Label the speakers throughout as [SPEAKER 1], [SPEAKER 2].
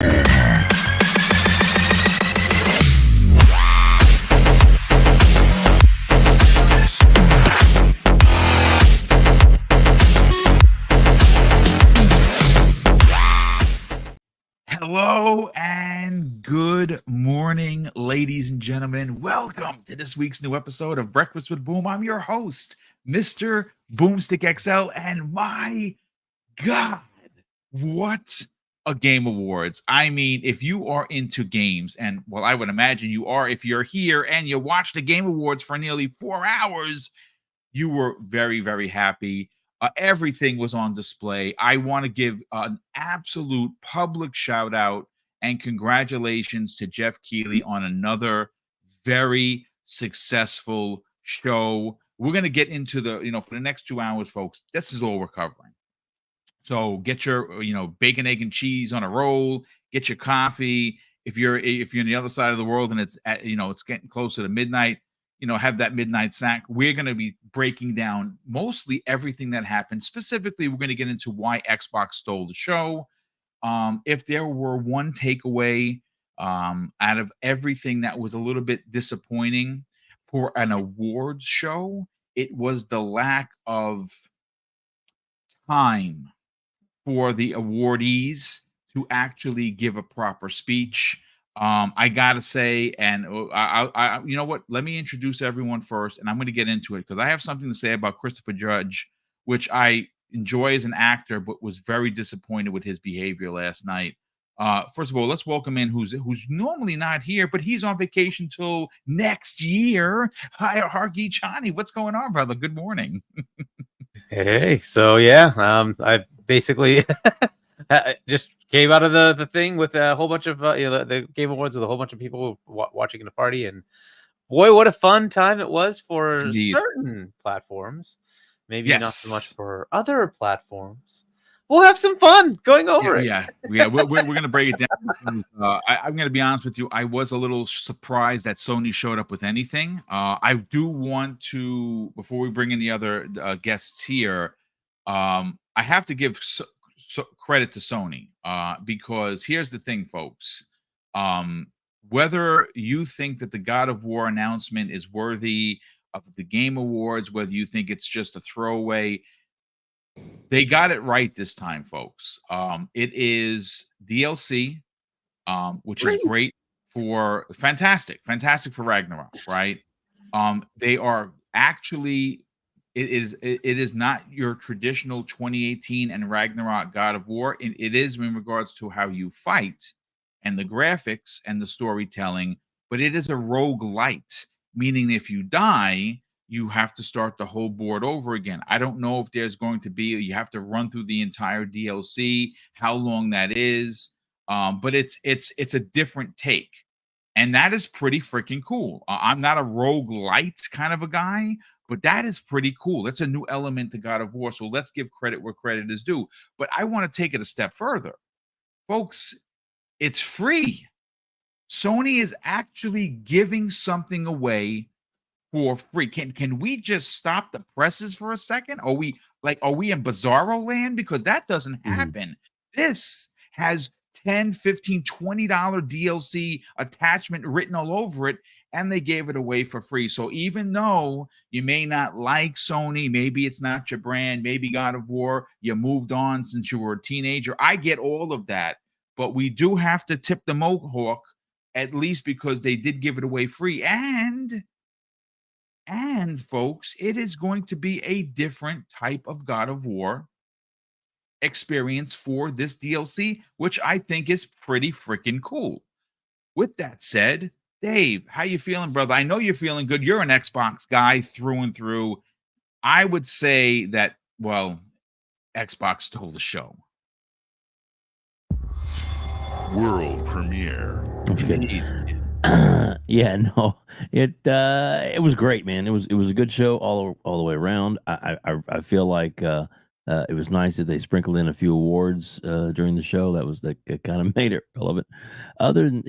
[SPEAKER 1] Hello and good morning, ladies and gentlemen. Welcome to this week's new episode of Breakfast with Boom. I'm your host, Mr. BoomStick XL, and my God, what a Game Awards. I mean, if you are into games, and well, I would imagine you are if you're here and you watched the Game Awards for nearly 4 hours, you were very, very happy. Everything was on display. I want to give an absolute public shout out and congratulations to Geoff Keighley on another very successful show. We're going to get into for the next 2 hours, folks, this is all we're covering. So get your, bacon, egg, and cheese on a roll, get your coffee. If you're on the other side of the world and it's it's getting closer to midnight, have that midnight snack. We're going to be breaking down mostly everything that happened. Specifically, we're going to get into why Xbox stole the show. If there were one takeaway out of everything that was a little bit disappointing for an awards show, it was the lack of time for the awardees to actually give a proper speech. I gotta say, and I you know what? Let me introduce everyone first, and I'm going to get into it because I have something to say about Christopher Judge, which I enjoy as an actor, but was very disappointed with his behavior last night. First of all, let's welcome in who's normally not here, but he's on vacation till next year. Hi, Hargi Chani. What's going on, brother? Good morning.
[SPEAKER 2] Hey, so yeah, I basically just came out of the thing with a whole bunch of the Game Awards with a whole bunch of people watching the party, and boy, what a fun time it was for
[SPEAKER 1] Indeed.
[SPEAKER 2] certain platforms. Maybe
[SPEAKER 1] Yes.
[SPEAKER 2] not so much for other platforms. We'll have some fun going over it.
[SPEAKER 1] Yeah. We're going to break it down. I'm going to be honest with you. I was a little surprised that Sony showed up with anything. I do want to, before we bring in the other guests here, I have to give credit to Sony because here's the thing, folks. Whether you think that the God of War announcement is worthy of the Game Awards, whether you think it's just a throwaway, they got it right this time, folks. It is DLC, which is great for fantastic for Ragnarok, right? They are actually it is not your traditional 2018 and Ragnarok God of War. It is in regards to how you fight and the graphics and the storytelling, but it is a roguelite, meaning if you die, you have to start the whole board over again. I don't know if there's going to be, you have to run through the entire DLC, how long that is. But it's a different take. And that is pretty freaking cool. I'm not a roguelite kind of a guy, but that is pretty cool. That's a new element to God of War. So let's give credit where credit is due. But I want to take it a step further. Folks, it's free. Sony is actually giving something away for free. Can we just stop the presses for a second? Are we in Bizarro land? Because that doesn't happen. This has $10, $15, $20 DLC attachment written all over it, and they gave it away for free. So even though you may not like Sony, maybe it's not your brand, maybe God of War, you moved on since you were a teenager. I get all of that, but we do have to tip the Mohawk, at least because they did give it away free. And folks, it is going to be a different type of God of War experience for this DLC, which I think is pretty freaking cool. With that said, Dave, how you feeling, brother? I know you're feeling good. You're an Xbox guy through and through. I would say that, well, Xbox stole the show.
[SPEAKER 3] World premiere.
[SPEAKER 4] Yeah, no, it was great, man. It was a good show all the way around. I feel like it was nice that they sprinkled in a few awards during the show. That kind of made it relevant. Other than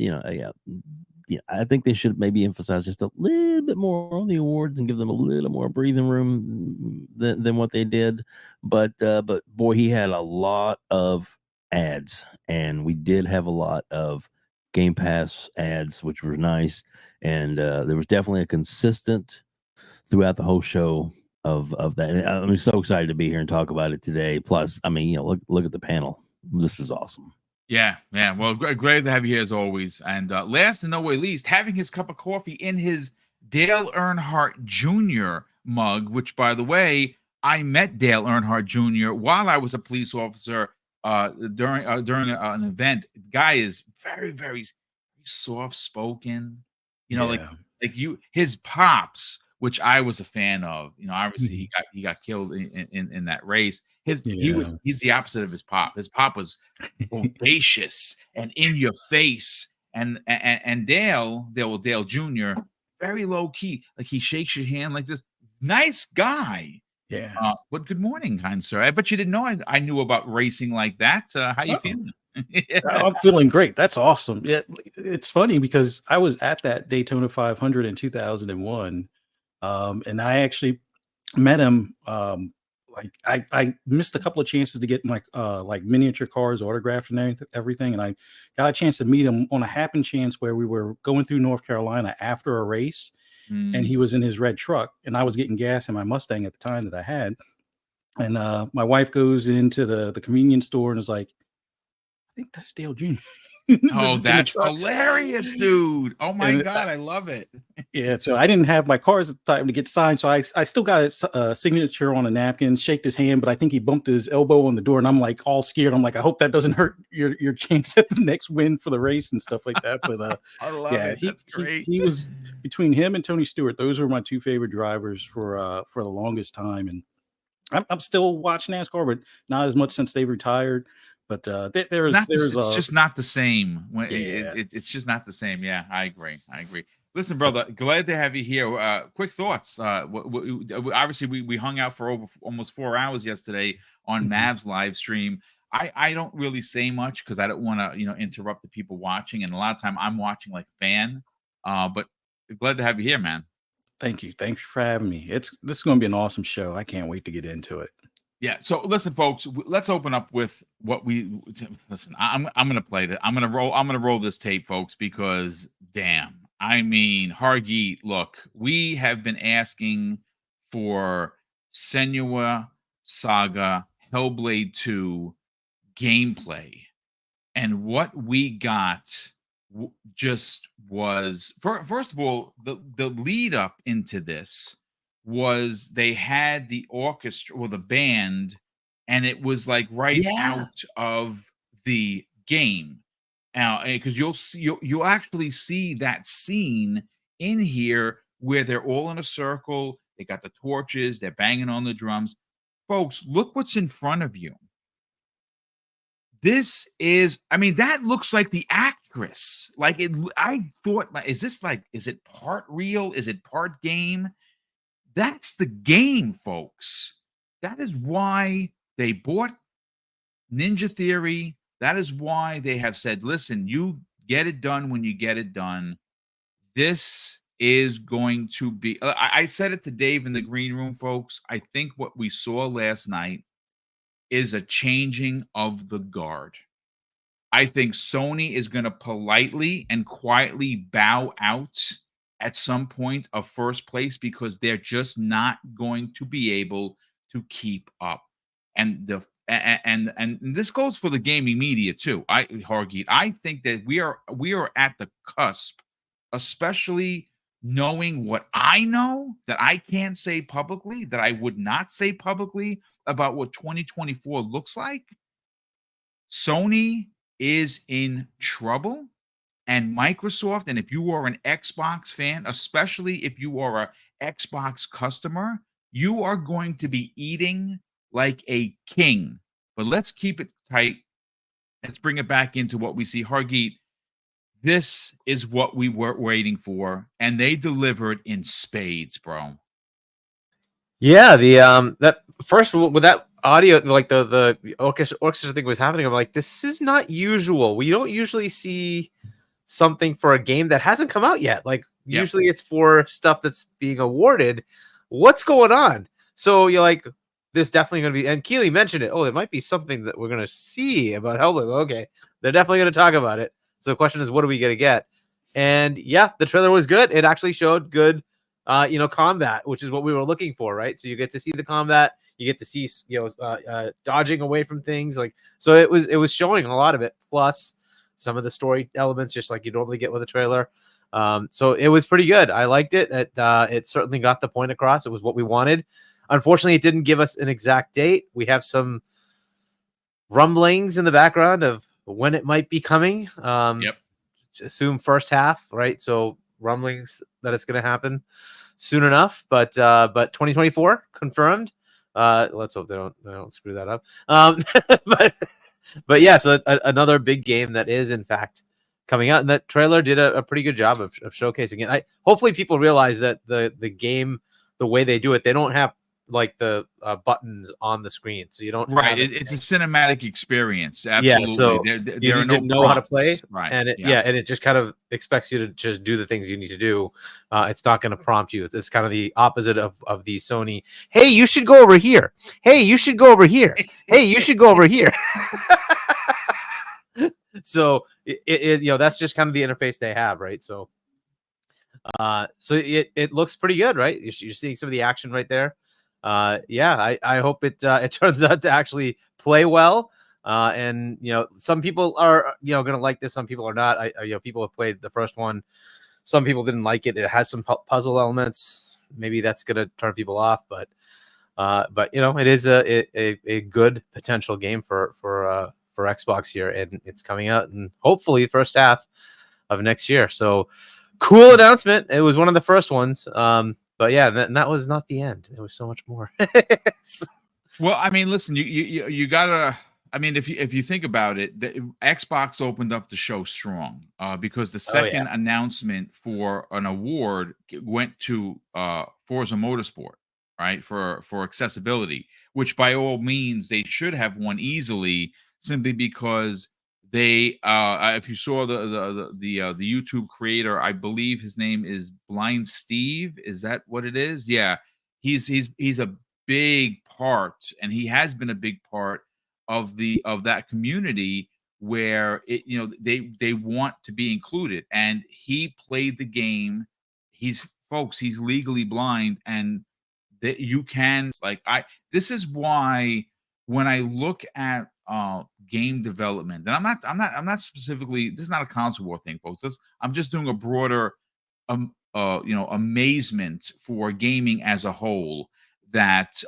[SPEAKER 4] I think they should maybe emphasize just a little bit more on the awards and give them a little more breathing room than what they did. But boy, he had a lot of ads, and we did have a lot of Game Pass ads, which were nice. And there was definitely a consistent throughout the whole show of that. And I'm so excited to be here and talk about it today. Plus, I mean, look at the panel. This is awesome.
[SPEAKER 1] Yeah. Well, great to have you here as always. And last and no way least, having his cup of coffee in his Dale Earnhardt Jr. mug, which, by the way, I met Dale Earnhardt Jr. while I was a police officer during an event. The guy is very, very soft spoken. Like his pops, which I was a fan of. Obviously he got killed in that race. He's the opposite of his pop. His pop was audacious and in your face. And Dale Jr., very low key. Like, he shakes your hand like this. Nice guy.
[SPEAKER 5] Yeah.
[SPEAKER 1] But good morning, kind sir. I bet you didn't know I knew about racing like that. How you feeling?
[SPEAKER 5] I'm feeling great. That's awesome. Yeah, it's funny because I was at that Daytona 500 in 2001, and I actually met him. I missed a couple of chances to get my like miniature cars autographed and everything, and I got a chance to meet him on a happen chance where we were going through North Carolina after a race, and he was in his red truck, and I was getting gas in my Mustang at the time that I had, and my wife goes into the convenience store and is like, "I think that's Dale Jr."
[SPEAKER 1] Oh, that's hilarious, dude. Oh my God, I love it.
[SPEAKER 5] Yeah, so I didn't have my cars at the time to get signed, so I still got a signature on a napkin, shaked his hand, but I think he bumped his elbow on the door, and I'm like all scared. I'm like, I hope that doesn't hurt your chance at the next win for the race and stuff like that. But
[SPEAKER 1] I love it. That's great.
[SPEAKER 5] He was between him and Tony Stewart. Those were my two favorite drivers for the longest time, and I'm still watching NASCAR, but not as much since they retired. But it's
[SPEAKER 1] just not the same. It's just not the same. Yeah, I agree. Listen, brother, glad to have you here. Quick thoughts. Obviously, we hung out for almost 4 hours yesterday on Mav's live stream. I don't really say much because I don't want to interrupt the people watching, and a lot of time I'm watching like a fan. But glad to have you here, man.
[SPEAKER 5] Thank you for having me. This is going to be an awesome show. I can't wait to get into it.
[SPEAKER 1] Yeah. So listen, folks, let's open up with what we listen. I'm going to play that. I'm going to roll this tape, folks, because damn, I mean, Hargeet, look, we have been asking for Senua Saga Hellblade 2 gameplay, and what we got just was first of all, the lead up into this was they had the orchestra or the band, and it was like out of the game. Because you'll actually see that scene in here where they're all in a circle. They got the torches, they're banging on the drums. Folks, look what's in front of you. This is, I mean, that looks like the actress. Like I thought, is it part real? Is it part game? That's the game, folks. That is why they bought Ninja Theory. That is why they have said, listen, you get it done when you get it done. This is going to be, I said it to Dave in the green room, folks. I think what we saw last night is a changing of the guard. I think Sony is going to politely and quietly bow out at some point of first place because they're just not going to be able to keep up. And this goes for the gaming media too. Hargeet, I think that we are at the cusp, especially knowing what I know that I can't say publicly, that I would not say publicly about what 2024 looks like. Sony is in trouble. And Microsoft, and if you are an Xbox fan, especially if you are an Xbox customer, you are going to be eating like a king. But let's keep it tight. Let's bring it back into what we see. Hargeet, this is what we were waiting for, and they delivered in spades, bro.
[SPEAKER 2] Yeah, that first with that audio, like the orchestra thing was happening. I'm like, this is not usual. We don't usually see something for a game that hasn't come out yet. Like usually it's for stuff that's being awarded. What's going on? So you're like, there's definitely going to be, and Keighley mentioned it. Oh, it might be something that we're going to see about Hellblade. Okay, they're definitely going to talk about it. So the question is, what are we going to get? And yeah, the trailer was good. It actually showed good, combat, which is what we were looking for, right? So you get to see the combat, you get to see, dodging away from things, like, so it was showing a lot of it, plus some of the story elements, just like you normally get with a trailer. So it was pretty good. I liked it. It certainly got the point across. It was what we wanted. Unfortunately, it didn't give us an exact date. We have some rumblings in the background of when it might be coming.
[SPEAKER 1] Yep.
[SPEAKER 2] Assume first half, right? So rumblings that it's going to happen soon enough, but 2024 confirmed. Let's hope they don't screw that up. But yeah, so another big game that is in fact coming out, and that trailer did a pretty good job of showcasing it. Hopefully people realize that the game, the way they do it, they don't have like the buttons on the screen, so you don't
[SPEAKER 1] it's a cinematic experience. Absolutely.
[SPEAKER 2] Yeah, so
[SPEAKER 1] there are
[SPEAKER 2] no
[SPEAKER 1] no
[SPEAKER 2] how to play,
[SPEAKER 1] prompts. Right.
[SPEAKER 2] and it just kind of expects you to just do the things you need to do. It's not going to prompt you. It's kind of the opposite of the Sony. Hey, you should go over here. Hey, you should go over here. Hey, you should go over here. So that's just kind of the interface they have, right? So it looks pretty good, right? You're seeing some of the action right there. I hope it turns out to actually play well. And some people are gonna like this, some people are not. People have played the first one, some people didn't like it. It has some puzzle elements. Maybe that's gonna turn people off, but it is a good potential game for Xbox here, and it's coming out and hopefully first half of next year. So cool announcement. It was one of the first ones. But yeah, that was not the end. There was so much more.
[SPEAKER 1] Well, I mean, listen, you gotta. I mean, if you think about it, Xbox opened up the show strong because the second announcement for an award went to Forza Motorsport, right, for accessibility, which by all means they should have won easily, simply because they if you saw the YouTube creator, I believe his name is Blind Steve. Is that what it is? Yeah, he's a big part, and he has been a big part of that community where they want to be included, and he played the game. He's legally blind, and that you can this is why when I look at game development, and I'm not specifically, this is not a console war thing, folks. I'm just doing a broader amazement for gaming as a whole, that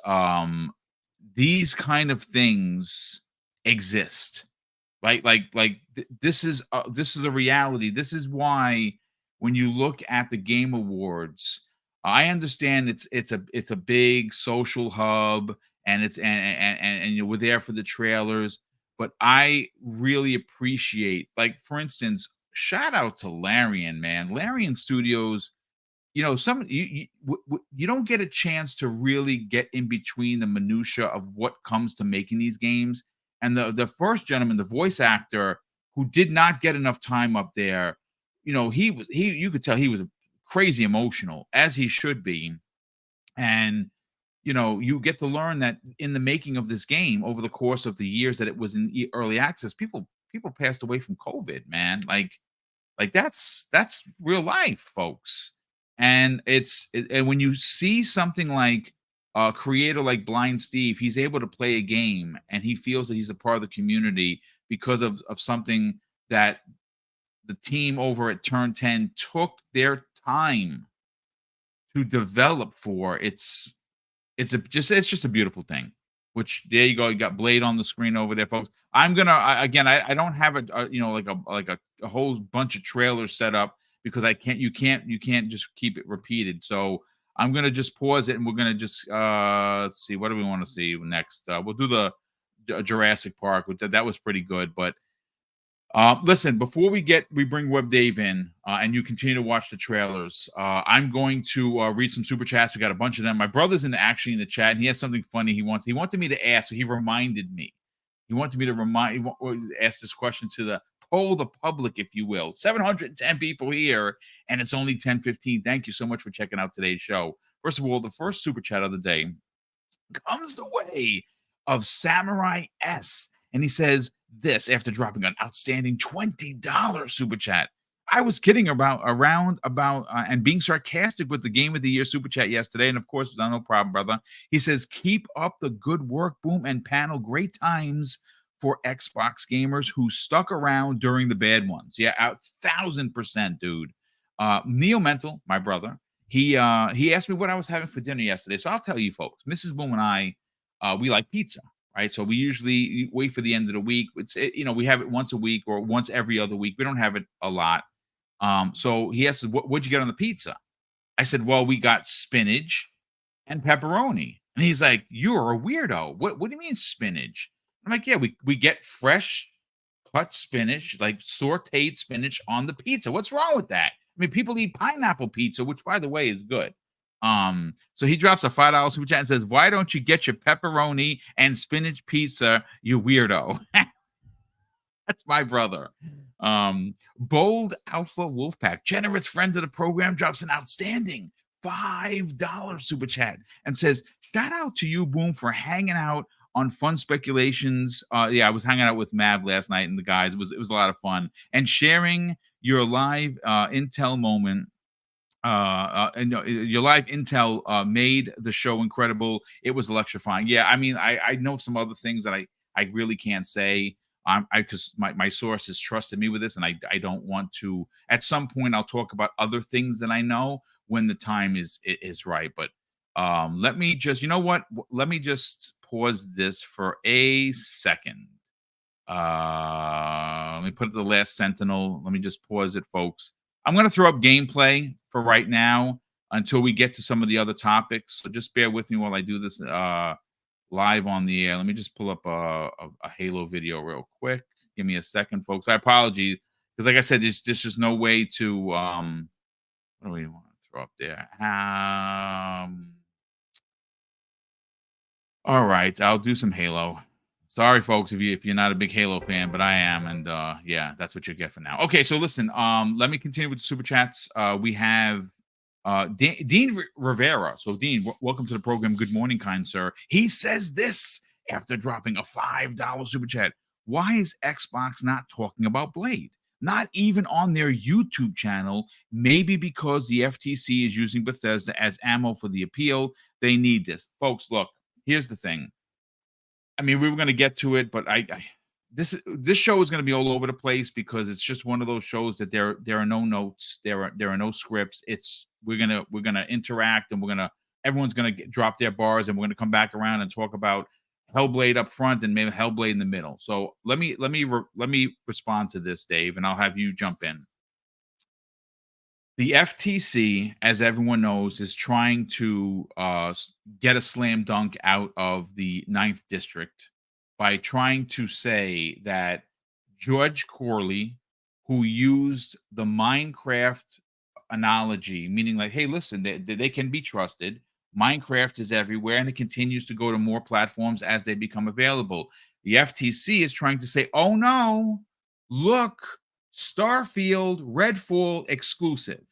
[SPEAKER 1] these kind of things exist. This is a reality. This is why when you look at the Game Awards, I understand it's a big social hub, and we're there for the trailers, but I really appreciate, like, for instance, shout out to Larian, man. Larian Studios, you don't get a chance to really get in between the minutia of what comes to making these games. And the first gentleman, the voice actor, who did not get enough time up there, you could tell he was crazy emotional, as he should be. And you get to learn that in the making of this game, over the course of the years that it was in early access, people passed away from COVID, man. Like that's real life, folks. And and when you see something like a creator like Blind Steve, he's able to play a game, and he feels that he's a part of the community because of something that the team over at Turn 10 took their time to develop for. It's just a beautiful thing. Which, there you go, you got Blade on the screen over there, folks. I'm gonna I don't have a whole bunch of trailers set up, because you can't just keep it repeated. So I'm gonna just pause it, and we're gonna just let's see, what do we want to see next. We'll do the Jurassic Park. That was pretty good. But listen, before we bring Web Dave in, and you continue to watch the trailers, I'm going to read some super chats. We got a bunch of them. My brother's in the chat, and he has something funny he wanted me to ask. So he reminded me. He wanted me to ask this question to poll the public, if you will. 710 people here, and it's only 10:15. Thank you so much for checking out today's show. First of all, the first super chat of the day comes the way of Samurai S. And he says this after dropping an outstanding $20 super chat. I was kidding around about and being sarcastic with the Game of the Year super chat yesterday. And of course, no problem, brother. He says, keep up the good work, Boom and panel. Great times for Xbox gamers who stuck around during the bad ones. Yeah, 1,000%, dude. Neo Mental, my brother, he asked me what I was having for dinner yesterday. So I'll tell you folks, Mrs. Boom and I, we like pizza, right? So we usually wait for the end of the week. We have it once a week or once every other week. We don't have it a lot. So he asked, what'd you get on the pizza? I said, well, we got spinach and pepperoni. And he's like, you're a weirdo. What do you mean spinach? I'm like, yeah, we get fresh cut spinach, like sauteed spinach on the pizza. What's wrong with that? I mean, people eat pineapple pizza, which by the way is good. So he drops a $5 super chat and says, why don't you get your pepperoni and spinach pizza, you weirdo? That's my brother. Bold Alpha Wolfpack, generous friends of the program, drops an outstanding $5 super chat and says, shout out to you, Boom, for hanging out on Fun Speculations. I was hanging out with Mav last night and the guys. It was a lot of fun. And sharing your live intel moment. Your live intel made the show incredible. It was electrifying. Yeah, I mean, I know some other things that I really can't say. Because my sources trusted me with this, and I don't want to. At some point, I'll talk about other things that I know when the time is right. But let me just, you know what? Let me just pause this for a second. Let me put it the last Sentinel. Let me just pause it, folks. I'm going to throw up gameplay for right now until we get to some of the other topics. So just bear with me while I do this. Live on the air. Let me just pull up a Halo video real quick. Give me a second, folks. I apologize because, like I said, there's just no way to. What do we want to throw up there? All right, I'll do some Halo. Sorry, folks, if you're not a big Halo fan, but I am, and yeah, that's what you get for now. Okay, so listen. Let me continue with the super chats. We have. Dean Rivera. So, Dean, welcome to the program. Good morning, kind sir. He says this after dropping a $5 super chat. Why is Xbox not talking about Blade? Not even on their YouTube channel. Maybe because the FTC is using Bethesda as ammo for the appeal. They need this. Folks, look, here's the thing. I mean, we were going to get to it, but this show is going to be all over the place because it's just one of those shows that there are no notes, there are no scripts. We're gonna interact, and everyone's gonna drop their bars, and we're gonna come back around and talk about Hellblade up front and maybe Hellblade in the middle. So let me respond to this, Dave, and I'll have you jump in. The FTC, as everyone knows, is trying to get a slam dunk out of the 9th District by trying to say that Judge Corley, who used the Minecraft analogy, meaning like, hey, listen, they can be trusted. Minecraft is everywhere, and it continues to go to more platforms as they become available. The FTC is trying to say, oh no, look, Starfield, Redfall exclusive.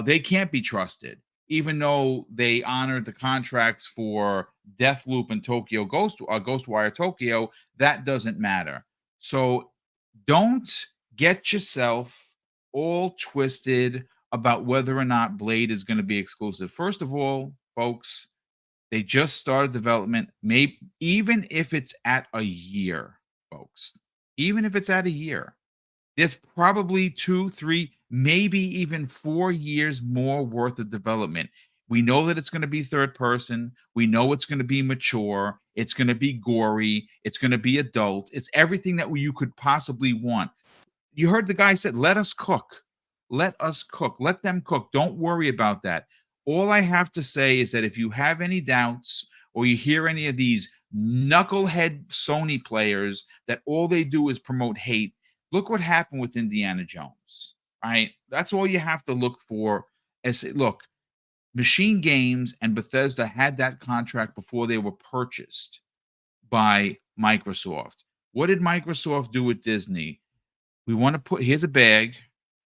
[SPEAKER 1] They can't be trusted, even though they honored the contracts for Deathloop and Tokyo Ghostwire Tokyo. That doesn't matter. So don't get yourself all twisted about whether or not Blade is going to be exclusive. First of all, folks, they just started development. Maybe even if it's at a year, folks, even if it's at a year, there's probably 2, 3, maybe even 4 years more worth of development. We know that it's going to be third person. We know it's going to be mature. It's going to be gory. It's going to be adult. It's everything that you could possibly want. You heard the guy said, let us cook. Let us cook. Let them cook. Don't worry about that. All I have to say is that if you have any doubts or you hear any of these knucklehead Sony players that all they do is promote hate, look what happened with Indiana Jones, right? That's all you have to look for. Look, Machine Games and Bethesda had that contract before they were purchased by Microsoft. What did Microsoft do with Disney? We want to here's a bag.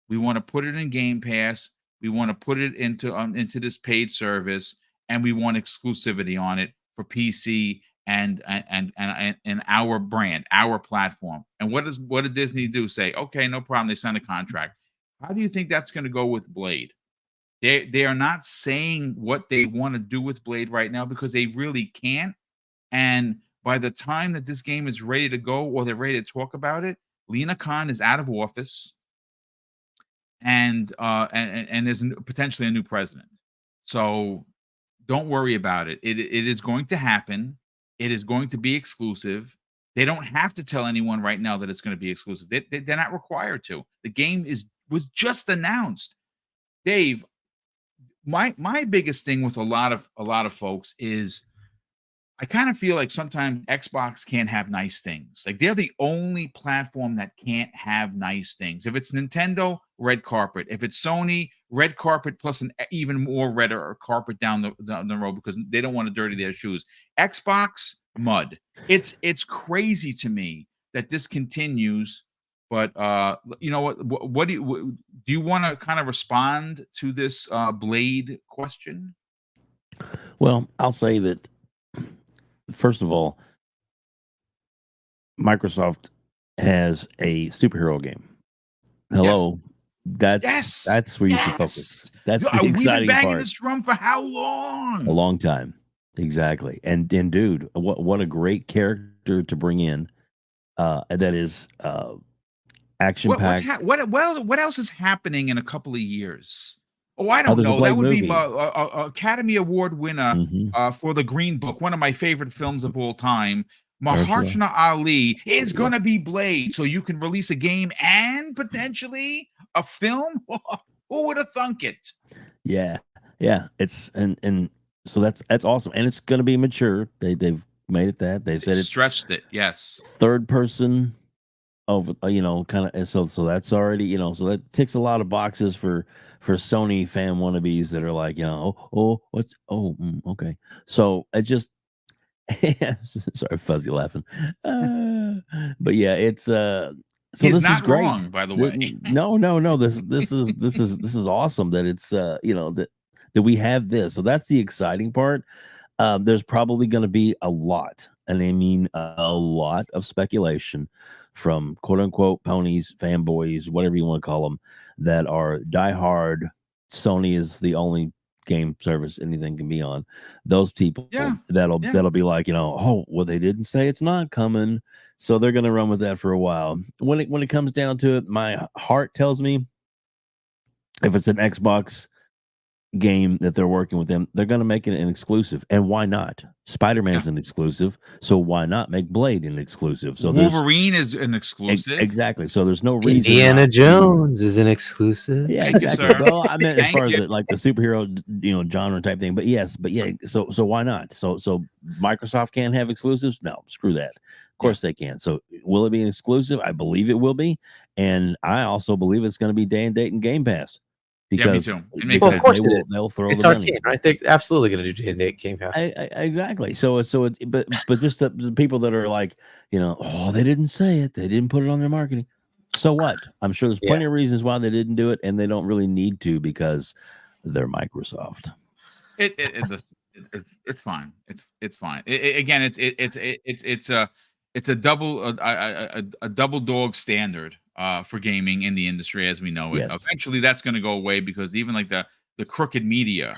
[SPEAKER 1] We want to put it in Game Pass. We want to put it into this paid service, and we want exclusivity on it for PC and our brand, our platform. And what did Disney do? Say, okay, no problem. They signed a contract. How do you think that's going to go with Blade? They are not saying what they want to do with Blade right now because they really can't. And by the time that this game is ready to go or they're ready to talk about it, Lena Khan is out of office, and there's potentially a new president. So don't worry about it. It is going to happen. It is going to be exclusive. They don't have to tell anyone right now that it's going to be exclusive. They're not required to. The game was just announced. Dave, my biggest thing with a lot of folks is I kind of feel like sometimes Xbox can't have nice things. Like they're the only platform that can't have nice things. If it's Nintendo, red carpet. If it's Sony, red carpet plus an even more redder carpet down the road because they don't want to dirty their shoes. Xbox, mud. It's crazy to me that this continues. But you know what do you want to kind of respond to this Blade question?
[SPEAKER 4] Well, I'll say that first of all, Microsoft has a superhero game. Hello, that's where you should focus. That's the
[SPEAKER 1] we've
[SPEAKER 4] exciting
[SPEAKER 1] been banging
[SPEAKER 4] part.
[SPEAKER 1] this drum for how long?
[SPEAKER 4] A long time, exactly. And dude, what a great character to bring in. That is action packed.
[SPEAKER 1] What else is happening in a couple of years? Oh, I don't
[SPEAKER 4] there's a
[SPEAKER 1] know.
[SPEAKER 4] Blade
[SPEAKER 1] That would
[SPEAKER 4] movie.
[SPEAKER 1] be Academy Award winner for The Green Book, one of my favorite films of all time. Mahershala Ali is going to be Blade, so you can release a game and potentially a film. Who would have thunk it?
[SPEAKER 4] Yeah. It's and so that's awesome, and it's going to be mature. They've made it that they've said it
[SPEAKER 1] stretched it. Yes,
[SPEAKER 4] third person over, kind of. So that's already, so that ticks a lot of boxes for Sony fan wannabes that are like, okay. So it's just, sorry, fuzzy laughing. But yeah, it's so
[SPEAKER 1] he's
[SPEAKER 4] this
[SPEAKER 1] not
[SPEAKER 4] is great.
[SPEAKER 1] wrong, by the way.
[SPEAKER 4] No. This is awesome that it's that we have this. So that's the exciting part. There's probably going to be a lot, and I mean a lot of speculation from quote unquote ponies, fanboys, whatever you want to call them, that are diehard. Sony is the only game service anything can be on. Those people that'll be like, oh, well, they didn't say it's not coming, so they're going to run with that for a while. When it comes down to it, my heart tells me if it's an Xbox game that they're working with them, they're going to make it an exclusive. And why not? Spider-Man's an exclusive, so why not make Blade an exclusive? So
[SPEAKER 1] Wolverine is an exclusive.
[SPEAKER 4] Exactly. So there's no reason.
[SPEAKER 2] Indiana Jones is an exclusive.
[SPEAKER 4] Yeah,
[SPEAKER 1] Thank
[SPEAKER 4] exactly.
[SPEAKER 1] you, sir.
[SPEAKER 4] Well, I meant as
[SPEAKER 1] Thank
[SPEAKER 4] far
[SPEAKER 1] you.
[SPEAKER 4] as like the superhero, genre type thing. But yeah. So why not? So Microsoft can't have exclusives? No, screw that. Of course they can. So will it be an exclusive? I believe it will be, and I also believe it's going to be day and date in Game Pass. Because,
[SPEAKER 1] me too. It makes
[SPEAKER 4] because
[SPEAKER 1] sense.
[SPEAKER 2] Of course
[SPEAKER 4] they'll throw
[SPEAKER 2] it's
[SPEAKER 4] the money.
[SPEAKER 2] Arkane, right? They're absolutely going to do day-and-date Game Pass.
[SPEAKER 4] Exactly. But just the people that are like, oh, they didn't say it, they didn't put it on their marketing. So what? I'm sure there's plenty of reasons why they didn't do it, and they don't really need to because they're Microsoft.
[SPEAKER 1] It's fine. It's fine. Again, it's a double dog standard for gaming in the industry as we know it.
[SPEAKER 4] Yes.
[SPEAKER 1] Eventually, that's going to go away because even like the crooked media,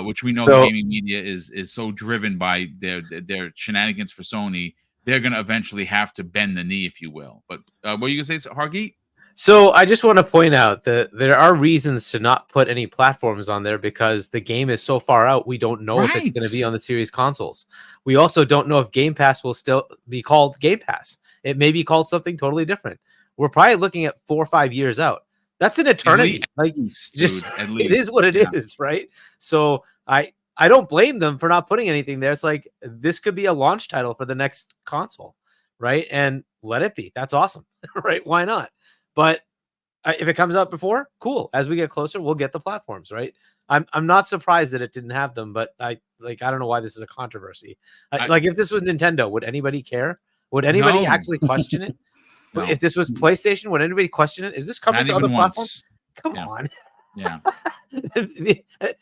[SPEAKER 1] which we know the gaming media is so driven by their shenanigans for Sony, they're going to eventually have to bend the knee, if you will. But what are you going to say, Hargeet?
[SPEAKER 2] So I just want to point out that there are reasons to not put any platforms on there because the game is so far out. We don't know if it's going to be on the series consoles. We also don't know if Game Pass will still be called Game Pass. It may be called something totally different. We're probably looking at 4 or 5 years out. That's an eternity.
[SPEAKER 1] At least,
[SPEAKER 2] it is what it is, right? So I don't blame them for not putting anything there. It's like this could be a launch title for the next console, right? And let it be. That's awesome, right? Why not? But if it comes out before, cool. As we get closer, we'll get the platforms, right? I'm not surprised that it didn't have them, but I don't know why this is a controversy. Like if this was Nintendo, would anybody care? Would anybody actually question it?
[SPEAKER 1] No.
[SPEAKER 2] If this was PlayStation, would anybody question it? Is this coming
[SPEAKER 1] Not
[SPEAKER 2] to other
[SPEAKER 1] even
[SPEAKER 2] platforms?
[SPEAKER 1] once.
[SPEAKER 2] Come on.
[SPEAKER 1] Yeah.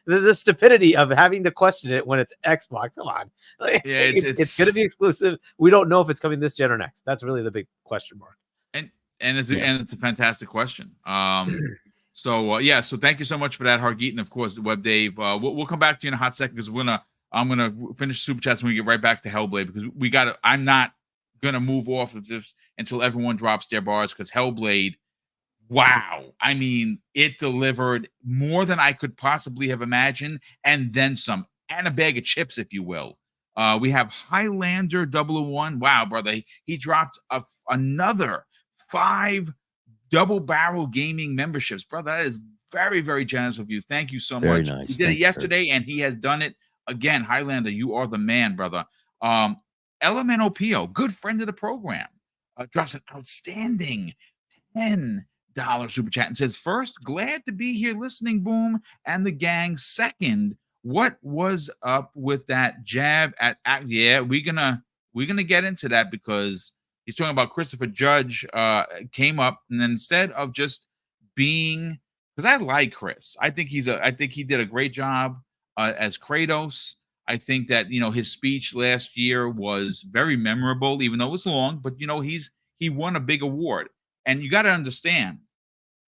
[SPEAKER 2] The stupidity of having to question it when it's Xbox. Come on. Like,
[SPEAKER 1] Yeah,
[SPEAKER 2] it's going to be exclusive. We don't know if it's coming this gen or next. That's really the big question mark.
[SPEAKER 1] And it's
[SPEAKER 4] Yeah.
[SPEAKER 1] it's a fantastic question. So so thank you so much for that, Hargeet, and of course, Web Dave. We'll come back to you in a hot second because I'm gonna finish super chats when we get right back to Hellblade because we got to. I'm not gonna move off of this until everyone drops their bars because Hellblade. Wow, I mean, it delivered more than I could possibly have imagined, and then some, and a bag of chips, if you will. We have Highlander 001. Wow, brother, he dropped another 5 double barrel gaming memberships, brother. That is very, very generous of you. Thank you so
[SPEAKER 4] Very
[SPEAKER 1] much.
[SPEAKER 4] nice.
[SPEAKER 1] He did
[SPEAKER 4] Thank
[SPEAKER 1] it
[SPEAKER 4] you, sir.
[SPEAKER 1] yesterday, and he has done it again. Highlander, you are the man, brother. Elemental PO, good friend of the program, drops an outstanding $10 super chat and says, first, glad to be here listening, Boom, and the gang. Second, what was up with that jab at yeah, we're gonna get into that because he's talking about Christopher Judge came up, and then instead of just being, because I like Chris, I think he did a great job as Kratos. I think that his speech last year was very memorable, even though it was long. But he won a big award, and you got to understand.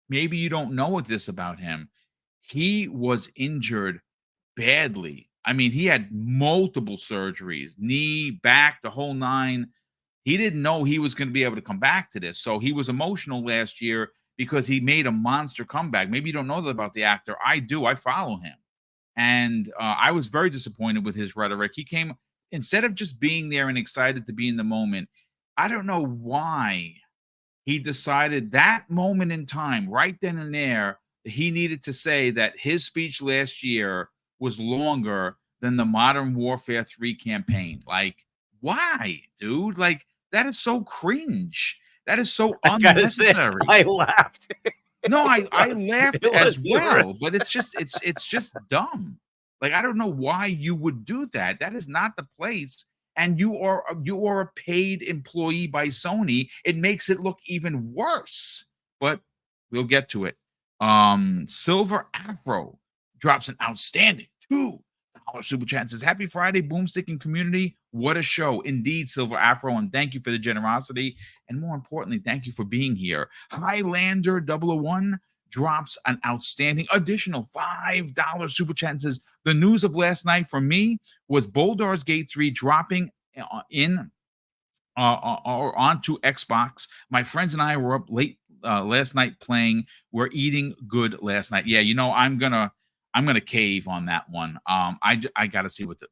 [SPEAKER 1] Maybe you don't know this about him. He was injured badly. I mean, he had multiple surgeries, knee, back, the whole nine. He didn't know he was going to be able to come back to this. So he was emotional last year because he made a monster comeback. Maybe you don't know that about the actor. I do. I follow him. And I was very disappointed with his rhetoric. He came, instead of just being there and excited to be in the moment, I don't know why he decided that moment in time, right then and there, he needed to say that his speech last year was longer than the Modern Warfare 3 campaign. Like, why, dude? Like, that is so cringe. That is so unnecessary.
[SPEAKER 2] I laughed.
[SPEAKER 1] No, I laughed
[SPEAKER 2] it
[SPEAKER 1] as
[SPEAKER 2] was
[SPEAKER 1] well,
[SPEAKER 2] humorous.
[SPEAKER 1] but it's just dumb. Like, I don't know why you would do that. That is not the place. And you are a paid employee by Sony. It makes it look even worse. But we'll get to it. Silver Afro drops an outstanding $2 super chat and says, happy Friday, Boomstick and community. What a show. Indeed, Silver Afro, and thank you for the generosity. And more importantly, thank you for being here. Highlander 001 drops an outstanding additional $5 super chat and says, the news of last night for me was Baldur's Gate 3 dropping in or onto Xbox. My friends and I were up late last night playing. We're eating good last night. Yeah, I'm gonna cave on that one. I gotta see what the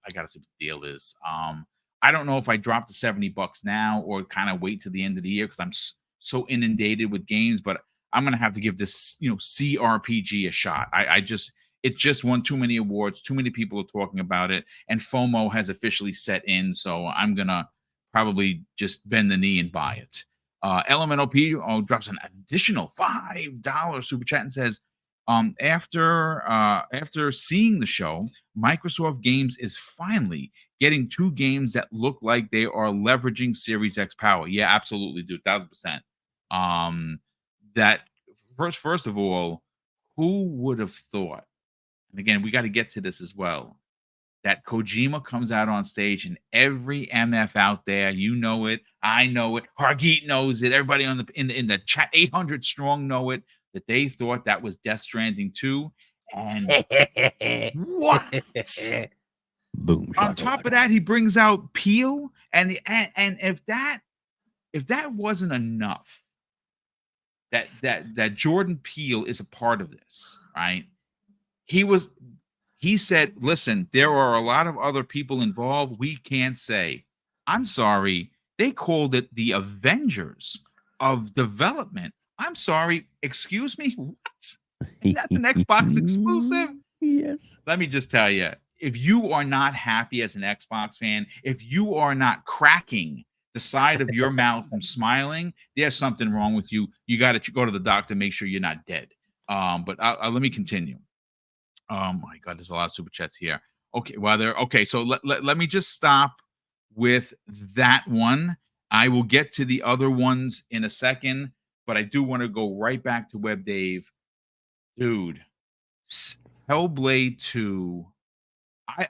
[SPEAKER 1] deal is. I don't know if I drop the $70 now or kind of wait to the end of the year because I'm so inundated with games, but I'm gonna have to give this CRPG a shot. It just won too many awards. Too many people are talking about it, and FOMO has officially set in. So I'm gonna probably just bend the knee and buy it. Elemental P drops an additional $5 super chat and says, after seeing the show, Microsoft Games is finally getting 2 games that look like they are leveraging Series X power. Yeah, absolutely, dude, 1,000%. That first of all, who would have thought? And again, we got to get to this as well. That Kojima comes out on stage and every MF out there, you know it, I know it, Hargeet knows it, everybody in the chat, 800 strong know it, that they thought that was Death Stranding 2. And what?
[SPEAKER 4] Boom.
[SPEAKER 1] On top of that, he brings out Peel, and if that wasn't enough, that Jordan Peele is a part of this, right? He said, listen, there are a lot of other people involved. We can't say. I'm sorry. They called it the Avengers of development. I'm sorry. Excuse me? What? Is that an Xbox exclusive?
[SPEAKER 4] Yes.
[SPEAKER 1] Let me just tell you, if you are not happy as an Xbox fan, if you are not cracking the side of your mouth from smiling, there's something wrong with you. You got to go to the doctor, make sure you're not dead. But let me continue. Oh my God, there's a lot of super chats here. Okay, so let me just stop with that one. I will get to the other ones in a second, but I do want to go right back to Web Dave. Dude, Hellblade 2.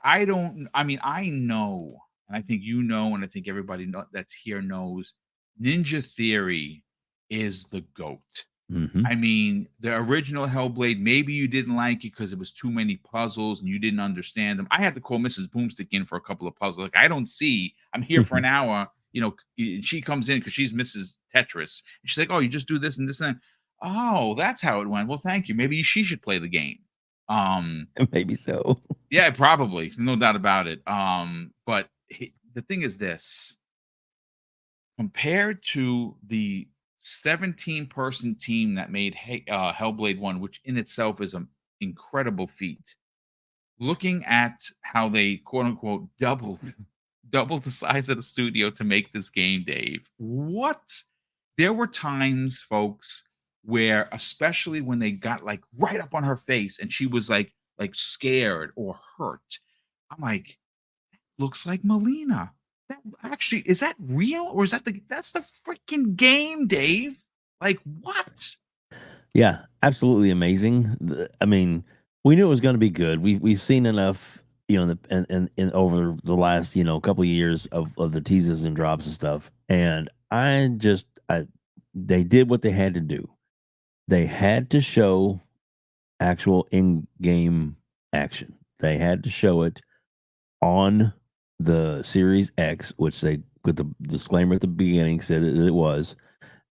[SPEAKER 1] I don't. I mean, I know, and I think you know, and I think everybody that's here knows. Ninja Theory is the GOAT.
[SPEAKER 4] Mhm.
[SPEAKER 1] I mean, the original Hellblade, maybe you didn't like it because it was too many puzzles and you didn't understand them. I had to call Mrs. Boomstick in for a couple of puzzles. Like, I don't see, I'm here for an hour. You know, she comes in because she's Mrs. Tetris. And she's like, oh, you just do this and this and that. Oh, that's how it went. Well, thank you. Maybe she should play the game.
[SPEAKER 4] Maybe so.
[SPEAKER 1] Yeah, probably. No doubt about it. But the thing is this, compared to the 17-person team that made Hellblade 1, which in itself is an incredible feat. Looking at how they quote unquote doubled the size of the studio to make this game, Dave. What? There were times, folks, where especially when they got like right up on her face and she was like scared or hurt. I'm like, looks like Melina. That actually, is that real or is that's the freaking game, Dave? Like, what?
[SPEAKER 4] Yeah, absolutely amazing. I mean, we knew it was going to be good. We've seen enough, you know, in over the last, you know, couple of years of the teases and drops and stuff. And they did what they had to do. They had to show actual in-game action. They had to show it on the Series X, which they with the disclaimer at the beginning said it was.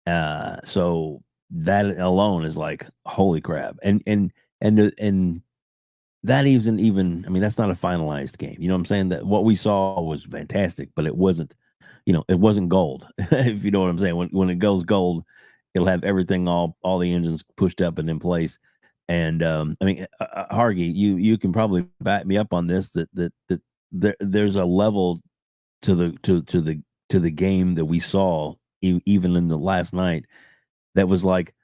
[SPEAKER 4] So that alone is like, holy crap. And that isn't even, I mean, that's not a finalized game. You know what I'm saying? That what we saw was fantastic, but it wasn't, you know, it wasn't gold. If you know what I'm saying. When it goes gold, it'll have everything, all the engines pushed up and in place. And I mean, Hargy, you can probably back me up on this, that there's a level to the game that we saw even in the last night that was like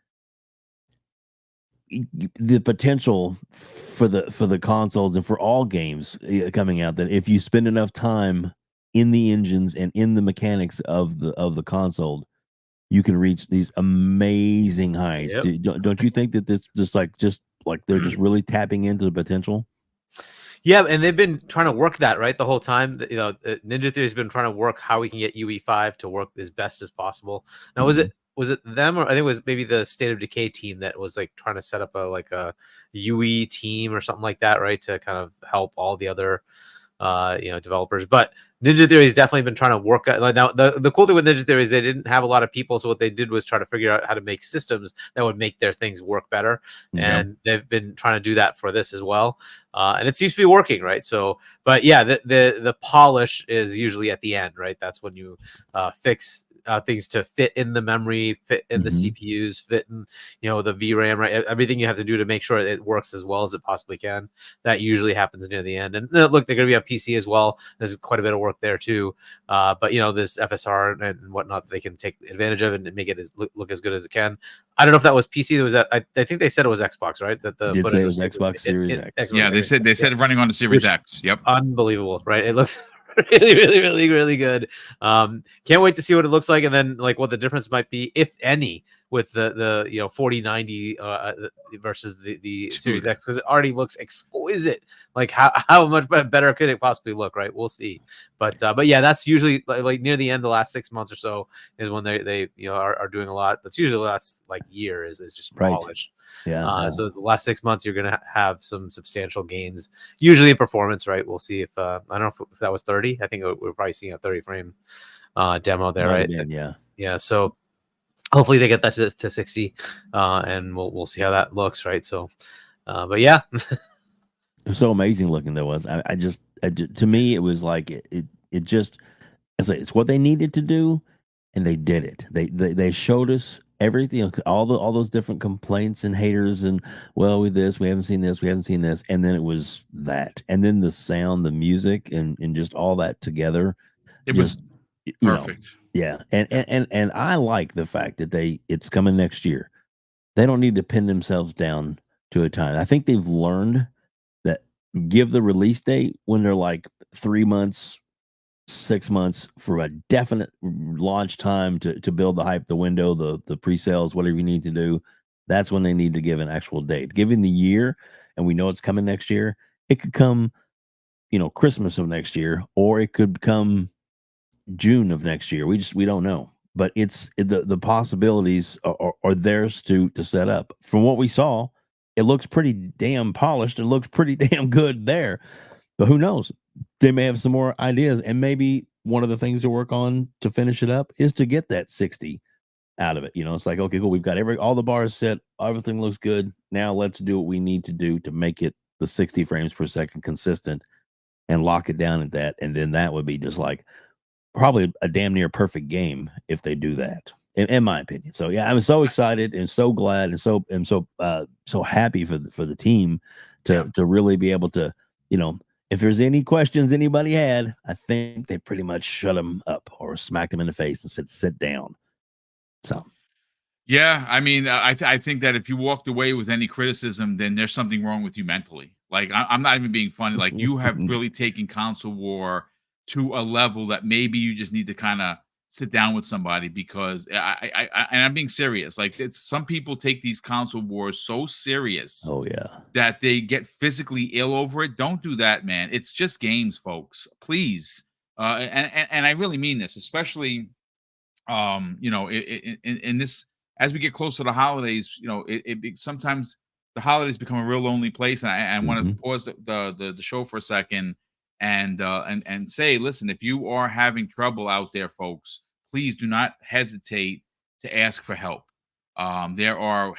[SPEAKER 4] the potential for the consoles and for all games coming out, that if you spend enough time in the engines and in the mechanics of the console, you can reach these amazing heights.
[SPEAKER 2] Yep.
[SPEAKER 4] Don't you think that this just like they're just really tapping into the potential?
[SPEAKER 2] Yeah, and they've been trying to work that, right, the whole time. You know, Ninja Theory's been trying to work how we can get UE5 to work as best as possible. Now, was it them, or I think it was maybe the State of Decay team that was like trying to set up a UE team or something like that, right, to kind of help all the other developers. But Ninja Theory has definitely been trying to work out. Now, the cool thing with Ninja Theory is they didn't have a lot of people, so what they did was try to figure out how to make systems that would make their things work better.
[SPEAKER 4] Yeah.
[SPEAKER 2] And they've been trying to do that for this as well. And it seems to be working, right? So, but yeah, the polish is usually at the end, right? That's when you fix things to fit in the memory, fit in the CPUs, fit in, the VRAM, right? Everything you have to do to make sure it works as well as it possibly can. That usually happens near the end. And look, they're going to be on PC as well. There's quite a bit of work there too. But this FSR and whatnot, they can take advantage of and make it look as good as it can. I don't know if that was PC. That was I think they said it was Xbox, right? That the
[SPEAKER 4] Did say it was Xbox Series X.
[SPEAKER 1] Yeah, they said running on the Series X. Yep,
[SPEAKER 2] unbelievable, right? It looks really, really, really, really good. Can't wait to see what it looks like, and then like what the difference might be, if any, with the 4090 versus the Series X, because it already looks exquisite. Like how much better could it possibly look, right? We'll see. But yeah, that's usually like near the end, the last 6 months or so is when they are doing a lot. That's usually the last year is just polish.
[SPEAKER 4] Yeah.
[SPEAKER 2] So the last 6 months, you're going to have some substantial gains, usually in performance, right? We'll see if I don't know if that was 30. I think we're probably seeing a 30 frame demo there, right? Yeah. So hopefully they get that to 60, and we'll see how that looks, right? So, but yeah,
[SPEAKER 4] it was so amazing looking. There was, I just to me, it was like it just, it's what they needed to do, and they did it. They showed us everything, all those different complaints and haters, and we haven't seen this, and then it was that, and then the sound, the music, and just all that together.
[SPEAKER 1] It was perfect.
[SPEAKER 4] Yeah, and I like the fact that it's coming next year. They don't need to pin themselves down to a time. I think they've learned that give the release date when they're like 3 months, 6 months for a definite launch time to build the hype, the window, the pre-sales, whatever you need to do. That's when they need to give an actual date. Giving the year and we know it's coming next year. It could come, Christmas of next year, or it could come June of next year. We don't know, but it's the possibilities are theirs to set up. From what we saw, it looks pretty damn polished. It looks pretty damn good there, but who knows? They may have some more ideas, and maybe one of the things to work on to finish it up is to get that 60 out of it. It's like, okay, cool. We've got all the bars set. Everything looks good. Now let's do what we need to do to make it the 60 frames per second consistent and lock it down at that. And then that would be just like probably a damn near perfect game if they do that, in my opinion. So yeah, I'm so excited and so glad and so happy for the team to really be able to, if there's any questions anybody had, I think they pretty much shut them up or smacked them in the face and said, sit down. So,
[SPEAKER 1] yeah, I mean, I think that if you walked away with any criticism, then there's something wrong with you mentally. Like, I'm not even being funny. Like, you have really taken console war to a level that maybe you just need to kind of sit down with somebody, because and I'm being serious. Like, some people take these console wars so serious.
[SPEAKER 4] Oh yeah,
[SPEAKER 1] that they get physically ill over it. Don't do that, man. It's just games, folks. Please. And I really mean this, especially in this, as we get closer to the holidays, sometimes the holidays become a real lonely place. And I want to pause the show for a second and say, listen, if you are having trouble out there, folks, please do not hesitate to ask for help. There are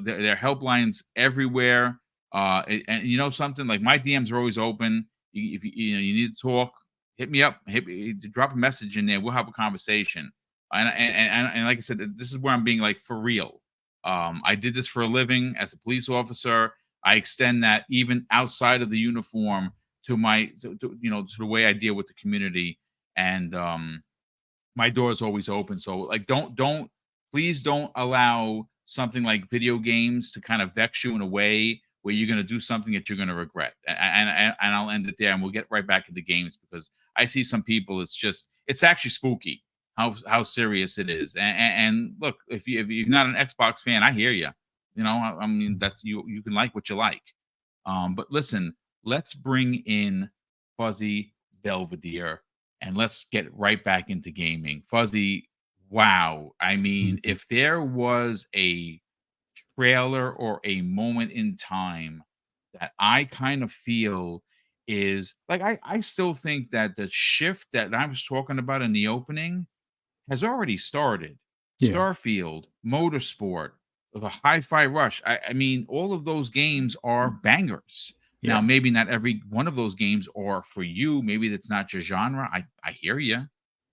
[SPEAKER 1] there are helplines everywhere. And something, like, my DMs are always open. If you need to talk, hit me up. Drop a message in there. We'll have a conversation. And like I said, this is where I'm being, like, for real. I did this for a living as a police officer. I extend that even outside of the uniform to to the way I deal with the community. And my door is always open. So, like, please don't allow something like video games to kind of vex you in a way where you're going to do something that you're going to regret. And I'll end it there, and we'll get right back into games, because I see some people, it's actually spooky how serious it is. And look, if you're not an Xbox fan, I hear you. I mean, that's you can like what you like. But listen, let's bring in Fuzzy Belvedere, and let's get right back into gaming. Fuzzy, wow. I mean, if there was a trailer or a moment in time that I kind of feel is like, I still think that the shift that I was talking about in the opening has already started.
[SPEAKER 5] Yeah.
[SPEAKER 1] Starfield, Motorsport, the Hi-Fi Rush. I mean, all of those games are bangers.
[SPEAKER 5] Yeah.
[SPEAKER 1] Now, maybe not every one of those games are for you. Maybe that's not your genre. I hear you.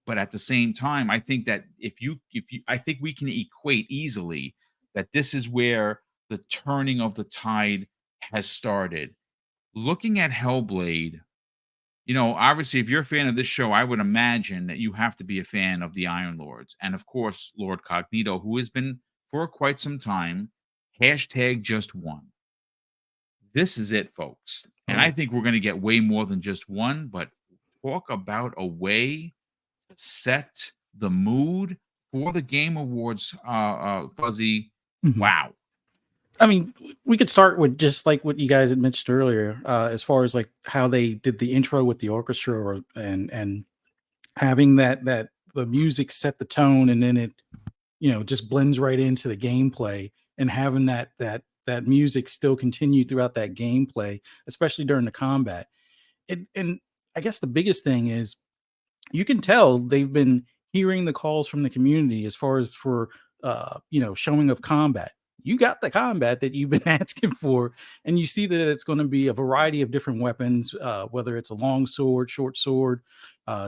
[SPEAKER 1] But at the same time, I think that I think we can equate easily that this is where the turning of the tide has started. Looking at Hellblade, obviously, if you're a fan of this show, I would imagine that you have to be a fan of the Iron Lords. And of course, Lord Cognito, who has been for quite some time, #just1. This is it, folks. And I think we're going to get way more than just one, but talk about a way to set the mood for the Game Awards, Fuzzy. Wow.
[SPEAKER 5] I mean, we could start with just like what you guys had mentioned earlier, as far as like how they did the intro with the orchestra, and having that the music set the tone, and then it, just blends right into the gameplay, and having that music still continue throughout that gameplay, especially during the combat. And I guess the biggest thing is you can tell they've been hearing the calls from the community as far as for showing of combat. You got the combat that you've been asking for, and you see that it's going to be a variety of different weapons, whether it's a long sword, short sword,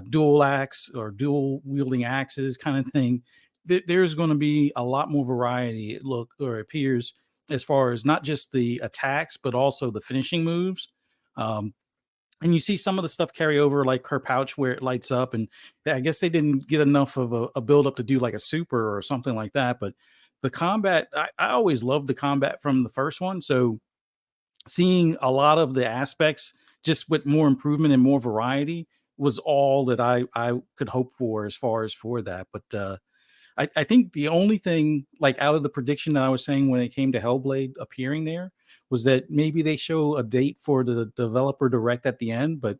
[SPEAKER 5] dual axe, or dual wielding axes kind of thing. There's going to be a lot more variety, it appears, as far as not just the attacks, but also the finishing moves. And you see some of the stuff carry over, like her pouch where it lights up. And I guess they didn't get enough of a build up to do like a super or something like that. But the combat, I always loved the combat from the first one. So seeing a lot of the aspects just with more improvement and more variety was all that I could hope for as far as for that. But I think the only thing like out of the prediction that I was saying when it came to Hellblade appearing there was that maybe they show a date for the developer direct at the end, but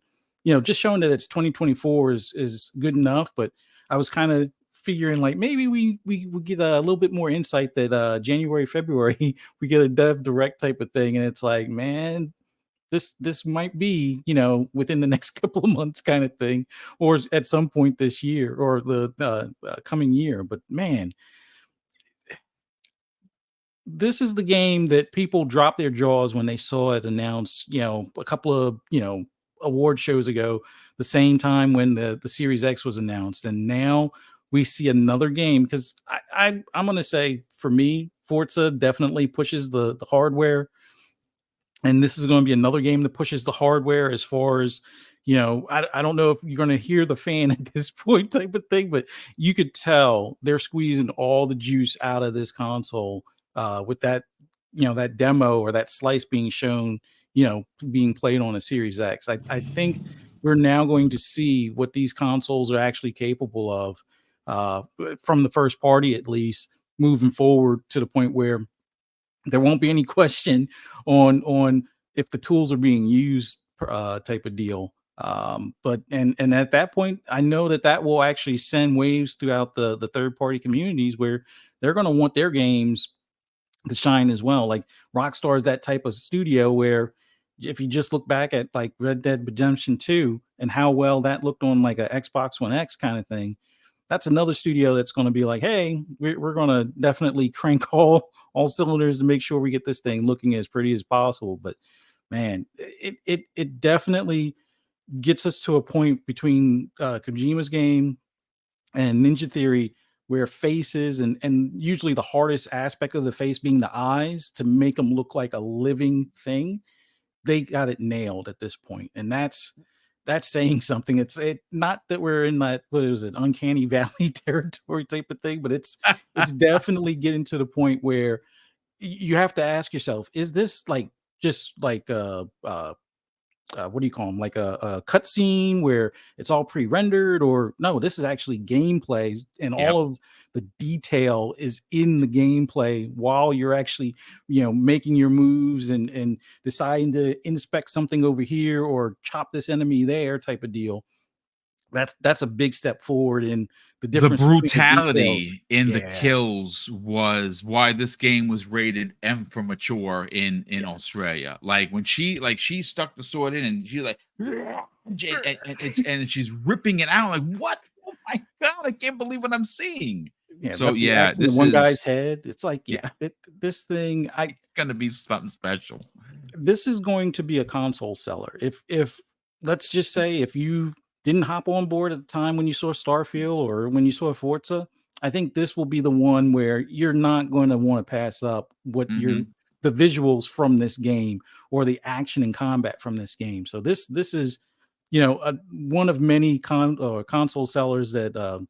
[SPEAKER 5] just showing that it's 2024 is good enough. But I was kind of figuring like maybe we get a little bit more insight that January, February we get a dev direct type of thing, and it's like, man, this might be within the next couple of months kind of thing, or at some point this year or the coming year. But man, this is the game that people dropped their jaws when they saw it announced, a couple of, award shows ago, the same time when the Series X was announced. And now we see another game because I'm going to say for me, Forza definitely pushes the hardware. And this is going to be another game that pushes the hardware as far as, I don't know if you're going to hear the fan at this point type of thing, but you could tell they're squeezing all the juice out of this console with that, that demo or that slice being shown, being played on a Series X. I think we're now going to see what these consoles are actually capable of from the first party, at least moving forward to the point where there won't be any question on if the tools are being used type of deal. But at that point, I know that will actually send waves throughout the third party communities where they're going to want their games to shine as well. Like Rockstar is that type of studio where if you just look back at like Red Dead Redemption 2 and how well that looked on like a Xbox One X kind of thing, that's another studio that's going to be like, hey, we're going to definitely crank all cylinders to make sure we get this thing looking as pretty as possible. But man, it definitely gets us to a point between Kojima's game and Ninja Theory where faces and usually the hardest aspect of the face being the eyes to make them look like a living thing. They got it nailed at this point. And that's saying something. It's not that we're in that, what is it, uncanny valley territory type of thing, but it's definitely getting to the point where you have to ask yourself, is this like just like what do you call them, like a cutscene where it's all pre-rendered, or no, this is actually gameplay and all of the detail is in the gameplay while you're actually making your moves and deciding to inspect something over here or chop this enemy there type of deal. That's a big step forward in the difference.
[SPEAKER 1] The brutality in the kills was why this game was rated M for mature in Australia. Like when she stuck the sword in and she like and she's ripping it out. Like, what? Oh my god, I can't believe what I'm seeing. So this
[SPEAKER 5] one guy's head. It's like this thing.
[SPEAKER 1] It's gonna be something special.
[SPEAKER 5] This is going to be a console seller. If let's just say if you didn't hop on board at the time when you saw Starfield or when you saw Forza, I think this will be the one where you're not going to want to pass up what the visuals from this game or the action and combat from this game. So this is one of many console sellers that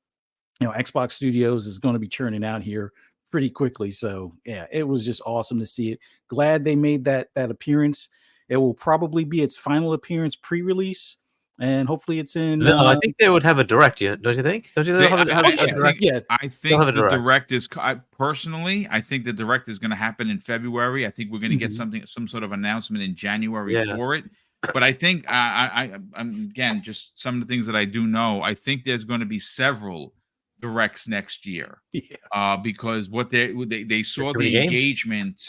[SPEAKER 5] Xbox Studios is going to be churning out here pretty quickly. So yeah, it was just awesome to see it. Glad they made that appearance. It will probably be its final appearance pre-release. And hopefully it's in.
[SPEAKER 2] No, I think they would have a direct. Don't you think? Don't you think they'll have a direct?
[SPEAKER 1] I think the direct is. Personally, I think the direct is going to happen in February. I think we're going to get some sort of announcement in January for it. But I think I'm again just some of the things that I do know. I think there's going to be several directs next year. Because what they saw the engagement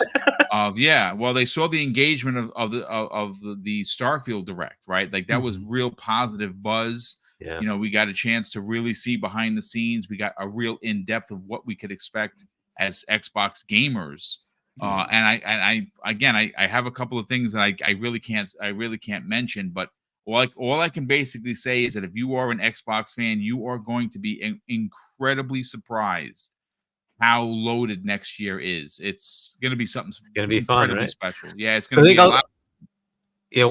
[SPEAKER 1] of they saw the engagement of the Starfield direct, right? Like that was real positive buzz. We got a chance to really see behind the scenes. We got a real in-depth of what we could expect as Xbox gamers. And I have a couple of things that I really can't mention, but all I can basically say is that if you are an Xbox fan, you are going to be incredibly surprised how loaded next year is. It's going to be something. It's
[SPEAKER 2] going to be fun, right?
[SPEAKER 1] Special. Yeah, it's going to be a lot.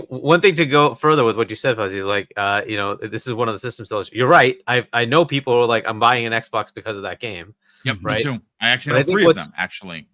[SPEAKER 2] One thing to go further with what you said, Fuzzy, is like, this is one of the system sellers. You're right. I know people are like, I'm buying an Xbox because of that game.
[SPEAKER 1] Yep,
[SPEAKER 2] right?
[SPEAKER 1] Me too. I actually know 3 of them, actually.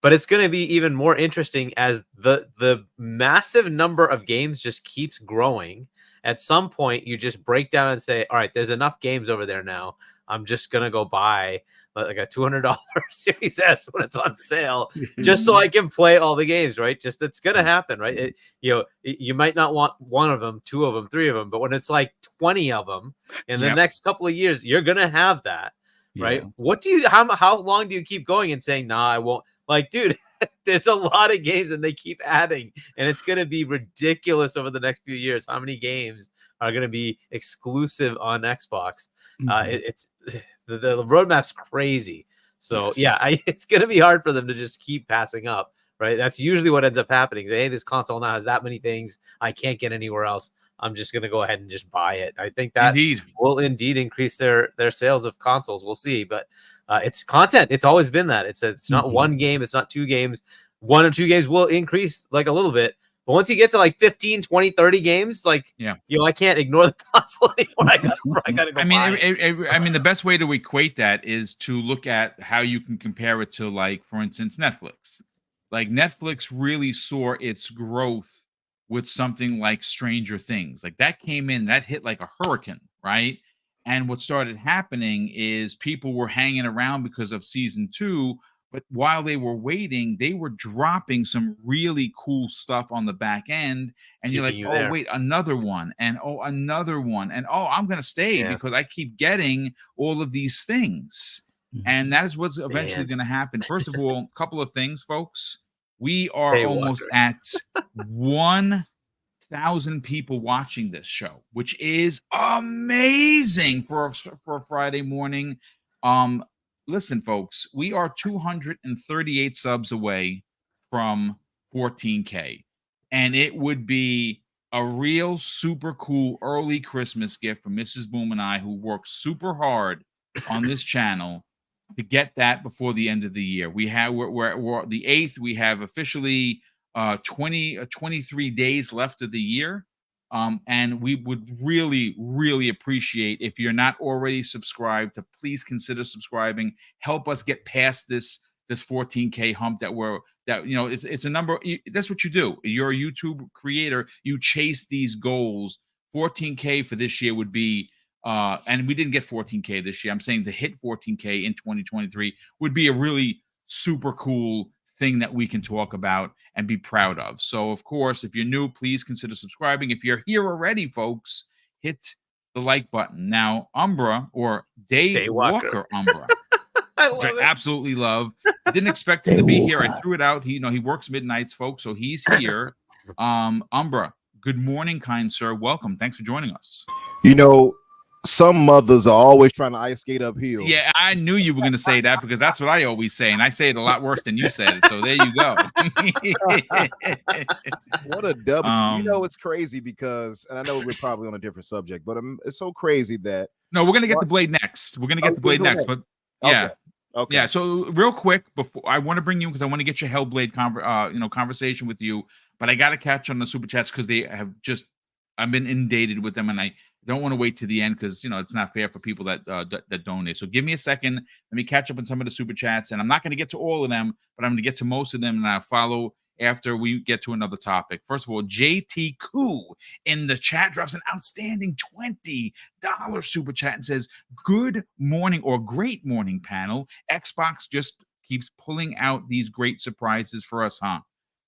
[SPEAKER 2] But it's going to be even more interesting as the massive number of games just keeps growing. At some point, you just break down and say, all right, there's enough games over there now. I'm just going to go buy like a $200 Series S when it's on sale, just so I can play all the games, right? Just it's gonna happen, right? You might not want one of them, two of them, three of them, but when it's like 20 of them in the next couple of years, you're gonna have that, right? What do you how long do you keep going and saying, nah, I won't? Like, dude, there's a lot of games and they keep adding, and it's gonna be ridiculous over the next few years how many games are gonna be exclusive on Xbox. It's the roadmap's crazy. So it's gonna be hard for them to just keep passing up, right? That's usually what ends up happening. Hey, this console now has that many things I can't get anywhere else. I'm just gonna go ahead and just buy it. I think that will indeed increase their sales of consoles. We'll see, but it's content. It's always been that. It's not one game. It's not two games. One or two games will increase like a little bit. But once you get to like 15, 20, 30 games, like, I can't ignore the console anymore. I gotta go
[SPEAKER 1] I mean, the best way to equate that is to look at how you can compare it to, like, for instance, Netflix. Like, Netflix really saw its growth with something like Stranger Things. Like, that came in, that hit like a hurricane, right? And what started happening is people were hanging around because of season 2. But while they were waiting, they were dropping some really cool stuff on the back end. And you're like, oh, wait, another one. And oh, another one. And oh, I'm going to stay because I keep getting all of these things. And that is what's eventually going to happen. First of all, a couple of things, folks. We are almost at 1,000 people watching this show, which is amazing for a Friday morning. Listen, folks, we are 238 subs away from 14K, and it would be a real super cool early Christmas gift for Mrs. Boom and I, who work super hard on this channel to get that before the end of the year. We're the 8th. We have officially 23 days left of the year. And we would really, really appreciate if you're not already subscribed to please consider subscribing. Help us get past this 14K hump it's a number. That's what you do. You're a YouTube creator. You chase these goals. 14K for this year would be, and we didn't get 14K this year. I'm saying to hit 14K in 2023 would be a really super cool thing that we can talk about and be proud of. So, of course, if you're new, please consider subscribing. If you're here already, folks, hit the like button. Now, Umbra, or Daywalker Umbra, which I absolutely love. I didn't expect him to be here. I threw it out. He works midnights, folks, so he's here. Umbra, good morning, kind sir. Welcome. Thanks for joining us.
[SPEAKER 6] Some mothers are always trying to ice skate uphill.
[SPEAKER 1] Yeah, I knew you were going to say that because that's what I always say, and I say it a lot worse than you said it. So there you go.
[SPEAKER 6] What a W. It's crazy because, and I know we're probably on a different subject, but it's so crazy that.
[SPEAKER 1] No, we're going to get the Blade next. We're going to get the Blade next, but yeah.
[SPEAKER 6] Okay.
[SPEAKER 1] Yeah. So real quick, before I want to bring you, because I want to get your Hellblade conversation with you, but I got to catch on the super chats because they have I've been inundated with them, and I don't want to wait to the end because it's not fair for people that donate. So give me a second. Let me catch up on some of the super chats, and I'm not going to get to all of them, but I'm going to get to most of them, and I'll follow after we get to another topic. First of all, JT Koo in the chat drops an outstanding $20 super chat and says, "Good morning," or "Great morning, panel. Xbox just keeps pulling out these great surprises for us, huh?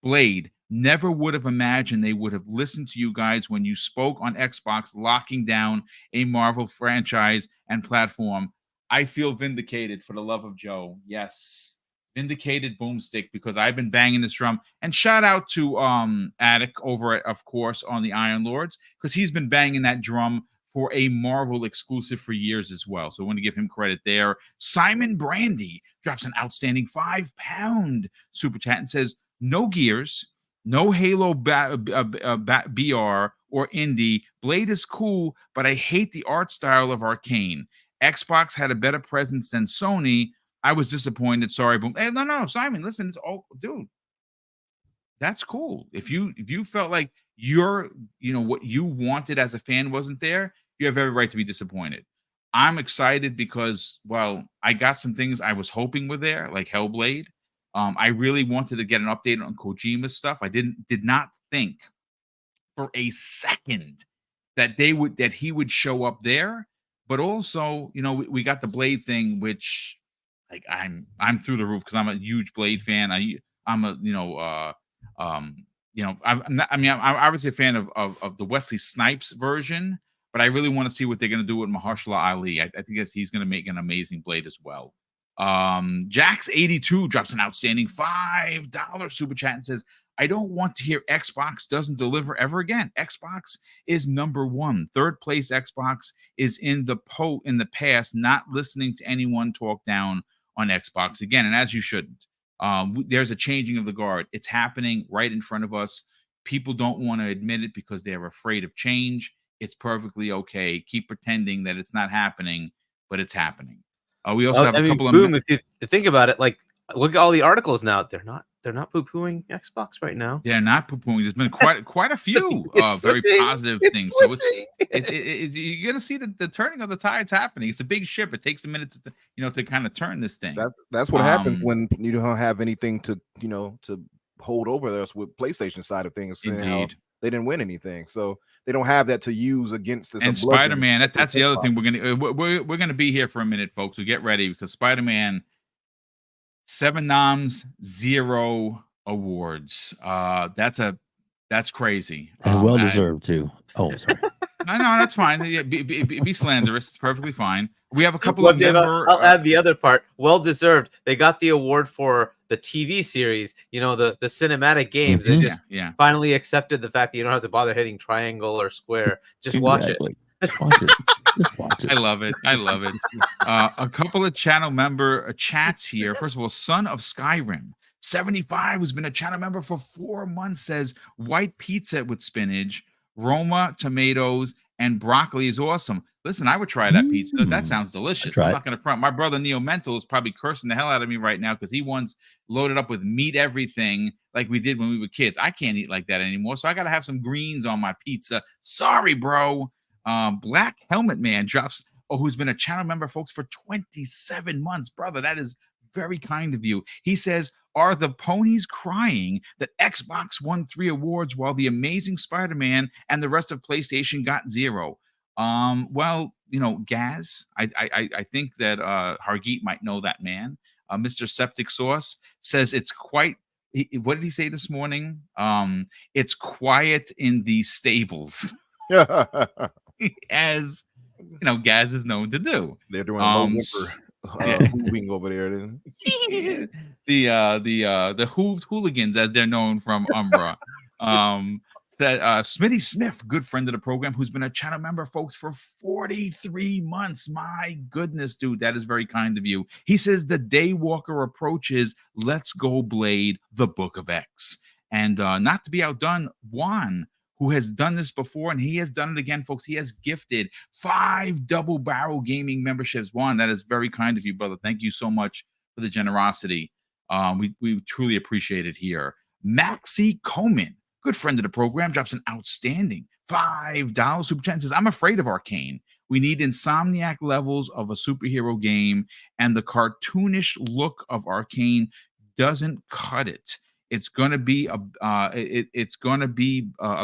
[SPEAKER 1] Blade, never would have imagined they would have listened to you guys when you spoke on Xbox locking down a Marvel franchise and platform. I feel vindicated, for the love of Joe. Yes, vindicated, Boomstick, because I've been banging this drum. And shout out to Attic over at, of course, on the Iron Lords, because he's been banging that drum for a Marvel exclusive for years as well. So I want to give him credit there. Simon Brandy drops an outstanding £5 super chat and says, "No Gears, no Halo BR or Indie. Blade is cool, but I hate the art style of Arkane. Xbox had a better presence than Sony. I was disappointed. Sorry, boom." Hey, no, Simon, listen, it's all, dude. That's cool. If you felt like what you wanted as a fan wasn't there, you have every right to be disappointed. I'm excited because, well, I got some things I was hoping were there, like Hellblade. I really wanted to get an update on Kojima's stuff. I did not think for a second that he would show up there. But also, we got the Blade thing, which like I'm through the roof because I'm a huge Blade fan. I'm a I'm not, I mean, I'm obviously a fan of the Wesley Snipes version, but I really want to see what they're going to do with Mahershala Ali. I think he's going to make an amazing Blade as well. Jax82 drops an outstanding $5 super chat and says, I don't want to hear Xbox doesn't deliver ever again. Xbox is number one. Third place Xbox is in the past, not listening to anyone talk down on Xbox again. And as you shouldn't. There's a changing of the guard. It's happening right in front of us. People don't want to admit it because they're afraid of change. It's perfectly okay. Keep pretending that it's not happening, but it's happening. We also have a couple of
[SPEAKER 2] Boom. If you think about it, like look at all the articles now. They're not poo-pooing Xbox right now.
[SPEAKER 1] They're not poo-pooing. There's been quite a few very positive things. So you're gonna see the turning of the tides happening. It's a big ship. It takes a minute to kind of turn this thing.
[SPEAKER 6] That's what happens when you don't have anything to hold over us with PlayStation side of things. Indeed, they didn't win anything, so they don't have that to use against this.
[SPEAKER 1] And Spider-Man, that's the other thing. We're gonna be here for a minute, folks. So get ready because Spider-Man, 7 noms, 0 awards. That's crazy
[SPEAKER 4] and well deserved too. Oh, sorry.
[SPEAKER 1] No, that's fine. Yeah, be slanderous. It's perfectly fine. We have a couple of
[SPEAKER 2] I'll add the other part. Well deserved. They got the award for the TV series. The cinematic games. They just finally accepted the fact that you don't have to bother hitting triangle or square. Just watch it.
[SPEAKER 4] Just watch it. Just watch it.
[SPEAKER 1] I love it. A couple of channel member chats here. First of all, Son of Skyrim 75, who's been a channel member for 4 months, says white pizza with spinach, Roma tomatoes, and broccoli is awesome. Listen, I would try that pizza. That sounds delicious. I'm not going to front. My brother Neo Mental is probably cursing the hell out of me right now because he once loaded up with meat everything like we did when we were kids. I can't eat like that anymore, so I got to have some greens on my pizza. Sorry, bro. Black Helmet Man drops, who's been a channel member, folks, for 27 months. Brother, that is very kind of you. He says, are the ponies crying that Xbox won 3 awards while the Amazing Spider-Man and the rest of PlayStation got 0? Well, Gaz, I think that Hargeet might know that man. Mr. Septic Sauce says it's quite. What did he say this morning? It's quiet in the stables. As Gaz is known to do.
[SPEAKER 6] They're doing hooving over there.
[SPEAKER 1] The hooved hooligans, as they're known from Umbra. Smitty Smith, good friend of the program, who's been a channel member, folks, for 43 months. My goodness, dude, that is very kind of you. He says the Daywalker approach is let's go Blade, the Book of X. And not to be outdone, Juan, who has done this before, and he has done it again, folks. He has gifted 5 Double Barrel Gaming memberships. Juan, that is very kind of you, brother. Thank you so much for the generosity. We truly appreciate it here. Maxie Coleman, good friend of the program, drops an outstanding $5 super chat and says, I'm afraid of Arkane. We need Insomniac levels of a superhero game, and the cartoonish look of Arkane doesn't cut it. It's gonna be a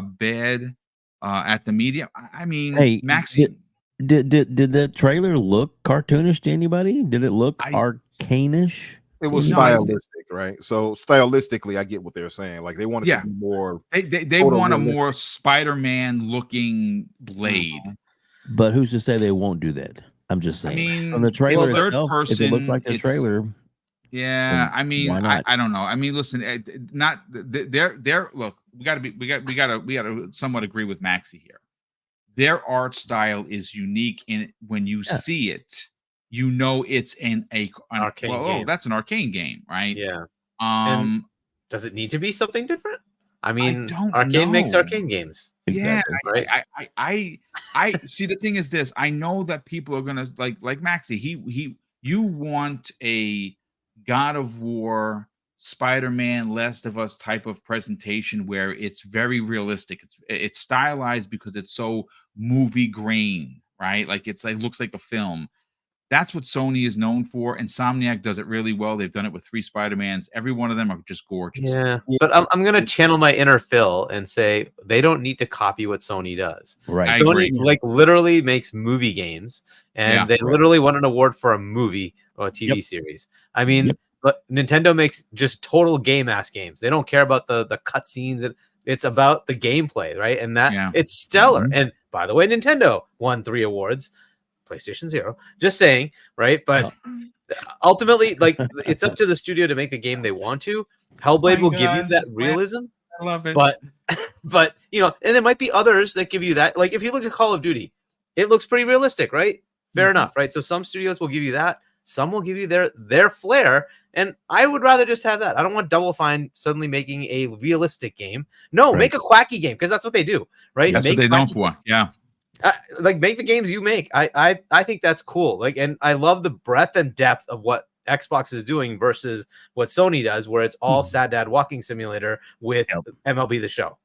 [SPEAKER 1] bad at the media. I mean,
[SPEAKER 4] hey,
[SPEAKER 1] Maxie,
[SPEAKER 4] did the trailer look cartoonish to anybody? Did it look arcane-ish?
[SPEAKER 6] It was stylistic, right? So stylistically, I get what they're saying. Like they wanted to be more.
[SPEAKER 1] They want a more Spider-Man looking Blade.
[SPEAKER 4] But who's to say they won't do that? I'm just saying.
[SPEAKER 1] I mean,
[SPEAKER 4] on the trailer
[SPEAKER 1] third
[SPEAKER 4] itself,
[SPEAKER 1] person,
[SPEAKER 4] if it looks like the trailer.
[SPEAKER 1] Yeah, I mean, I don't know. I mean, listen, they're look. We gotta somewhat agree with Maxie here. Their art style is unique in when you see it. It's an Arkane game. Oh, that's an Arkane game, right?
[SPEAKER 2] Yeah. And does it need to be something different? I mean, Arkane makes Arkane games.
[SPEAKER 1] Exactly. Yeah,
[SPEAKER 2] right.
[SPEAKER 1] I see. The thing is this: I know that people are gonna like Maxie. You want a God of War, Spider-Man, Last of Us type of presentation where it's very realistic. It's stylized because it's so movie grain, right? Like looks like a film. That's what Sony is known for. Insomniac does it really well. They've done it with 3 Spider-Mans. Every one of them are just gorgeous.
[SPEAKER 2] Yeah, but I'm going to channel my inner Phil and say they don't need to copy what Sony does.
[SPEAKER 4] Right.
[SPEAKER 1] I
[SPEAKER 2] Sony
[SPEAKER 1] agree.
[SPEAKER 2] literally makes movie games, and they literally won an award for a movie. or a TV series. I mean, but Nintendo makes just total game-ass games. They don't care about the cutscenes, and it's about the gameplay, right? And that it's stellar. And by the way, Nintendo won 3 awards. PlayStation 0. Just saying, right? But ultimately, like, it's up to the studio to make the game they want to. Hellblade will give you that realism.
[SPEAKER 1] I love it.
[SPEAKER 2] But you know, and there might be others that give you that. Like if you look at Call of Duty, it looks pretty realistic, right? Fair enough, right? So some studios will give you that. Some will give you their flair. And I would rather just have that. I don't want Double Fine suddenly making a realistic game. No, make a quacky game, because that's what they do, right?
[SPEAKER 1] That's what they're known for. Yeah.
[SPEAKER 2] Like make the games you make. I think that's cool. Like, and I love the breadth and depth of what Xbox is doing versus what Sony does, where it's all Sad Dad Walking Simulator with MLB The Show.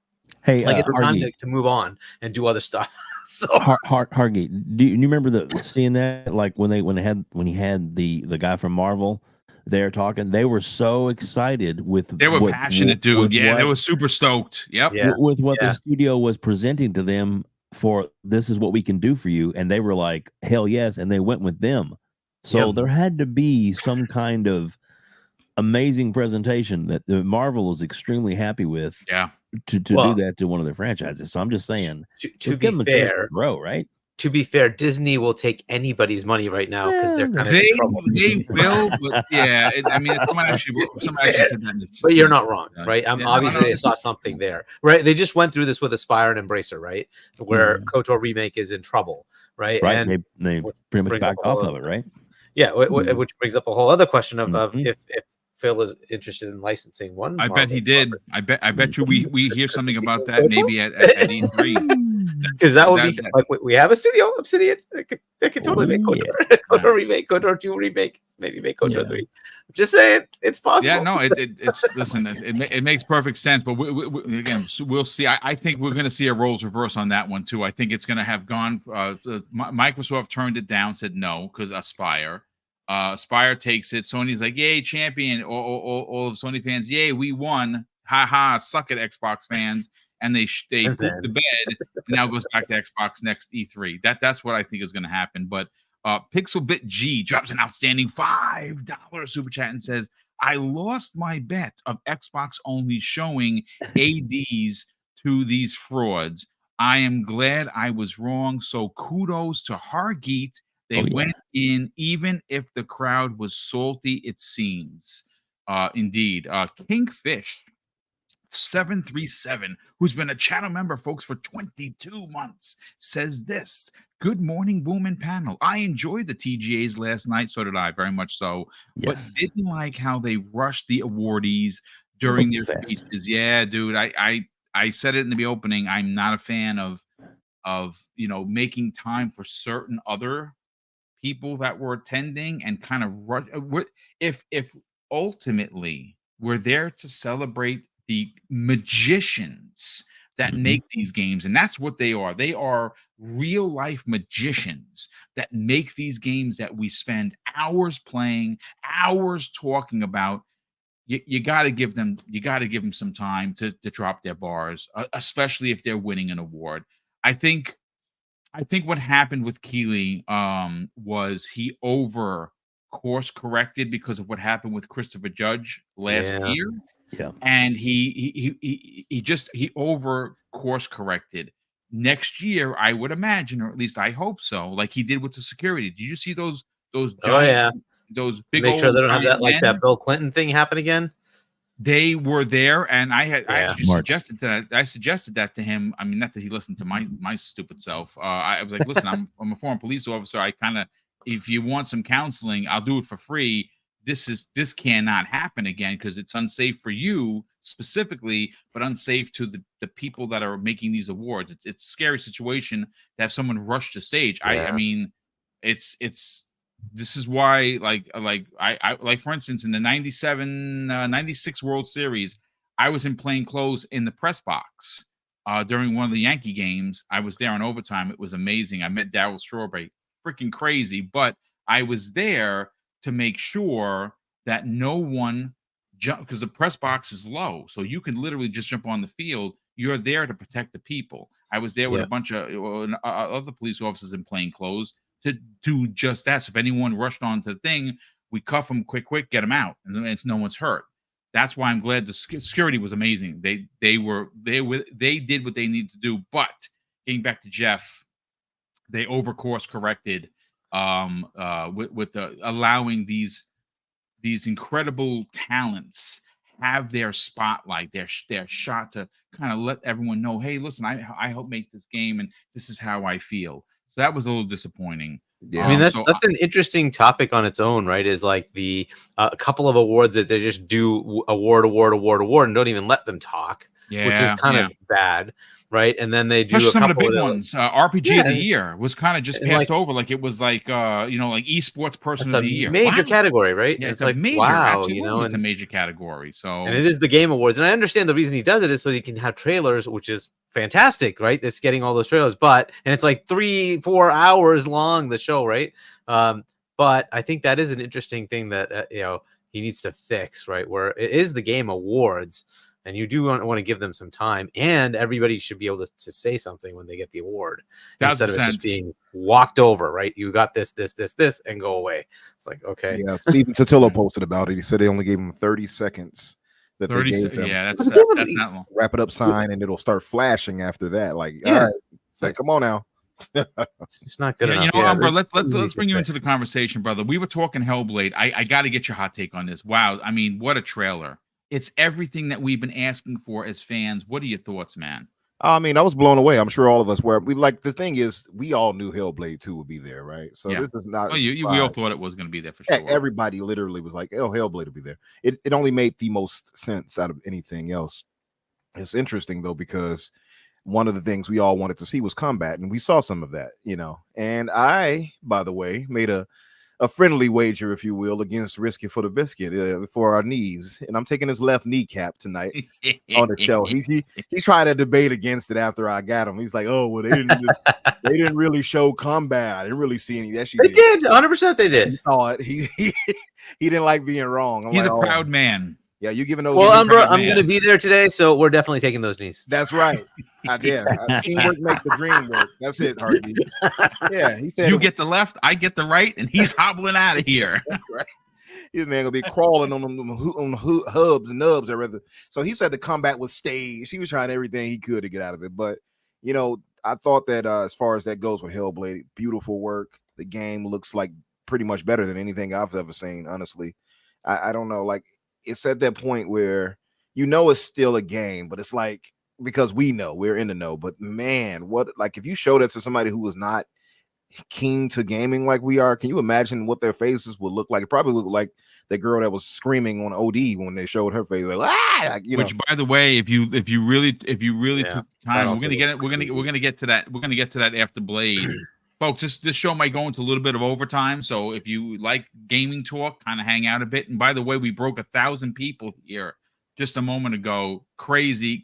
[SPEAKER 4] Hey,
[SPEAKER 2] like it's time to move on and do other stuff. So
[SPEAKER 4] Hargate, do you remember seeing that? Like when he had the guy from Marvel there talking, they were so excited
[SPEAKER 1] they were passionate, dude. They were super stoked.
[SPEAKER 4] With what the studio was presenting to them for, this is what we can do for you, and they were like, hell yes, and they went with them. So there had to be some kind of amazing presentation that the Marvel was extremely happy with. To do that to one of their franchises. So I'm just saying,
[SPEAKER 2] to be fair,
[SPEAKER 4] grow, right?
[SPEAKER 2] To be fair, Disney will take anybody's money right now because they're kind of in trouble.
[SPEAKER 1] They will, but I mean, someone actually said that.
[SPEAKER 2] But you're not wrong, right? Obviously, I saw something there, right? They just went through this with Aspire and Embracer, right? Where KOTOR Remake is in trouble, right?
[SPEAKER 4] Right. And they pretty much backed off of it, right?
[SPEAKER 2] Yeah, which brings up a whole other question of if Phil is interested in licensing one.
[SPEAKER 1] I bet he did. I bet you we hear something about that maybe at E3.
[SPEAKER 2] Because that would be like we have a studio, Obsidian, that could totally make KOTOR. KOTOR remake, KOTOR 2 remake, maybe make KOTOR 3. I'm just saying, it's possible.
[SPEAKER 1] Yeah, no, it's listen, it makes perfect sense. But again, we'll see. I think we're going to see a roles reverse on that one too. I think it's going to have gone. Microsoft turned it down, said no because Aspire. Aspire takes it. Sony's like, yay, champion. All of Sony fans, yay, we won. Ha ha, suck it, Xbox fans. And they poop the bed. And now goes back to Xbox next E3. That's what I think is going to happen. But Pixelbit G drops an outstanding $5 super chat and says, I lost my bet of Xbox only showing ADs to these frauds. I am glad I was wrong. So kudos to Hargeet. They went in even if the crowd was salty, it seems. Indeed. Kingfish 737, who's been a channel member, folks, for 22 months, says this. Good morning, Boom and panel. I enjoyed the TGAs last night. So did I, very much so. Yes. But didn't like how they rushed the awardees during their speeches. Yeah, dude. I said it in the opening. I'm not a fan of making time for certain other people that were attending and kind of rush. If ultimately we're there to celebrate the magicians that make these games, and that's what they are. They are real life magicians that make these games that we spend hours playing, hours talking about. You got to give them some time to drop their bars, especially if they're winning an award. I think what happened with Keighley was he over course corrected because of what happened with Christopher Judge last year. Yeah. And he over course corrected. Next year, I would imagine, or at least I hope so, like he did with the security. Did you see those giant, those big
[SPEAKER 2] make sure they don't have that like that Bill Clinton thing happen again?
[SPEAKER 1] They were there, and I actually suggested that. I suggested that to him. I mean, not that he listened to my stupid self. I was like, listen, I'm a former police officer. I kind of, if you want some counseling, I'll do it for free. This cannot happen again because it's unsafe for you specifically, but unsafe to the people that are making these awards. It's a scary situation to have someone rush the stage. I mean, it's this is why like for instance in the 96 World Series, I was in plain clothes in the press box during one of the Yankee games. I was there in overtime. It was amazing. I met Darryl Strawberry, freaking crazy, but I was there to make sure that no one jump, because the press box is low, so you can literally just jump on the field. You're there to protect the people. I was there with a bunch of other police officers in plain clothes to do just that. So if anyone rushed onto the thing, We cuff them quick, get them out, and it's no one's hurt. That's why I'm glad the security was amazing. They did what they needed to do. But getting back to Geoff, they overcourse corrected with the allowing these incredible talents have their spotlight, their shot to kind of let everyone know, hey, listen, I helped make this game, and this is how I feel. So that was a little disappointing.
[SPEAKER 2] Yeah, I mean that's an interesting topic on its own, right? Is like the a couple of awards that they just do award, and don't even let them talk, which is kind of bad, right? And then they do
[SPEAKER 1] some of the big ones. RPG of the year was kind of just passed over, like it was like like esports person of the year,
[SPEAKER 2] major category, right?
[SPEAKER 1] Yeah,
[SPEAKER 2] it's
[SPEAKER 1] like
[SPEAKER 2] like
[SPEAKER 1] major,
[SPEAKER 2] wow,
[SPEAKER 1] absolutely, it's a major category. So
[SPEAKER 2] and it is the Game Awards, and I understand the reason he does it is so you can have trailers, which is fantastic, right? It's getting all those trailers, and it's like 3-4 hours long, the show, right? But I think that is an interesting thing that he needs to fix, right? Where it is the Game Awards, and you do want to give them some time, and everybody should be able to say something when they get the award instead of it just being walked over, right? You got this, and go away. It's like, okay.
[SPEAKER 6] Yeah, Steven Totillo posted about it. He said they only gave him 30 seconds.
[SPEAKER 1] 30 that's not long.
[SPEAKER 6] Wrap it up sign, and it'll start flashing after that. Like,
[SPEAKER 2] yeah,
[SPEAKER 6] all right, it's like, come on now.
[SPEAKER 2] It's not good enough.
[SPEAKER 1] Umber, let's bring you into the conversation, brother. We were talking Hellblade. I got to get your hot take on this. Wow, I mean, what a trailer! It's everything that we've been asking for as fans. What are your thoughts, man?
[SPEAKER 6] I mean, I was blown away. I'm sure all of us were. The thing is, we all knew Hellblade 2 would be there, right? So this is not.
[SPEAKER 1] We all thought it was going to be there for sure.
[SPEAKER 6] Everybody literally was like, "Oh, Hellblade will be there." It only made the most sense out of anything else. It's interesting though, because one of the things we all wanted to see was combat, and we saw some of that, And I, by the way, made a friendly wager, if you will, against Risky for the Biscuit for our knees, and I'm taking his left kneecap tonight on the show. He tried to debate against it after I got him. He's like, "Oh, well, they didn't really show combat. I didn't really see any." That
[SPEAKER 2] they did 100%. They did.
[SPEAKER 6] He saw it. He didn't like being wrong.
[SPEAKER 1] He's a proud man.
[SPEAKER 6] Yeah, you giving those.
[SPEAKER 2] Well, I'm going to be there today, so we're definitely taking those knees.
[SPEAKER 6] That's right. Teamwork makes the dream work. That's it, Hardy. Yeah, he said
[SPEAKER 1] you get the left, I get the right, and he's hobbling out of here.
[SPEAKER 6] Right. His man gonna be crawling on them hubs and nubs, or rather. So he said the combat was staged. He was trying everything he could to get out of it. But I thought that as far as that goes with Hellblade, beautiful work. The game looks like pretty much better than anything I've ever seen. Honestly, I don't know. Like, it's at that point where it's still a game, but it's like, because we're in the know. But man, if you show that to somebody who was not keen to gaming like we are, can you imagine what their faces would look like? It probably looked like the girl that was screaming on OD when they showed her face,
[SPEAKER 1] Which, by the way, if you really took time, we're gonna get to that. We're gonna get to that after Blade. Folks, this show might go into a little bit of overtime, so if you like gaming talk, kind of hang out a bit. And by the way, we broke 1,000 people here just a moment ago. Crazy.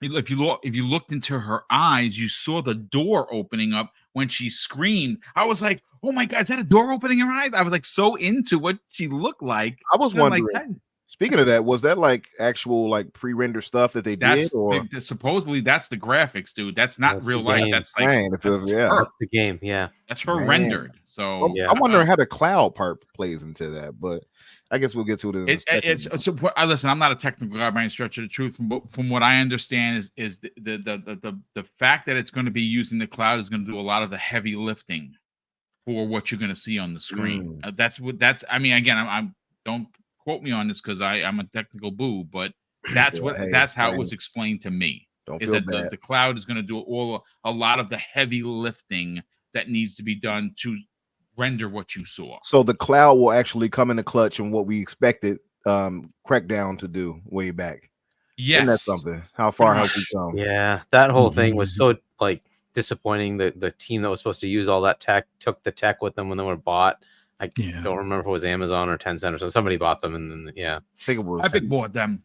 [SPEAKER 1] If you looked into her eyes, you saw the door opening up when she screamed. I was like, "Oh my God, is that a door opening her eyes?" I was like so into what she looked like.
[SPEAKER 6] I was wondering. Speaking of that, was that like actual pre-render stuff that they did? Or
[SPEAKER 1] supposedly that's the graphics, dude. That's not real life. That's like
[SPEAKER 2] that's the game. Yeah,
[SPEAKER 1] that's her rendered. So
[SPEAKER 6] I'm wondering how the cloud part plays into that, but I guess we'll get to it.
[SPEAKER 1] Listen, I'm not a technical guy by any stretch of the truth. From what I understand is the fact that it's going to be using the cloud is going to do a lot of the heavy lifting for what you're going to see on the screen. I mean, again, I don't quote me on this because I'm a technical boo, but that's how it was explained to me. Is that the cloud is going to do a lot of the heavy lifting that needs to be done to render what you saw.
[SPEAKER 6] So the cloud will actually come in the clutch and what we expected Crackdown to do way back.
[SPEAKER 1] Yes.
[SPEAKER 6] Isn't that something? How far have we come?
[SPEAKER 2] Yeah, that whole thing was so disappointing. The team that was supposed to use all that tech took the tech with them when they were bought. I don't remember if it was Amazon or Tencent or somebody bought them, and then
[SPEAKER 6] I think it was
[SPEAKER 1] Epic bought them.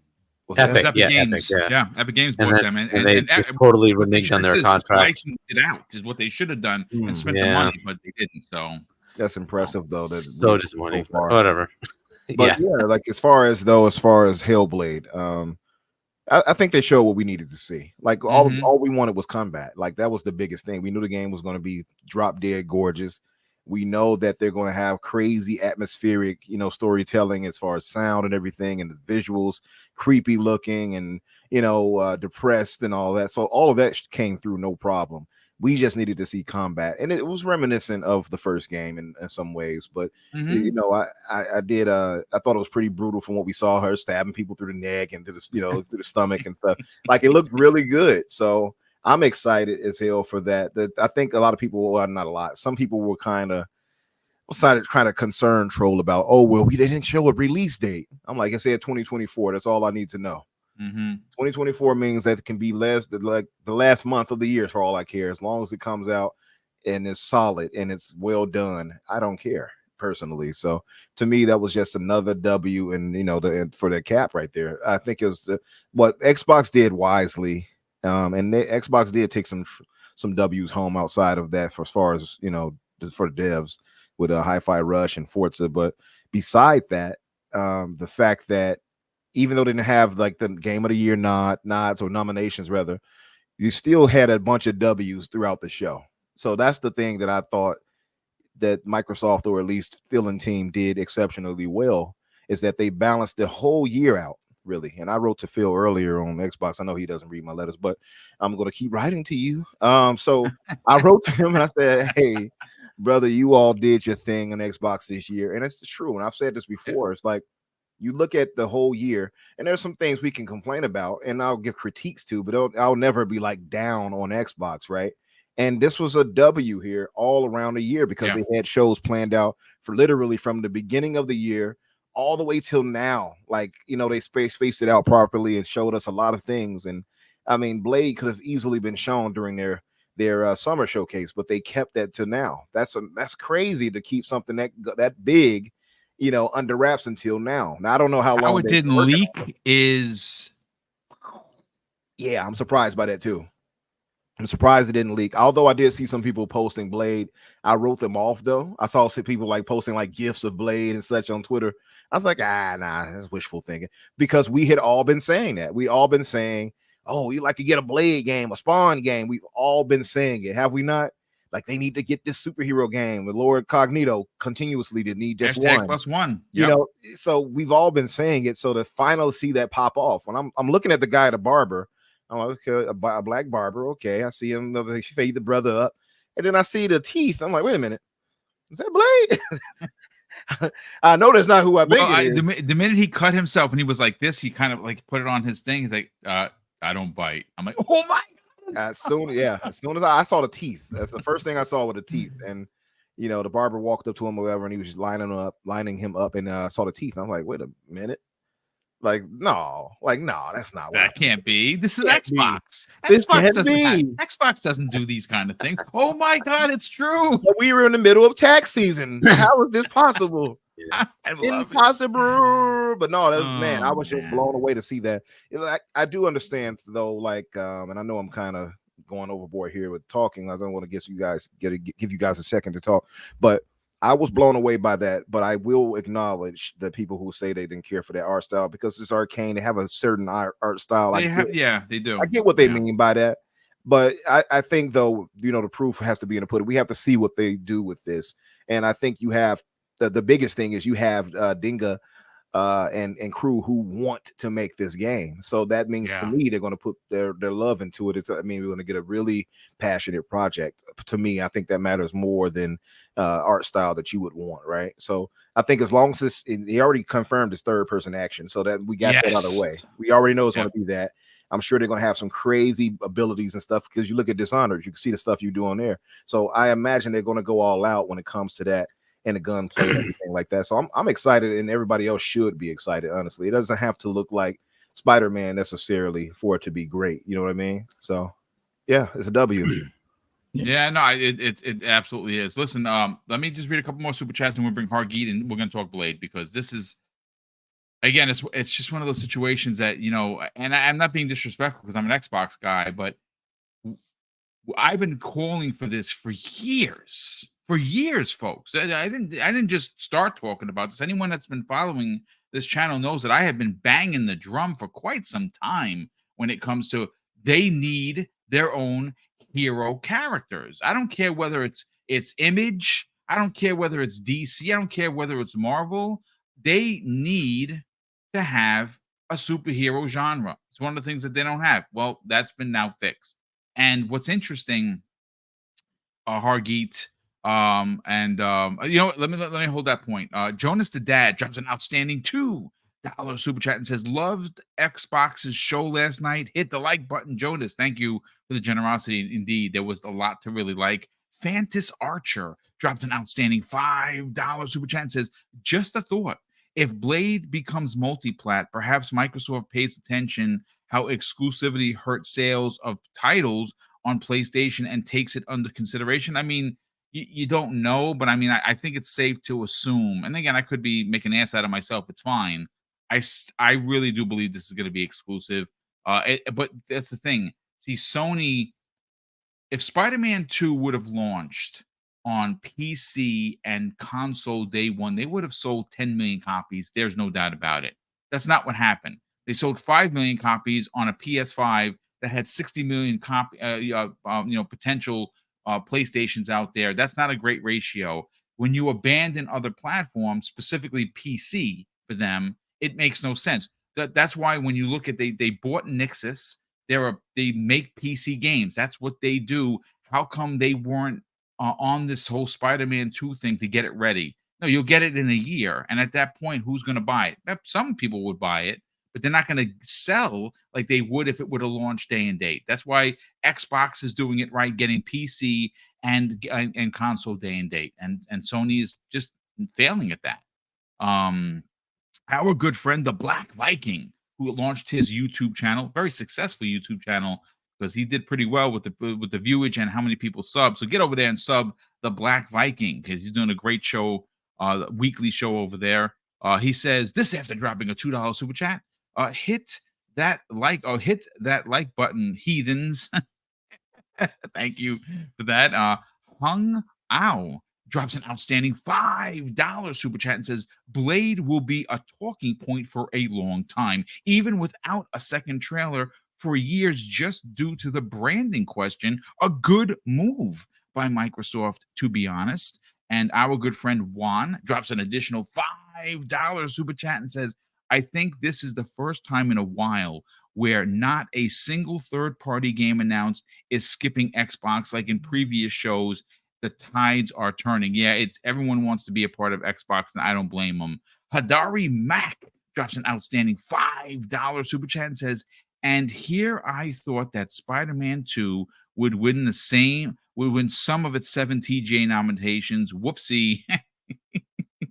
[SPEAKER 2] Epic
[SPEAKER 1] Games, Epic Games bought them, and
[SPEAKER 2] they just totally reneged on their contract.
[SPEAKER 1] Licensed it out is what they should have done and spent the money, but they didn't. So
[SPEAKER 6] that's impressive, though. That's
[SPEAKER 2] so disappointing. Whatever.
[SPEAKER 6] But as far as Hellblade, I think they showed what we needed to see. Like all we wanted was combat. Like that was the biggest thing. We knew the game was going to be drop dead gorgeous. We know that they're going to have crazy atmospheric, storytelling as far as sound and everything, and the visuals, creepy looking and, depressed and all that. So all of that came through no problem. We just needed to see combat, and it was reminiscent of the first game in some ways. But I thought it was pretty brutal from what we saw, her stabbing people through the neck and through the stomach and stuff. Like, it looked really good. So I'm excited as hell for that. I think a lot of people, well, not a lot, some people were kind of concerned troll about, they didn't show a release date. I'm like, I said 2024. That's all I need to know. 2024 means that it can be less than like the last month of the year for all I care. As long as it comes out and it's solid and it's well done, I don't care personally. So to me, that was just another W, and for the cap right there. I think it was what Xbox did wisely, and Xbox did take some W's home outside of that for as far as for the devs with a Hi-Fi Rush and Forza. But beside that, the fact that even though they didn't have like the Game of the Year nods or nominations, rather, you still had a bunch of W's throughout the show. So that's the thing that I thought that Microsoft, or at least Phil and team, did exceptionally well, is that they balanced the whole year out, really. And I wrote to Phil earlier on Xbox. I know he doesn't read my letters, but I'm going to keep writing to you. So I wrote to him and I said, hey, brother, you all did your thing on Xbox this year. And it's true. And I've said this before. It's like, you look at the whole year, and there's some things we can complain about, and I'll give critiques to, but I'll never be like down on Xbox, right? And this was a W here all around the year because they had shows planned out for literally from the beginning of the year all the way till now. Like, they spaced it out properly and showed us a lot of things. And I mean, Blade could have easily been shown during their summer showcase, but they kept that to now. That's crazy to keep something that big, under wraps until now. Now I don't know how long
[SPEAKER 1] it didn't leak is.
[SPEAKER 6] Yeah, I'm surprised by that too. I'm surprised it didn't leak. Although I did see some people posting Blade. I wrote them off though. I saw some people like posting like gifs of Blade and such on Twitter. I was like, nah, that's wishful thinking, because we had all been saying that. We all been saying, oh, we like to get a Blade game, a Spawn game. We've all been saying it, have we not? Like, they need to get this superhero game with Lord Cognito continuously to need just one.
[SPEAKER 1] +1.
[SPEAKER 6] Yep. So we've all been saying it. So to finally see that pop off, when I'm looking at the guy at the barber, I'm like, okay, a black barber. Okay, I see him. Fade the brother up, and then I see the teeth. I'm like, wait a minute, is that Blade? I know that's not who I think it is.
[SPEAKER 1] The minute he cut himself and he was like this, he kind of like put it on his thing. He's like, I don't bite. I'm like, oh my.
[SPEAKER 6] As soon as I saw the teeth, that's the first thing I saw with the teeth. And the barber walked up to him or whatever, and he was just lining him up, and saw the teeth. I'm like, wait a minute. No, that's not what
[SPEAKER 1] that can't be. This is Xbox. Xbox doesn't do these kind of things. Oh my god, it's true.
[SPEAKER 6] But we were in the middle of tax season. How is this possible? Impossible. But no, man, I was just blown away to see that. I do understand though, and I know I'm kind of going overboard here with talking. I don't want to give you guys a second to talk, but I was blown away by that. But I will acknowledge the people who say they didn't care for that art style, because it's Arkane. They have a certain art style.
[SPEAKER 1] They do.
[SPEAKER 6] I get what they mean by that. But I think though, the proof has to be in the pudding. We have to see what they do with this. And I think you have the biggest thing is you have Dinga and crew who want to make this game. So that means for me, they're going to put their love into it. We're going to get a really passionate project. To me, I think that matters more than art style that you would want, right? So I think as long as they already confirmed it's third person action, so that we got that out of the way. We already know it's going to be that. I'm sure they're going to have some crazy abilities and stuff, because you look at Dishonored, you can see the stuff you do on there. So I imagine they're going to go all out when it comes to that. And the gunplay and everything like that. So I'm excited, and everybody else should be excited, honestly. It doesn't have to look like Spider-Man necessarily for it to be great. You know what I mean? So yeah, it's a W.
[SPEAKER 1] Yeah, no, it absolutely is. Listen, let me just read a couple more super chats, and we'll bring Hargeet, and we're gonna talk Blade, because this is, again, it's just one of those situations that, and I'm not being disrespectful because I'm an Xbox guy, but I've been calling for this for years. For years, folks. I didn't just start talking about this. Anyone that's been following this channel knows that I have been banging the drum for quite some time when it comes to they need their own hero characters. I don't care whether it's Image, I don't care whether it's DC. I don't care whether it's Marvel. They need to have a superhero genre. It's one of the things that they don't have. Well, that's been now fixed. And what's interesting, Hargeet, you know, let me hold that point. Jonas the Dad drops an outstanding $2 super chat and says, loved Xbox's show last night. Hit the like button, Jonas. Thank you for the generosity. Indeed, there was a lot to really like. Fantas Archer dropped an outstanding $5 super chat and says, just a thought. If Blade becomes multi-plat, perhaps Microsoft pays attention how exclusivity hurt sales of titles on PlayStation and takes it under consideration. I mean, you don't know, but I mean, I think it's safe to assume. And again, I could be making an ass out of myself. It's fine. I really do believe this is going to be exclusive. But that's the thing. See, Sony, if Spider-Man 2 would have launched on PC and console day one, they would have sold 10 million copies. There's no doubt about it. That's not what happened. They sold 5 million copies on a PS5 that had 60 million potential PlayStations out there. That's not a great ratio. When you abandon other platforms, specifically PC for them, it makes no sense. That's why when you look at they bought Nixxes, they make PC games. That's what they do. How come they weren't on this whole Spider-Man 2 thing to get it ready? No, you'll get it in a year. And at that point, who's going to buy it? Some people would buy it, but they're not going to sell like they would if it would have launched day and date. That's why Xbox is doing it right, getting PC and console day and date. And Sony is just failing at that. Our good friend, the Black Viking, who launched his YouTube channel, very successful YouTube channel, because he did pretty well with the viewage and how many people sub. So get over there and sub the Black Viking, because he's doing a great show, weekly show over there. He says, this after dropping a $2 super chat, hit that like button, heathens. Thank you for that. Hung Ao drops an outstanding $5 super chat and says, Blade will be a talking point for a long time, even without a second trailer for years, just due to the branding question. A good move by Microsoft, to be honest. And our good friend Juan drops an additional $5 super chat and says, I think this is the first time in a while where not a single third-party game announced is skipping Xbox like in previous shows. The tides are turning. Yeah, everyone wants to be a part of Xbox, and I don't blame them. Hadari Mac drops an outstanding $5 super chat and says, and here I thought that Spider-Man 2 would win some of its 7 TJ nominations. Whoopsie.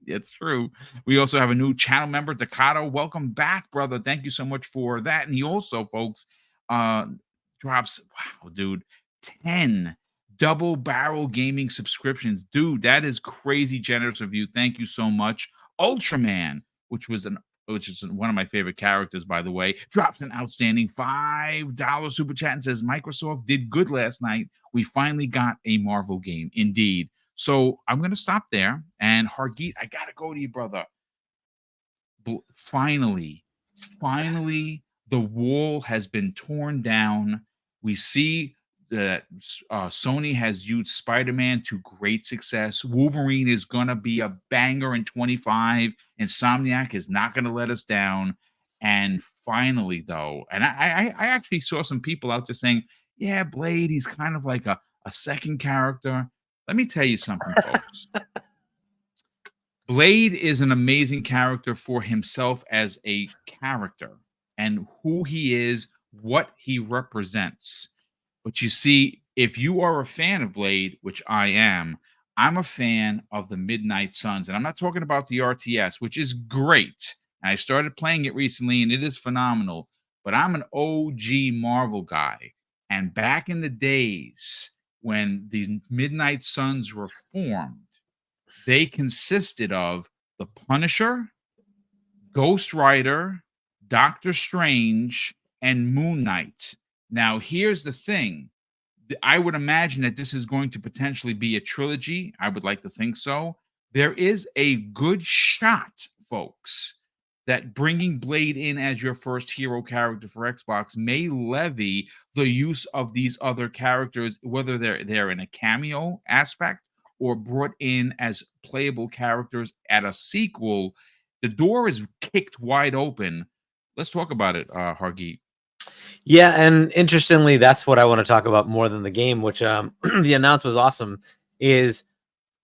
[SPEAKER 1] It's true. We also have a new channel member, Dakato. Welcome back, brother. Thank you so much for that. And he also, folks, drops, wow, dude, 10 double barrel gaming subscriptions. Dude, that is crazy generous of you. Thank you so much. Ultraman, which is one of my favorite characters, by the way, drops an outstanding $5 super chat and says, Microsoft did good last night. We finally got a Marvel game. Indeed. So I'm going to stop there. And Hargeet, I got to go to you, brother. Finally, the wall has been torn down. We see that Sony has used Spider-Man to great success. Wolverine is going to be a banger in 25. Insomniac is not going to let us down. And finally, though, and I actually saw some people out there saying, yeah, Blade, he's kind of like a second character. Let me tell you something, folks. Blade is an amazing character for himself as a character and who he is, what he represents. But you see, if you are a fan of Blade, which I am, I'm a fan of the Midnight Suns. And I'm not talking about the RTS, which is great. I started playing it recently, and it is phenomenal. But I'm an OG Marvel guy. And back in the days when the Midnight Suns were formed, they consisted of the Punisher, Ghost Rider, Doctor Strange, and Moon Knight. Now, here's the thing. I would imagine that this is going to potentially be a trilogy. I would like to think so. There is a good shot, folks, that bringing Blade in as your first hero character for Xbox may levy the use of these other characters, whether they're in a cameo aspect or brought in as playable characters at a sequel, the door is kicked wide open. Let's talk about it, Hargeet.
[SPEAKER 2] Yeah, and interestingly, that's what I want to talk about more than the game, which the announce was awesome, is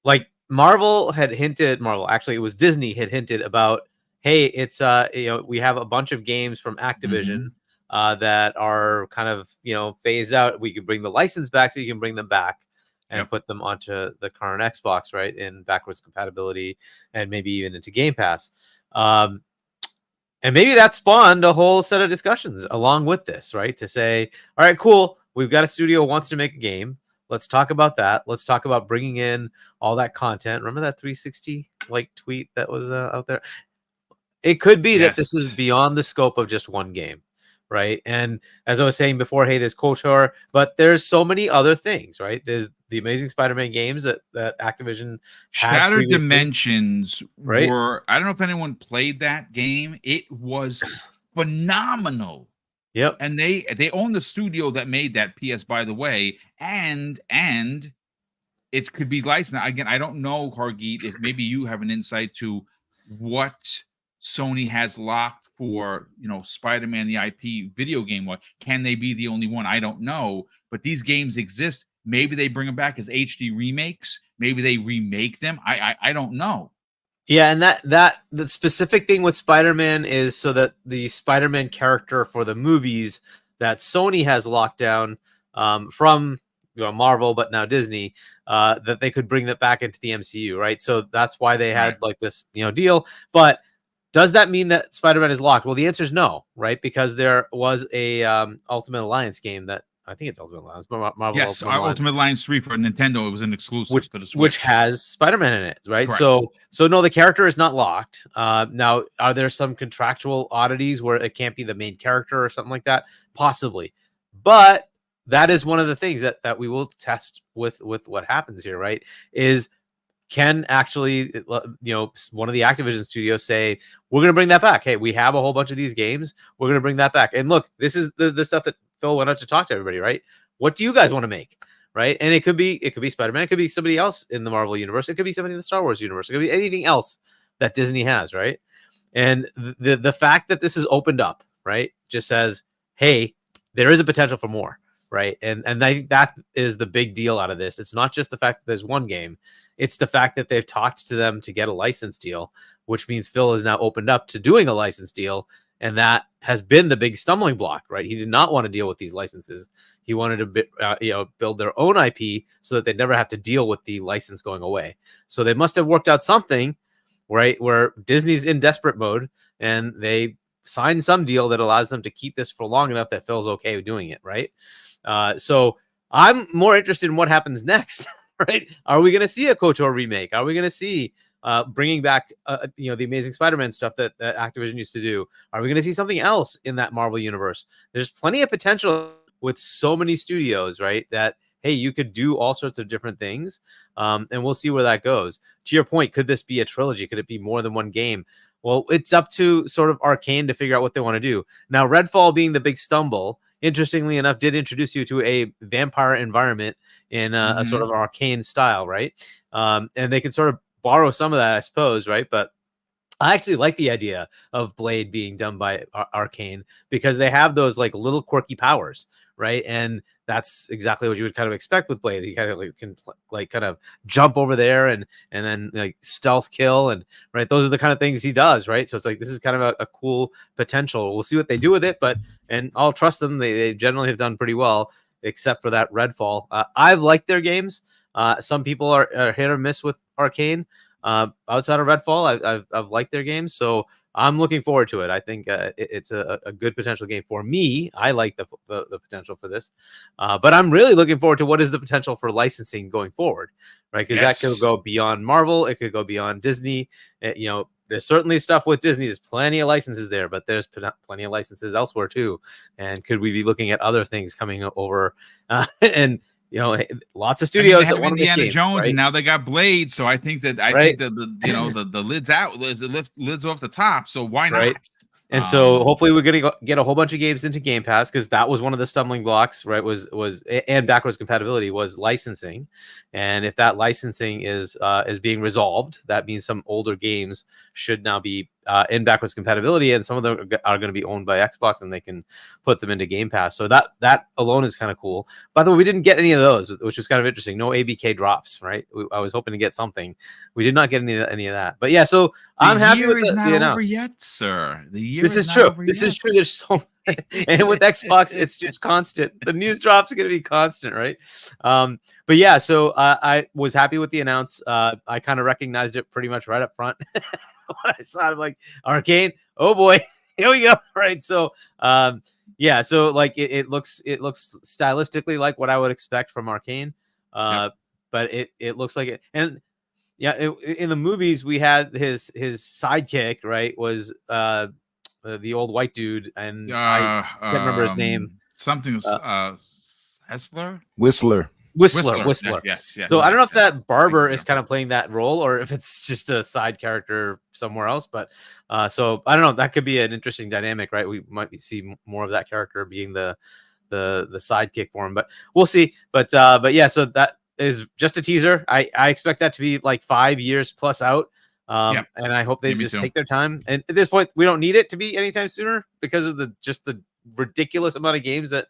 [SPEAKER 2] like Marvel, actually it was Disney had hinted about, hey, it's we have a bunch of games from Activision that are kind of, phased out. We could bring the license back, so you can bring them back and put them onto the current Xbox, right, in backwards compatibility and maybe even into Game Pass. And maybe that spawned a whole set of discussions along with this, right? To say, all right, cool, we've got a studio who wants to make a game. Let's talk about that. Let's talk about bringing in all that content. Remember that 360 tweet that was out there? It could be that this is beyond the scope of just one game, right? And as I was saying before, hey, there's KOTOR, but there's so many other things, right? There's the Amazing Spider-Man games that Activision
[SPEAKER 1] Shattered Dimensions
[SPEAKER 2] right?
[SPEAKER 1] I don't know if anyone played that game. It was phenomenal.
[SPEAKER 2] Yep.
[SPEAKER 1] And they own the studio that made that, PS, by the way, and it could be licensed. Again, I don't know, Hargeet, if maybe you have an insight to what Sony has locked for, Spider-Man, the IP video game. Can they be the only one? I don't know. But these games exist. Maybe they bring them back as HD remakes. Maybe they remake them. I don't know.
[SPEAKER 2] Yeah, and that the specific thing with Spider-Man is so that the Spider-Man character for the movies that Sony has locked down from Marvel, but now Disney, that they could bring that back into the MCU, right? So that's why they had this deal. But does that mean that Spider-Man is locked? Well, the answer is no, right? Because there was a Ultimate Alliance game that I think it's Ultimate Alliance. Marvel
[SPEAKER 1] yes, Ultimate Alliance 3 for Nintendo. It was an exclusive for the Switch,
[SPEAKER 2] which has Spider-Man in it, right?
[SPEAKER 1] Correct.
[SPEAKER 2] So no, the character is not locked. Now, are there some contractual oddities where it can't be the main character or something like that? Possibly, but that is one of the things that we will test with what happens here, right? Is can actually one of the Activision studios say, we're going to bring that back. Hey, we have a whole bunch of these games. We're going to bring that back. And look, this is the stuff that Phil went out to talk to everybody, right? What do you guys want to make, right? And it could be Spider-Man. It could be somebody else in the Marvel universe. It could be somebody in the Star Wars universe. It could be anything else that Disney has, right? And the fact that this is opened up, right, just says, hey, there is a potential for more, right? And that is the big deal out of this. It's not just the fact that there's one game. It's the fact that they've talked to them to get a license deal, which means Phil is now opened up to doing a license deal. And that has been the big stumbling block, right? He did not want to deal with these licenses. He wanted to build their own IP so that they never have to deal with the license going away. So they must have worked out something, right, where Disney's in desperate mode and they signed some deal that allows them to keep this for long enough that Phil's okay with doing it, right? So I'm more interested in what happens next. Right? Are we going to see a KOTOR remake? Are we going to see bringing back the Amazing Spider-Man stuff that Activision used to do? Are we going to see something else in that Marvel universe? There's plenty of potential with so many studios, right? That hey, you could do all sorts of different things, and we'll see where that goes. To your point, could this be a trilogy? Could it be more than one game? Well, it's up to sort of Arkane to figure out what they want to do. Now, Redfall being the big stumble, interestingly enough, did introduce you to a vampire environment in a sort of Arkane style, right? And they can sort of borrow some of that, I suppose, right? But I actually like the idea of Blade being done by Arkane because they have those like little quirky powers, right? And that's exactly what you would kind of expect with Blade. He kind of can kind of jump over there and then like stealth kill, and right, those are the kind of things he does, right? So it's like this is kind of a cool potential. We'll see what they do with it, and I'll trust them. They generally have done pretty well, except for that Redfall. I've liked their games. Some people are hit or miss with Arkane. Outside of Redfall, I've liked their games, so I'm looking forward to it. I think it's a good potential game for me. I like the potential for this, but I'm really looking forward to what is the potential for licensing going forward, right? Because that could go beyond Marvel, it could go beyond Disney. There's certainly stuff with Disney. There's plenty of licenses there, but there's plenty of licenses elsewhere too. And could we be looking at other things coming over? And lots of studios that want to make games,
[SPEAKER 1] Jones,
[SPEAKER 2] right?
[SPEAKER 1] And now they got Blade. So I think that the lid's out, lids off the top. So why not?
[SPEAKER 2] Right. And so hopefully we're going to get a whole bunch of games into Game Pass, because that was one of the stumbling blocks, right? And backwards compatibility was licensing. And if that licensing is being resolved, that means some older games should now be in backwards compatibility, and some of them are going to be owned by Xbox, and they can put them into Game Pass. So that alone is kind of cool. By the way, we didn't get any of those, which was kind of interesting. No ABK drops, right? I was hoping to get something. We did not get any of that. But yeah, so I'm happy with the
[SPEAKER 1] over
[SPEAKER 2] announce.
[SPEAKER 1] yet, sir. The year
[SPEAKER 2] This is
[SPEAKER 1] not
[SPEAKER 2] true.
[SPEAKER 1] over
[SPEAKER 2] This
[SPEAKER 1] yet.
[SPEAKER 2] is true. There's so and with Xbox, it's just constant. The news drops are going to be constant, right? But yeah, so I was happy with the announce. I kind of recognized it pretty much right up front when I saw it. I'm like, Arkane, oh boy, here we go, right? So yeah, so like it looks stylistically like what I would expect from Arkane, but it looks like it. And yeah, in the movies we had his sidekick, right, was the old white dude, and I can't remember his name.
[SPEAKER 1] Something Hessler?
[SPEAKER 6] Whistler.
[SPEAKER 2] Whistler.
[SPEAKER 1] Yes.
[SPEAKER 2] So I don't know if
[SPEAKER 1] yes.
[SPEAKER 2] that barber is kind of playing that role, or if it's just a side character somewhere else. But so I don't know. That could be an interesting dynamic, right? We might see more of that character being the sidekick for him, but we'll see. But yeah, so that is just a teaser. I expect that to be like 5 years plus out. And I hope they just take their time. And at this point, we don't need it to be anytime sooner because of the ridiculous amount of games that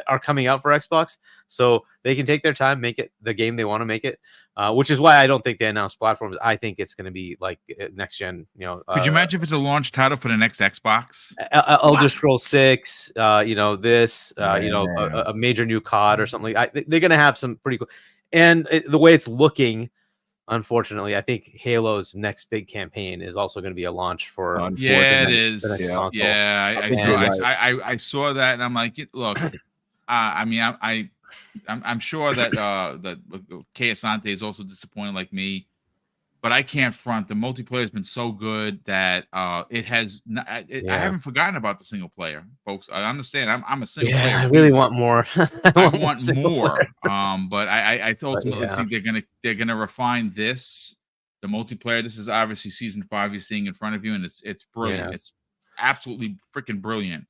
[SPEAKER 2] are coming out for Xbox. So they can take their time, make it the game they want to make it, which is why I don't think they announced platforms. I think it's going to be like next gen.
[SPEAKER 1] Could you imagine if it's a launch title for the next Xbox?
[SPEAKER 2] Elder Scrolls 6, this, a major new COD or something. They're going to have some pretty cool. And the way it's looking, unfortunately, I think Halo's next big campaign is also going to be a launch for.
[SPEAKER 1] It is.
[SPEAKER 2] Console.
[SPEAKER 1] Yeah, I saw that, and I'm like, look, I mean, I'm sure that that Kay Asante is also disappointed like me, but I can't front. The multiplayer has been so good that it has. I haven't forgotten about the single player, folks. I understand. I'm a single player.
[SPEAKER 2] I really want more.
[SPEAKER 1] I want more. But I ultimately think they're gonna refine this. The multiplayer. This is obviously season 5 you're seeing in front of you, and it's brilliant. Yeah. It's absolutely freaking brilliant.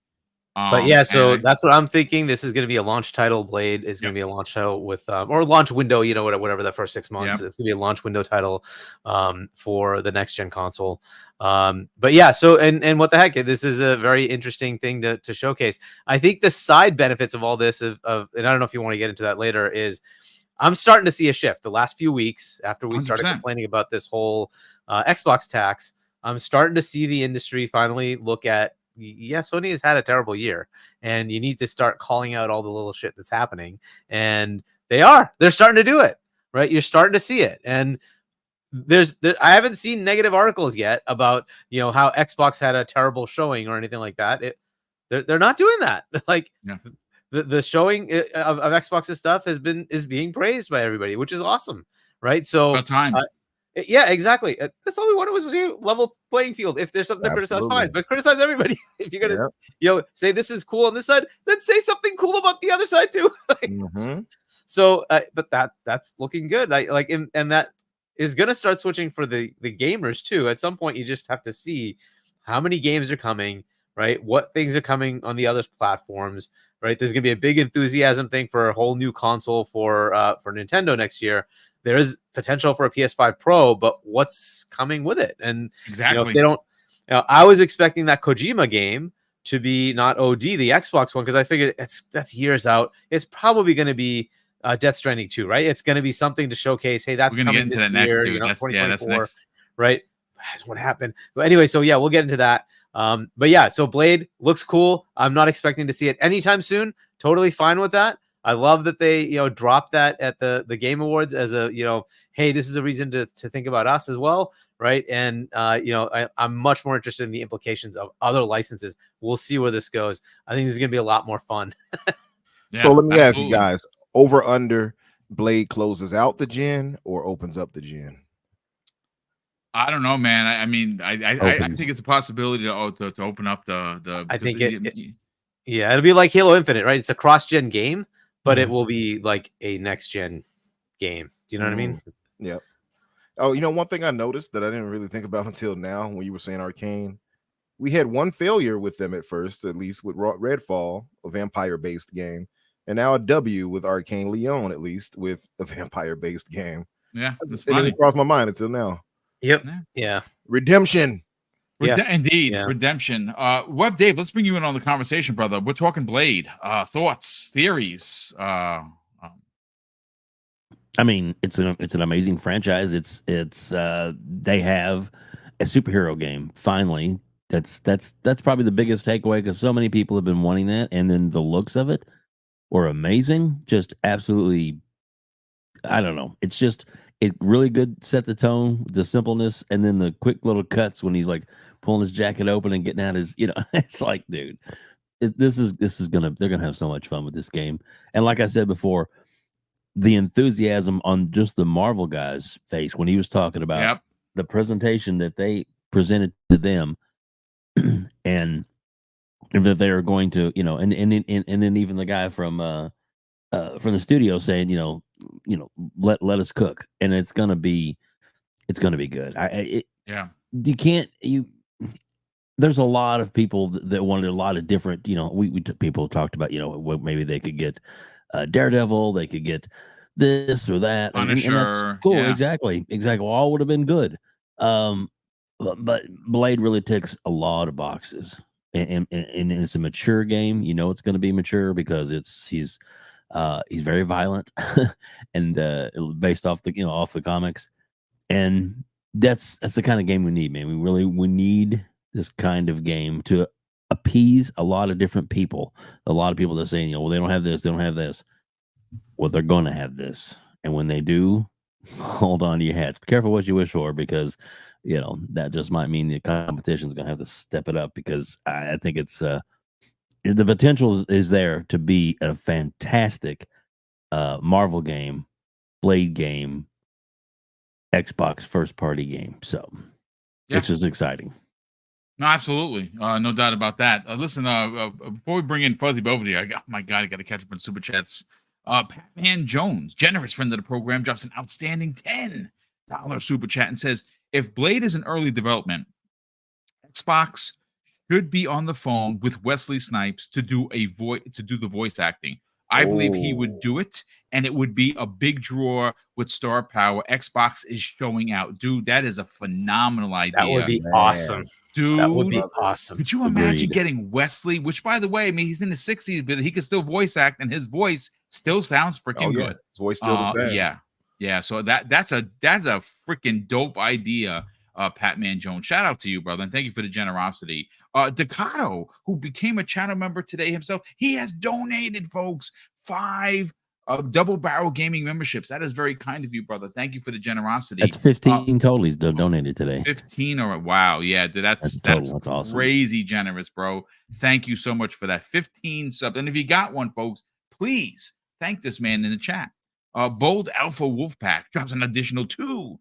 [SPEAKER 2] But yeah, so that's what I'm thinking. This is going to be a launch title. Blade is going to be a launch title with, or launch window, whatever the first 6 months. It's going to be a launch window title for the next gen console. But yeah, so and what the heck, this is a very interesting thing to showcase. I think the side benefits of all this, and I don't know if you want to get into that later, is I'm starting to see a shift. The last few weeks after we started complaining about this whole Xbox tax, I'm starting to see the industry finally look at. Yeah, Sony has had a terrible year, and you need to start calling out all the little shit that's happening. And they're starting to do it, right? You're starting to see it. And I haven't seen negative articles yet about, how Xbox had a terrible showing or anything like that. They're not doing that. Like the showing of Xbox's stuff is being praised by everybody, which is awesome, right? So
[SPEAKER 1] about time.
[SPEAKER 2] Yeah, exactly. That's all we wanted was a level playing field. If there's something to criticize, fine, but criticize everybody. If you're gonna, say this is cool on this side, then say something cool about the other side too. So, but that's looking good. And that is gonna start switching for the gamers too. At some point, you just have to see how many games are coming, right? What things are coming on the other platforms, right? There's gonna be a big enthusiasm thing for a whole new console for Nintendo next year. There is potential for a PS5 Pro, but what's coming with it? And
[SPEAKER 1] exactly,
[SPEAKER 2] if they don't, I was expecting that Kojima game to be not OD, the Xbox one, because I figured that's years out. It's probably going to be Death Stranding 2, right? It's going to be something to showcase. Hey, that's coming this year, 2024, right? That's what happened. But anyway, so yeah, we'll get into that. But yeah, so Blade looks cool. I'm not expecting to see it anytime soon. Totally fine with that. I love that they, dropped that at the Game Awards as a, hey, this is a reason to think about us as well, right? And, I'm much more interested in the implications of other licenses. We'll see where this goes. I think this is going to be a lot more fun.
[SPEAKER 6] So let me ask you guys, over under Blade closes out the gen or opens up the gen?
[SPEAKER 1] I don't know, man. I mean, I think it's a possibility to open up the.
[SPEAKER 2] I think it'll be like Halo Infinite, right? It's a cross-gen game. But it will be like a next gen game. Do you know what I mean?
[SPEAKER 6] Yeah. Oh, one thing I noticed that I didn't really think about until now when you were saying Arkane, we had one failure with them at first, at least with Redfall, a vampire-based game, and now a W with Arkane Leon, at least with a vampire-based game.
[SPEAKER 1] Yeah, that's
[SPEAKER 6] It didn't
[SPEAKER 1] funny.
[SPEAKER 6] even cross my mind until now.
[SPEAKER 2] Yep.
[SPEAKER 1] Yeah.
[SPEAKER 2] Yeah.
[SPEAKER 6] Redemption.
[SPEAKER 2] Yes.
[SPEAKER 1] Indeed,
[SPEAKER 2] Yeah.
[SPEAKER 1] redemption. Web Dave, let's bring you in on the conversation, brother. We're talking Blade. Thoughts, theories.
[SPEAKER 4] I mean, it's an amazing franchise. It's they have a superhero game finally. That's probably the biggest takeaway because so many people have been wanting that, and then the looks of it were amazing. Just absolutely, I don't know. It's just it really good set the tone, the simpleness, and then the quick little cuts when he's like pulling his jacket open and getting out his, it's like, dude, they're gonna have so much fun with this game. And like I said before, the enthusiasm on just the Marvel guy's face when he was talking about the presentation that they presented to them, and that they are going to, and then even the guy from the studio saying, let us cook, and it's gonna be good. There's a lot of people that wanted a lot of different, people talked about, maybe they could get Daredevil, they could get this or that, and that's cool.
[SPEAKER 1] Yeah.
[SPEAKER 4] Exactly. All would have been good. But Blade really ticks a lot of boxes, and it's a mature game. It's going to be mature because he's very violent, and based off the comics, and that's the kind of game we need, man. We need this kind of game to appease a lot of different people. A lot of people that are saying, well, they don't have this, they don't have this. Well, they're going to have this, and when they do, hold on to your hats. Be careful what you wish for, because that just might mean the competition is going to have to step it up, because I think it's the potential is there to be a fantastic Marvel game, Blade game, Xbox first party game. So it's just exciting.
[SPEAKER 1] No, absolutely. No doubt about that. Listen, before we bring in Fuzzy Bovedy, I got to catch up on Super Chats. Patman Jones, generous friend of the program, drops an outstanding $10 Super Chat and says, if Blade is in early development, Xbox should be on the phone with Wesley Snipes to do the voice acting. I believe he would do it, and it would be a big draw with star power. Xbox is showing out. Dude, that is a phenomenal idea.
[SPEAKER 2] That would be awesome.
[SPEAKER 1] Dude,
[SPEAKER 2] that would be awesome.
[SPEAKER 1] Could you imagine getting Wesley, which, by the way, I mean, he's in his 60s, but he can still voice act, and his voice still sounds freaking good.
[SPEAKER 6] His voice still the same.
[SPEAKER 1] Yeah. So that's a freaking dope idea, Patman Jones. Shout out to you, brother, and thank you for the generosity. Decado, who became a channel member today himself, he has donated, folks, 5 Double Barrel Gaming memberships. That is very kind of you, brother. Thank you for the generosity.
[SPEAKER 4] That's 15 total he's donated today.
[SPEAKER 1] 15 or wow, yeah, that's
[SPEAKER 4] awesome.
[SPEAKER 1] Crazy generous, bro. Thank you so much for that. 15 subs, and if you got one, folks, please thank this man in the chat. Bold Alpha Wolfpack drops an additional $2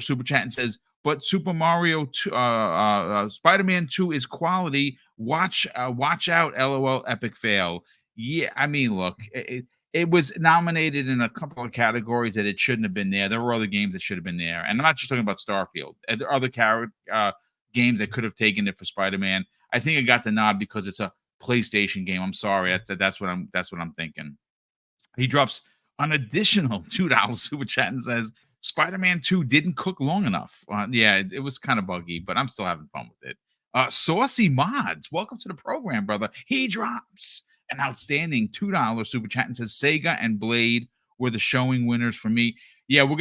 [SPEAKER 1] super chat and says, but Super Mario Spider-Man 2 is quality. Watch out, LOL, epic fail. Yeah, I mean, look, it was nominated in a couple of categories that it shouldn't have been there. There were other games that should have been there. And I'm not just talking about Starfield. There are other games that could have taken it for Spider-Man. I think it got the nod because it's a PlayStation game. I'm sorry. That's what I'm thinking. He drops an additional $2 super chat and says, Spider-Man 2 didn't cook long enough. It was kind of buggy, but I'm still having fun with it. Saucy Mods, welcome to the program, brother. He drops an outstanding $2 super chat and says, Sega and Blade were the showing winners for me. Yeah, so what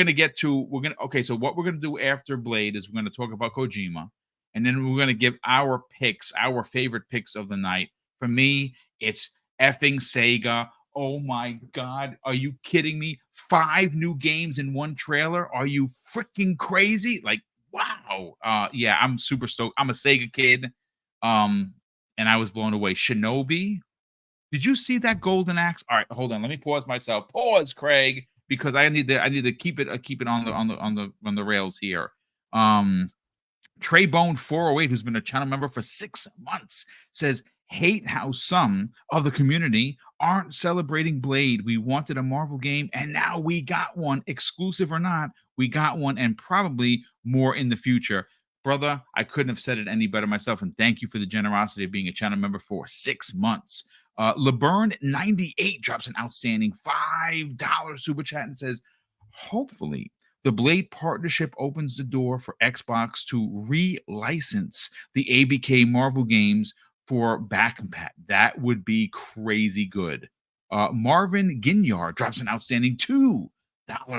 [SPEAKER 1] we're going to do after Blade is we're going to talk about Kojima, and then we're going to give our picks, our favorite picks of the night. For me, it's effing Sega. Oh my God. Are you kidding me? 5 new games in one trailer. Are you freaking crazy? Like, wow. I'm super stoked. I'm a Sega kid. And I was blown away. Shinobi. Did you see that golden axe? All right, hold on. Let me pause myself. Pause, Craig, because I need to keep it on the rails here. Traybone 408, who's been a channel member for 6 months, says, hate how some of the community aren't celebrating Blade. We wanted a Marvel game, and now we got one, exclusive or not. We got one, and probably more in the future. Brother, I couldn't have said it any better myself. And thank you for the generosity of being a channel member for 6 months. LeBurn98 drops an outstanding $5 super chat and says, hopefully the Blade partnership opens the door for Xbox to re-license the ABK Marvel games for back compat. That would be crazy good. Marvin Ginyard drops an outstanding $2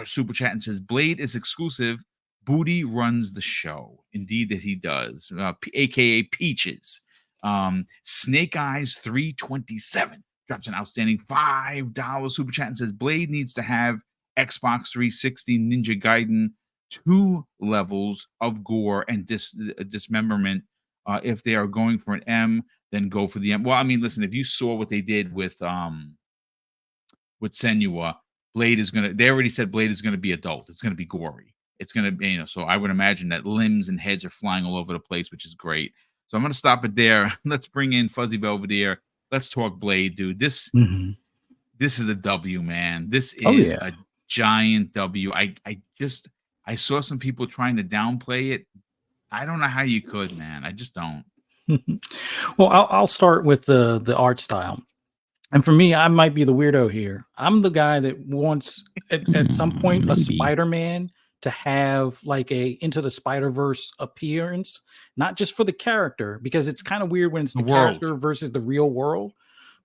[SPEAKER 1] super chat and says, Blade is exclusive. Booty runs the show. Indeed that he does. AKA Peaches. Snake Eyes 327 drops an outstanding $5 super chat and says, Blade needs to have Xbox 360 Ninja Gaiden 2 levels of gore and dismemberment. If they are going for an M, then go for the M. Well, I mean, listen, if you saw what they did with Senua, Blade is gonna. They already said Blade is gonna be adult. It's gonna be gory. It's gonna be, so I would imagine that limbs and heads are flying all over the place, which is great. So I'm gonna stop it there. Let's bring in Fuzzy Belvedere. Let's talk Blade, dude. This is a W, man. This is a giant W. I saw some people trying to downplay it. I don't know how you could, man. I just don't.
[SPEAKER 5] Well, I'll start with the art style. And for me, I might be the weirdo here. I'm the guy that wants at some point a Spider-Man to have like a Into the Spider-Verse appearance, not just for the character, because it's kind of weird when it's the character versus the real world,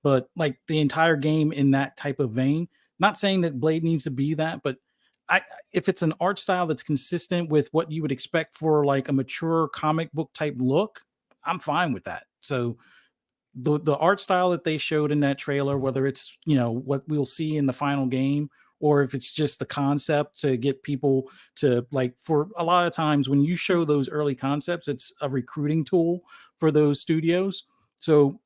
[SPEAKER 5] but like the entire game in that type of vein. Not saying that Blade needs to be that, but if it's an art style that's consistent with what you would expect for like a mature comic book type look, I'm fine with that. So the art style that they showed in that trailer, whether it's, what we'll see in the final game, or if it's just the concept to get people to like, for a lot of times when you show those early concepts, it's a recruiting tool for those studios. So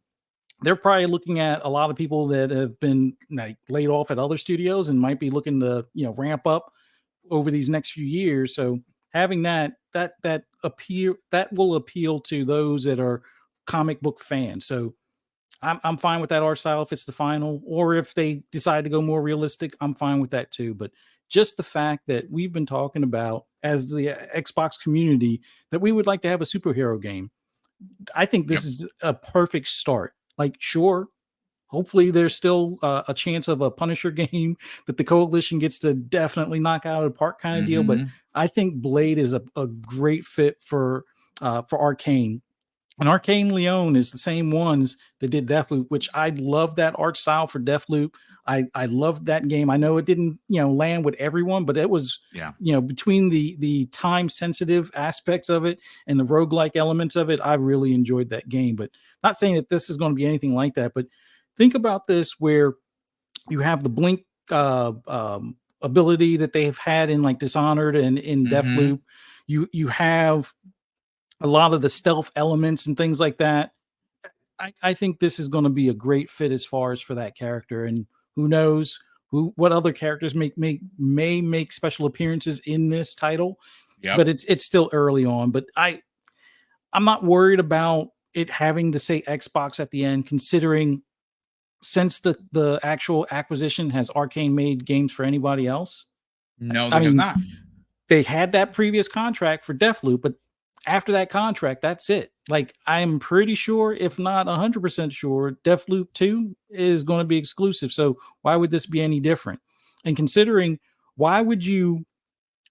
[SPEAKER 5] they're probably looking at a lot of people that have been like laid off at other studios and might be looking to, ramp up over these next few years. So having that will appeal to those that are comic book fans. So I'm fine with that art style if it's the final, or if they decide to go more realistic, I'm fine with that too. But just the fact that we've been talking about as the Xbox community that we would like to have a superhero game, I think this is a perfect start. Like, sure, hopefully there's still a chance of a Punisher game that the Coalition gets to definitely knock out of the park kind of deal. But I think Blade is a great fit for Arkane. And Arkane Leon is the same ones that did Deathloop, which I love that art style for Deathloop. I loved that game. I know it didn't, land with everyone, but it was, between the time sensitive aspects of it and the roguelike elements of it, I really enjoyed that game. But not saying that this is going to be anything like that, but think about this where you have the blink ability that they've had in like Dishonored and in Deathloop. You have a lot of the stealth elements and things like that. I think this is going to be a great fit as far as for that character. And who knows what other characters may make special appearances in this title. But it's still early on. But I'm not worried about it having to say Xbox at the end, considering since the actual acquisition, has Arkane made games for anybody else?
[SPEAKER 1] No, they have not.
[SPEAKER 5] They had that previous contract for Deathloop, but after that contract, that's it. Like, I'm pretty sure, if not 100% sure, Deathloop 2 is going to be exclusive. So why would this be any different? And considering, why would you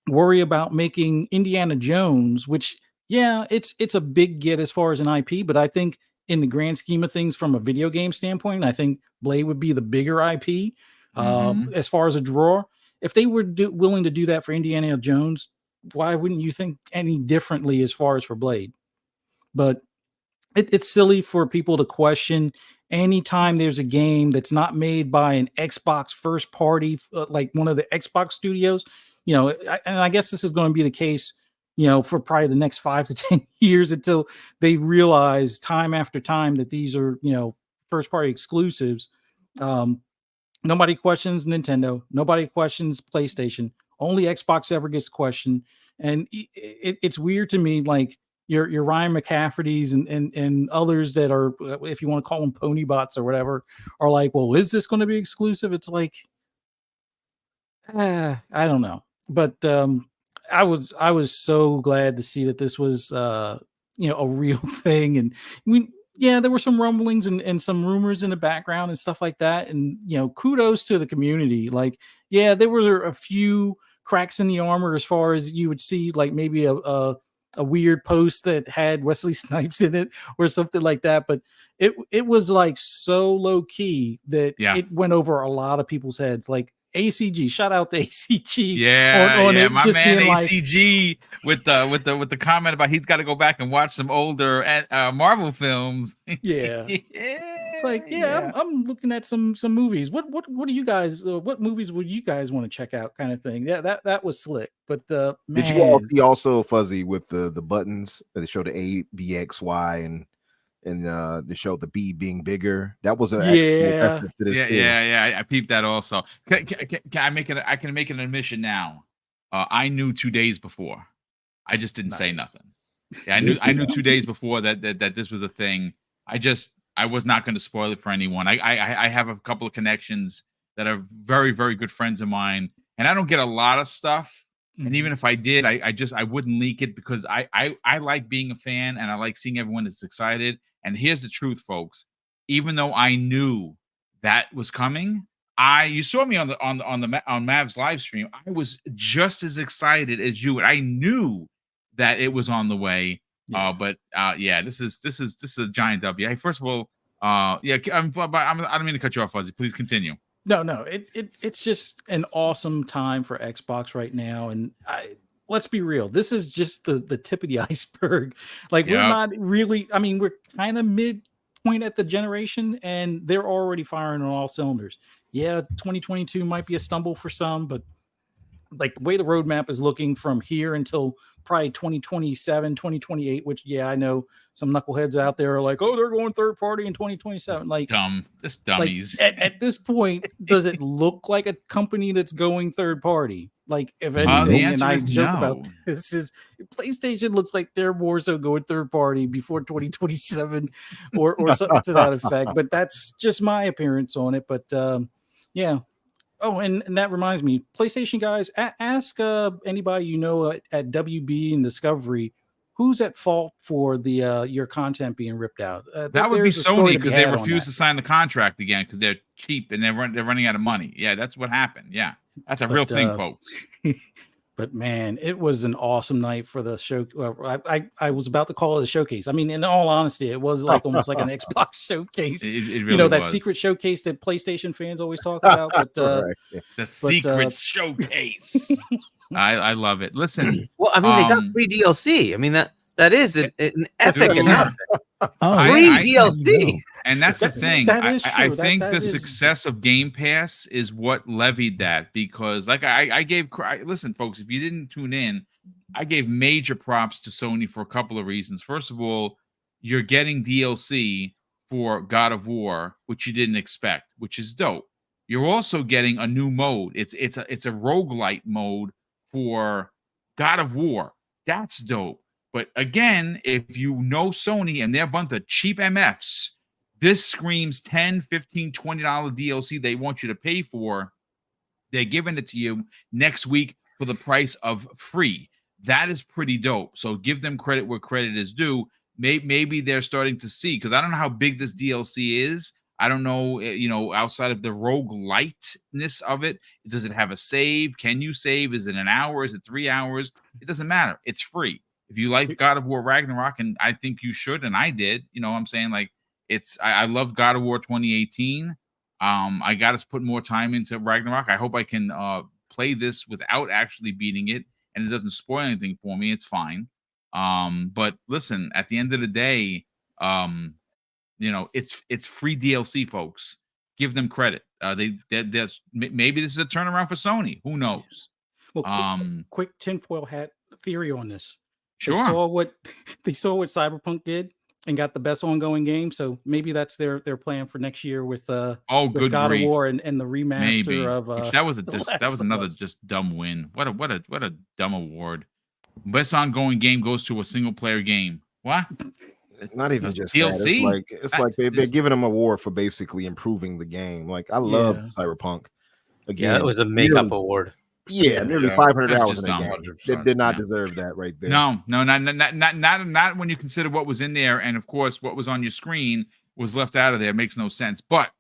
[SPEAKER 5] worry about making Indiana Jones, which, it's a big get as far as an IP, but I think in the grand scheme of things from a video game standpoint, I think Blade would be the bigger IP as far as a draw. If they were willing to do that for Indiana Jones, why wouldn't you think any differently as far as for Blade? But it's silly for people to question anytime there's a game that's not made by an Xbox first party, like one of the Xbox studios, and I guess this is going to be the case, for probably the next 5 to 10 years until they realize time after time that these are, first party exclusives. Nobody questions Nintendo. Nobody questions PlayStation. Only Xbox ever gets questioned. And it's weird to me, like your Ryan McCafferty's and others that are, if you want to call them pony bots or whatever, are like, well, is this going to be exclusive? It's like, I don't know. But I was so glad to see that this was a real thing. And there were some rumblings and some rumors in the background and stuff like that. And kudos to the community. Like, yeah, there were a few cracks in the armor as far as you would see, like maybe a weird post that had Wesley Snipes in it or something like that. But it was like so low key that it went over a lot of people's heads. Like ACG, shout out to ACG. On it,
[SPEAKER 1] my
[SPEAKER 5] just
[SPEAKER 1] man
[SPEAKER 5] being
[SPEAKER 1] ACG with the comment about he's got to go back and watch some older Marvel films.
[SPEAKER 5] Yeah. It's like, I'm looking at some movies. What do you guys? What movies would you guys want to check out? Kind of thing. Yeah, that was slick. But man,
[SPEAKER 6] did you all see also Fuzzy with the buttons that show the A, B, X, Y, and they show the B being bigger? That was
[SPEAKER 1] I peeped that also. Can I make it? I can make an admission now. I knew 2 days before. I just didn't say nothing. Yeah, I knew 2 days before that this was a thing. I was not going to spoil it for anyone. I have a couple of connections that are very, very good friends of mine, and I don't get a lot of stuff. And even if I did, I wouldn't leak it because I like being a fan and I like seeing everyone that's excited. And here's the truth, folks. Even though I knew that was coming, you saw me on Mav's live stream. I was just as excited as you. I knew that it was on the way. This is a giant W. Hey, first of all, I don't mean to cut you off, Fuzzy. Please continue.
[SPEAKER 5] No, it's just an awesome time for Xbox right now, and let's be real. This is just the tip of the iceberg. Like we're not really. I mean, we're kind of midpoint at the generation, and they're already firing on all cylinders. Yeah, 2022 might be a stumble for some, but like the way the roadmap is looking from here until probably 2027, 2028, which I know some knuckleheads out there are like, oh, they're going third party in 2027. Like
[SPEAKER 1] just dummies.
[SPEAKER 5] Like, at this point, does it look like a company that's going third party? Like if anything, and I joke about this, is PlayStation looks like they're more so going third party before 2027 or something to that effect. But that's just my appearance on it. But Oh, and that reminds me, PlayStation guys, ask anybody at WB and Discovery who's at fault for the your content being ripped out.
[SPEAKER 1] That would be Sony because they refused to sign the contract again because they're cheap and they're running out of money. Yeah, that's what happened. Yeah, that's a real thing, folks.
[SPEAKER 5] But man, it was an awesome night for the show. I was about to call it a showcase. I mean, in all honesty, it was like almost like an Xbox showcase.
[SPEAKER 1] It really
[SPEAKER 5] that
[SPEAKER 1] was.
[SPEAKER 5] secret showcase that PlayStation fans always talk about. But
[SPEAKER 1] the secret showcase. I love it. Listen,
[SPEAKER 2] well, I mean, they got free DLC. I mean that is an epic announcement. Free DLC.
[SPEAKER 1] And that's the thing.
[SPEAKER 5] That is true.
[SPEAKER 1] I think the success of Game Pass is what levied that because, like, I gave. Listen, folks, if you didn't tune in, I gave major props to Sony for a couple of reasons. First of all, you're getting DLC for God of War, which you didn't expect, which is dope. You're also getting a new mode. It's a roguelite mode for God of War. That's dope. But again, if you know Sony and they're a bunch of cheap MFs, this screams $10, $15, $20 DLC they want you to pay for. They're giving it to you next week for the price of free. That is pretty dope. So give them credit where credit is due. Maybe they're starting to see, because I don't know how big this DLC is. I don't know, outside of the rogueliteness of it, does it have a save? Can you save? Is it an hour? Is it 3 hours? It doesn't matter. It's free. If you like God of War Ragnarok, and I think you should, and I did, what I'm saying? Like, I love God of War 2018. I got to put more time into Ragnarok. I hope I can play this without actually beating it, and it doesn't spoil anything for me. It's fine. But listen, at the end of the day, it's free DLC, folks. Give them credit. Maybe this is a turnaround for Sony. Who knows?
[SPEAKER 5] Well, quick tinfoil hat theory on this.
[SPEAKER 1] Sure.
[SPEAKER 5] They saw what Cyberpunk did and got the best ongoing game. So maybe that's their plan for next year with
[SPEAKER 1] good
[SPEAKER 5] God
[SPEAKER 1] grief.
[SPEAKER 5] of War and the remaster
[SPEAKER 1] Maybe.
[SPEAKER 5] of
[SPEAKER 1] That was another just dumb win. What a dumb award. Best ongoing game goes to a single player game. What?
[SPEAKER 6] It's not even just
[SPEAKER 1] DLC.
[SPEAKER 6] That. It's like they're giving them an award for basically improving the game. Like, I love Cyberpunk. Again,
[SPEAKER 2] Yeah, it was a makeup award.
[SPEAKER 6] Yeah, nearly
[SPEAKER 3] Yeah,
[SPEAKER 6] 500
[SPEAKER 1] that's
[SPEAKER 6] hours
[SPEAKER 1] just
[SPEAKER 6] in the
[SPEAKER 1] dumb.
[SPEAKER 6] game.
[SPEAKER 3] 100%.
[SPEAKER 6] That did not
[SPEAKER 1] Yeah.
[SPEAKER 6] deserve that right there.
[SPEAKER 1] No, not when you consider what was in there, and of course what was on your screen was left out of there. It makes no sense. But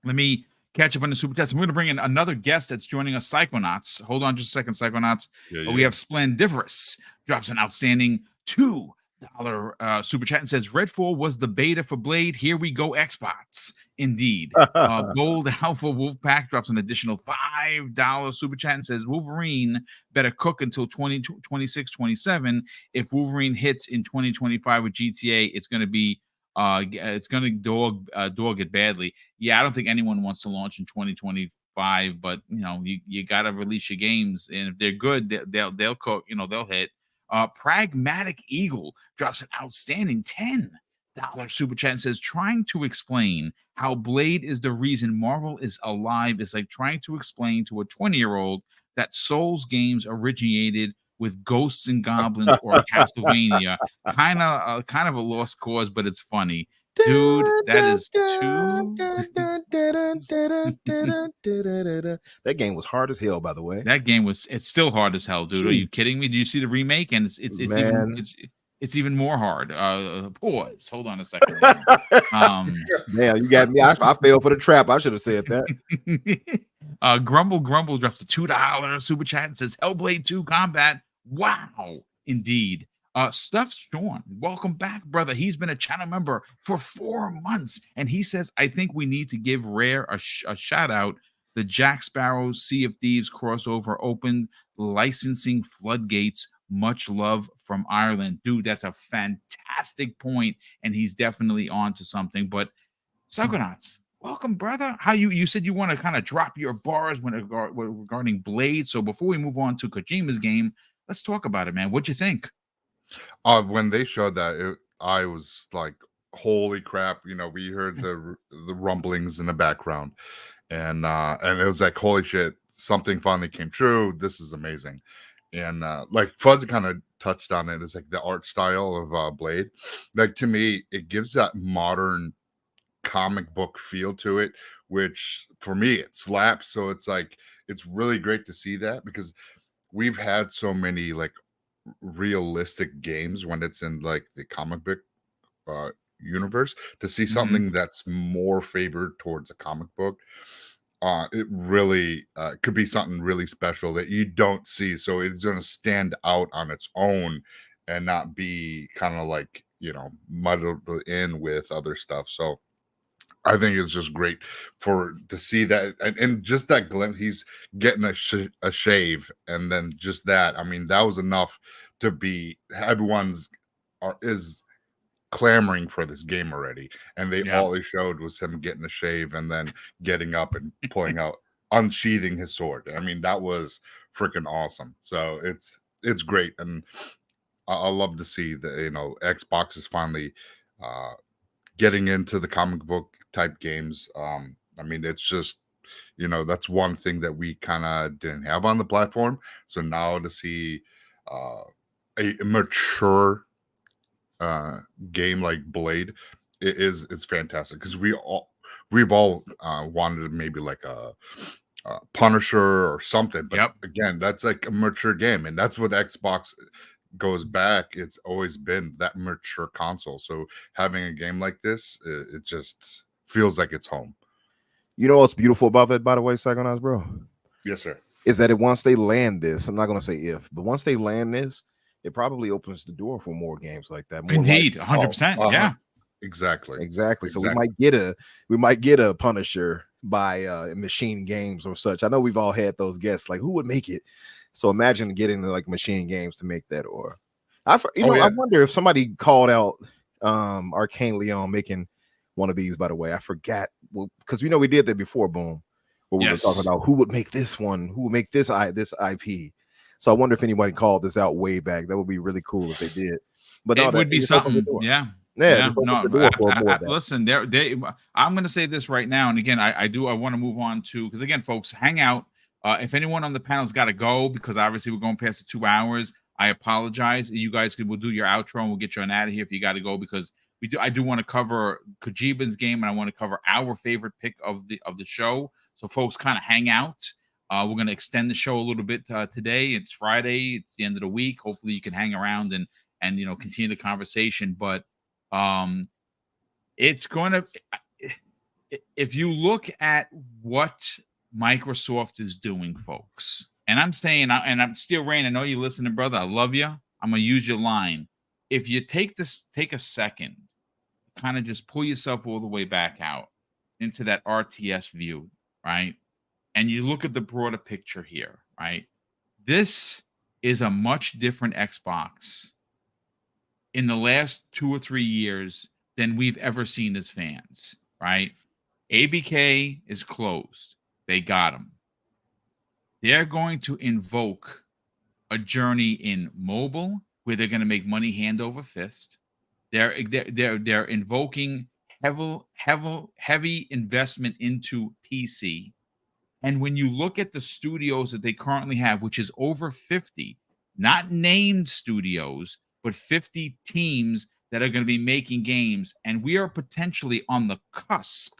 [SPEAKER 1] let me catch up on the super chats. We're going to bring in another guest that's joining us, Psychonauts. Hold on just a second, Psychonauts.
[SPEAKER 3] Yeah,
[SPEAKER 1] We
[SPEAKER 3] yeah.
[SPEAKER 1] have Splendiferous drops an outstanding $2 super chat and says Redfall was the beta for Blade. Here we go, Xbox. Indeed. Bold Alpha Wolfpack drops an additional $5 super chat and says Wolverine better cook until 2026, 27. If Wolverine hits in 2025 with GTA, it's going to be dog it badly. Yeah, I don't think anyone wants to launch in 2025, but you got to release your games, and if they're good, they'll cook. They'll hit. Pragmatic Eagle drops an outstanding $10 super chat and says, trying to explain how Blade is the reason Marvel is alive is like trying to explain to a 20-year-old that Souls games originated with ghosts and goblins or Castlevania. Kind of a lost cause, but it's funny. Dude, that is too...
[SPEAKER 6] That game was hard as hell, by the way.
[SPEAKER 1] That game it's still hard as hell, dude. Are you kidding me? Do you see the remake? And it's even more hard. Pause. Hold on a second.
[SPEAKER 6] Man, you got me. I fell for the trap. I should have said that.
[SPEAKER 1] Grumble drops a $2 super chat and says Hellblade 2 combat. Wow, indeed. Stuff Sean, welcome back, brother. He's been a channel member for 4 months, and he says, I think we need to give Rare a shout out. The Jack Sparrow Sea of Thieves crossover opened licensing floodgates. Much love from Ireland. Dude, that's a fantastic point, and he's definitely on to something. But Psychonauts, welcome, brother. How you said you want to kind of drop your bars regarding Blade. So before we move on to Kojima's game, let's talk about it, man. What'd you think?
[SPEAKER 3] When they showed that, I was like, holy crap. We heard the rumblings in the background, and it was like, holy shit, something finally came true. This is amazing. And like Fuzzy kind of touched on it. It's like the art style of Blade. Like, to me, it gives that modern comic book feel to it, which for me it slaps. So it's like, it's really great to see that, because we've had so many like realistic games when it's in like the comic book universe. To see something that's more favored towards a comic book, it really could be something really special that you don't see. So it's going to stand out on its own and not be kind of like, muddled in with other stuff. So I think it's just great to see that, and just that glimpse. He's getting a shave, and then just that. I mean, that was enough to be. Everyone's is clamoring for this game already, and all they showed was him getting a shave and then getting up and pulling out, unsheathing his sword. I mean, that was freaking awesome. So it's great, and I love to see that Xbox is finally getting into the comic book type games. I mean, it's just that's one thing that we kind of didn't have on the platform. So now to see a mature game like Blade, it's fantastic, because we've all wanted maybe like a Punisher or something, but again, that's like a mature game, and that's what Xbox goes back. It's always been that mature console. So having a game like this, it just feels like it's home.
[SPEAKER 6] You know what's beautiful about that, by the way, Psychonauts, bro?
[SPEAKER 3] Yes, sir.
[SPEAKER 6] Is that once they land this, I'm not going to say if, but once they land this, it probably opens the door for more games like that.
[SPEAKER 1] Indeed, 100%. Yeah,
[SPEAKER 3] exactly.
[SPEAKER 6] So we might get a Punisher by Machine Games or such. I know we've all had those guests, like, who would make it? So imagine getting like Machine Games to make that. Or I wonder if somebody called out Arkane Leon making one of these. By the way, I forgot, because we did that before, Boom, where we were talking about who would make this one, who would make this IP. So I wonder if anybody called this out way back. That would be really cool if they did. But
[SPEAKER 1] it would be something. Yeah. No, listen, I'm going to say this right now, and again, I want to move on to, because again, folks, hang out. If anyone on the panel's got to go, because obviously we're going past the 2 hours, I apologize. You guys we'll do your outro and we'll get you on out of here if you got to go, because I do want to cover Kojima's game, and I want to cover our favorite pick of the show. So folks, kind of hang out. We're going to extend the show a little bit today. It's Friday. It's the end of the week. Hopefully you can hang around and continue the conversation. But it's going to, if you look at what Microsoft is doing, folks, and I'm saying, and I'm still Rain, I know you're listening, brother. I love you. I'm going to use your line. If you take a second, kind of just pull yourself all the way back out into that RTS view, right? And you look at the broader picture here, right? This is a much different Xbox in the last 2 or 3 years than we've ever seen as fans, right? ABK is closed. They got them. They're going to invoke a journey in mobile where they're going to make money hand over fist. They're invoking heavy investment into PC. And when you look at the studios that they currently have, which is over 50, not named studios, but 50 teams that are going to be making games, and we are potentially on the cusp,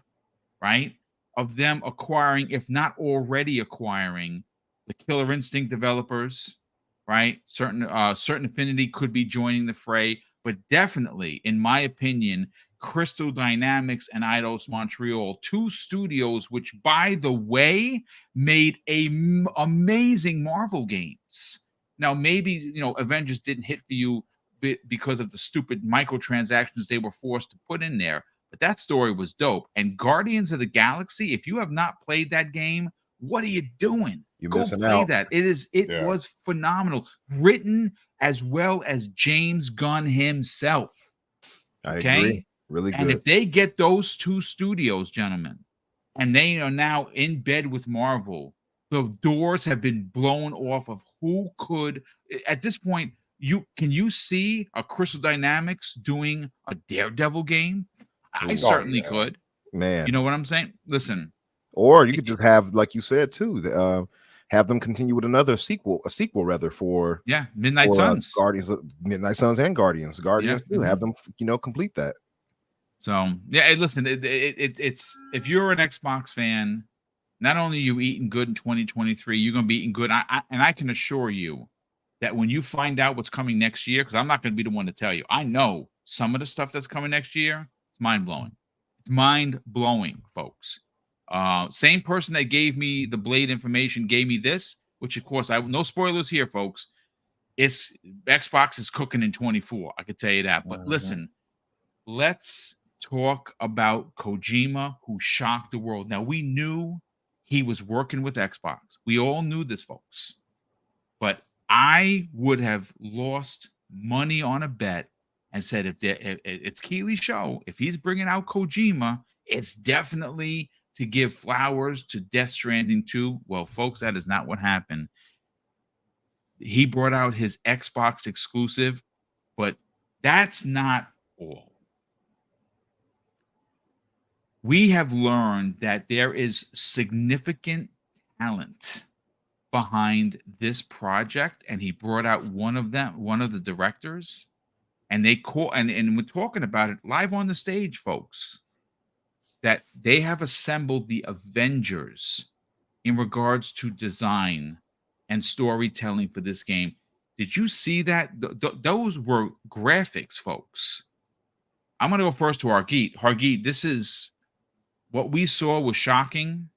[SPEAKER 1] right, of them acquiring, if not already acquiring, the Killer Instinct developers, right? Certain Affinity could be joining the fray, but definitely, in my opinion, Crystal Dynamics and Eidos Montreal, 2 studios which, by the way, made amazing Marvel games. Now, maybe Avengers didn't hit for you because of the stupid microtransactions they were forced to put in there, but that story was dope. And Guardians of the Galaxy, if you have not played that game, what are you doing? Go play that. It was phenomenal, written as well as James Gunn himself.
[SPEAKER 6] I agree. Really good.
[SPEAKER 1] And if they get those 2 studios, gentlemen, and they are now in bed with Marvel, the doors have been blown off of who could. At this point, can you see a Crystal Dynamics doing a Daredevil game? I certainly could.
[SPEAKER 6] Man,
[SPEAKER 1] you know what I'm saying? Listen,
[SPEAKER 6] or you could just have, like you said too, have them continue with a sequel rather for
[SPEAKER 1] Midnight Suns,
[SPEAKER 6] Guardians, Midnight Suns, and Guardians too. Have them complete that.
[SPEAKER 1] So listen, it's if you're an Xbox fan, not only are you eating good in 2023, you're gonna be eating good. I can assure you that when you find out what's coming next year, because I'm not gonna be the one to tell you, I know some of the stuff that's coming next year. It's mind blowing. It's mind blowing, folks. Same person that gave me the Blade information gave me this, which of course no spoilers here, folks. It's Xbox is cooking in 24. I could tell you that. But listen, let's talk about Kojima, who shocked the world. Now, we knew he was working with Xbox. We all knew this, folks. But I would have lost money on a bet and said, if it's Keighley's show, if he's bringing out Kojima, it's definitely to give flowers to Death Stranding 2. Well, folks, that is not what happened. He brought out his Xbox exclusive, but that's not all. We have learned that there is significant talent behind this project, and he brought out one of the directors, and they call and we're talking about it live on the stage, folks, that they have assembled the Avengers in regards to design and storytelling for this game. Did you see that? Those were graphics, folks. I'm going to go first to Hargeet. Hargeet, this is what we saw was shocking,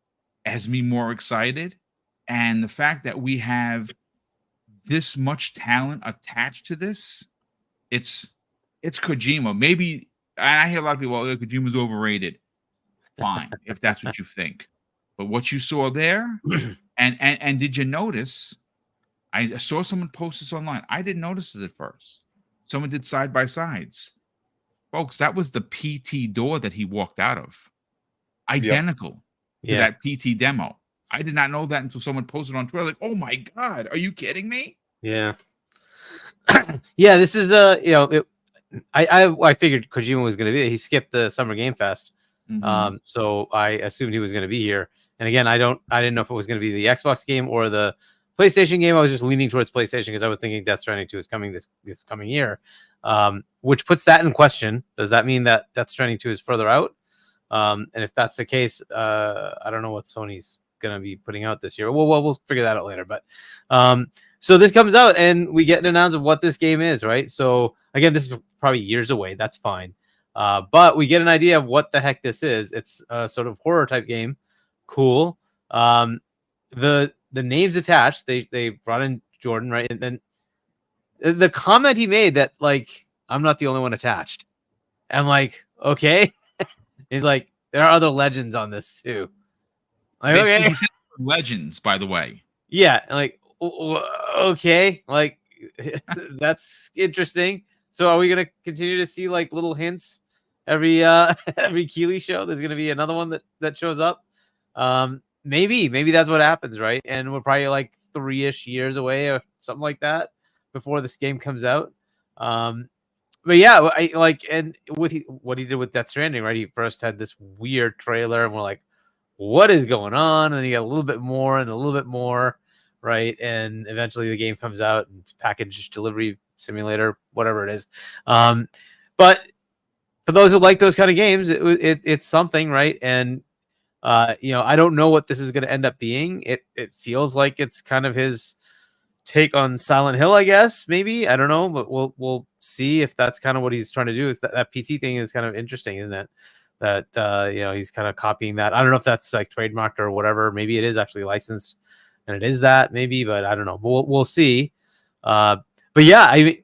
[SPEAKER 1] has me more excited. And the fact that we have this much talent attached to this, it's Kojima. Maybe, and I hear a lot of people, oh, Kojima's overrated. Fine, if that's what you think. But what you saw there, and did you notice? I saw someone post this online. I didn't notice it at first. Someone did side by sides. Folks, that was the PT door that he walked out of. Identical to that PT demo. I did not know that until someone posted on Twitter. Like, oh my God, are you kidding me?
[SPEAKER 2] Yeah. Yeah, this is I figured Kojima was going to be there. He skipped the Summer Game Fest.
[SPEAKER 1] Mm-hmm.
[SPEAKER 2] So I assumed he was going to be here. And again, I didn't know if it was going to be the Xbox game or the PlayStation game. I was just leaning towards PlayStation because I was thinking Death Stranding 2 is coming this coming year, which puts that in question. Does that mean that Death Stranding 2 is further out? And if that's the case, I don't know what Sony's gonna be putting out this year. We'll figure that out later. But so this comes out and we get an announcement of what this game is, right? So again, this is probably years away. That's fine. But we get an idea of what the heck this is. It's a sort of horror type game. Cool. The names attached. They brought in Jordan, right? And then the comment he made that like I'm not the only one attached. I'm like, okay. He's like, there are other legends on this too. Like, okay.
[SPEAKER 1] He said legends, by the way.
[SPEAKER 2] Yeah, like okay, like that's interesting. So are we gonna continue to see like little hints every Keighley show? There's gonna be another one that shows up. Maybe that's what happens, right? And we're probably like 3-ish years away or something like that before this game comes out. But yeah, I like, and what he did with Death Stranding, right? He first had this weird trailer, and we're like, what is going on? And then you got a little bit more and a little bit more, right? And eventually the game comes out and it's package delivery simulator, whatever it is. But for those who like those kind of games, it's something, right? And I don't know what this is going to end up being. It feels like it's kind of his take on Silent Hill, I guess. Maybe, I don't know, but we'll see if that's kind of what he's trying to do. Is that PT thing is kind of interesting, isn't it? That he's kind of copying that. I don't know if that's like trademarked or whatever. Maybe it is actually licensed, and it is that maybe, but I don't know. We'll see. But yeah, I mean,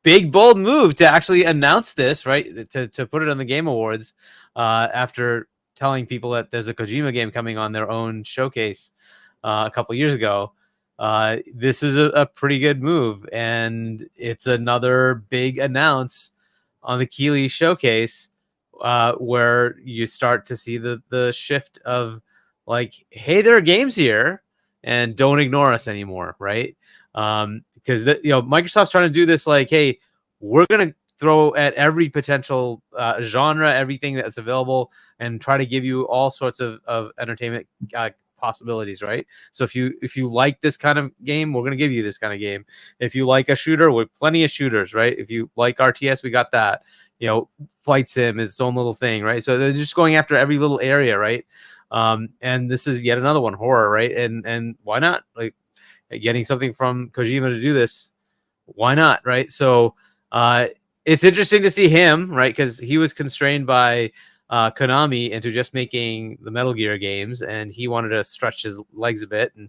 [SPEAKER 2] big bold move to actually announce this, right? To put it on the Game Awards after telling people that there's a Kojima game coming on their own showcase a couple years ago. This is a pretty good move, and it's another big announce on the Keighley showcase where you start to see the shift of like, hey, there are games here, and don't ignore us anymore, right? Because Microsoft's trying to do this like, hey, we're gonna throw at every potential genre, everything that's available, and try to give you all sorts of entertainment possibilities, right? So if you like this kind of game, we're going to give you this kind of game. If you like a shooter, we're plenty of shooters, right? If you like RTS, we got that. Flight sim is its own little thing, right? So they're just going after every little area, right? And this is yet another one, horror, right? And why not? Like getting something from Kojima to do this, why not, right? So it's interesting to see him, right? Because he was constrained by Konami into just making the Metal Gear games, and he wanted to stretch his legs a bit and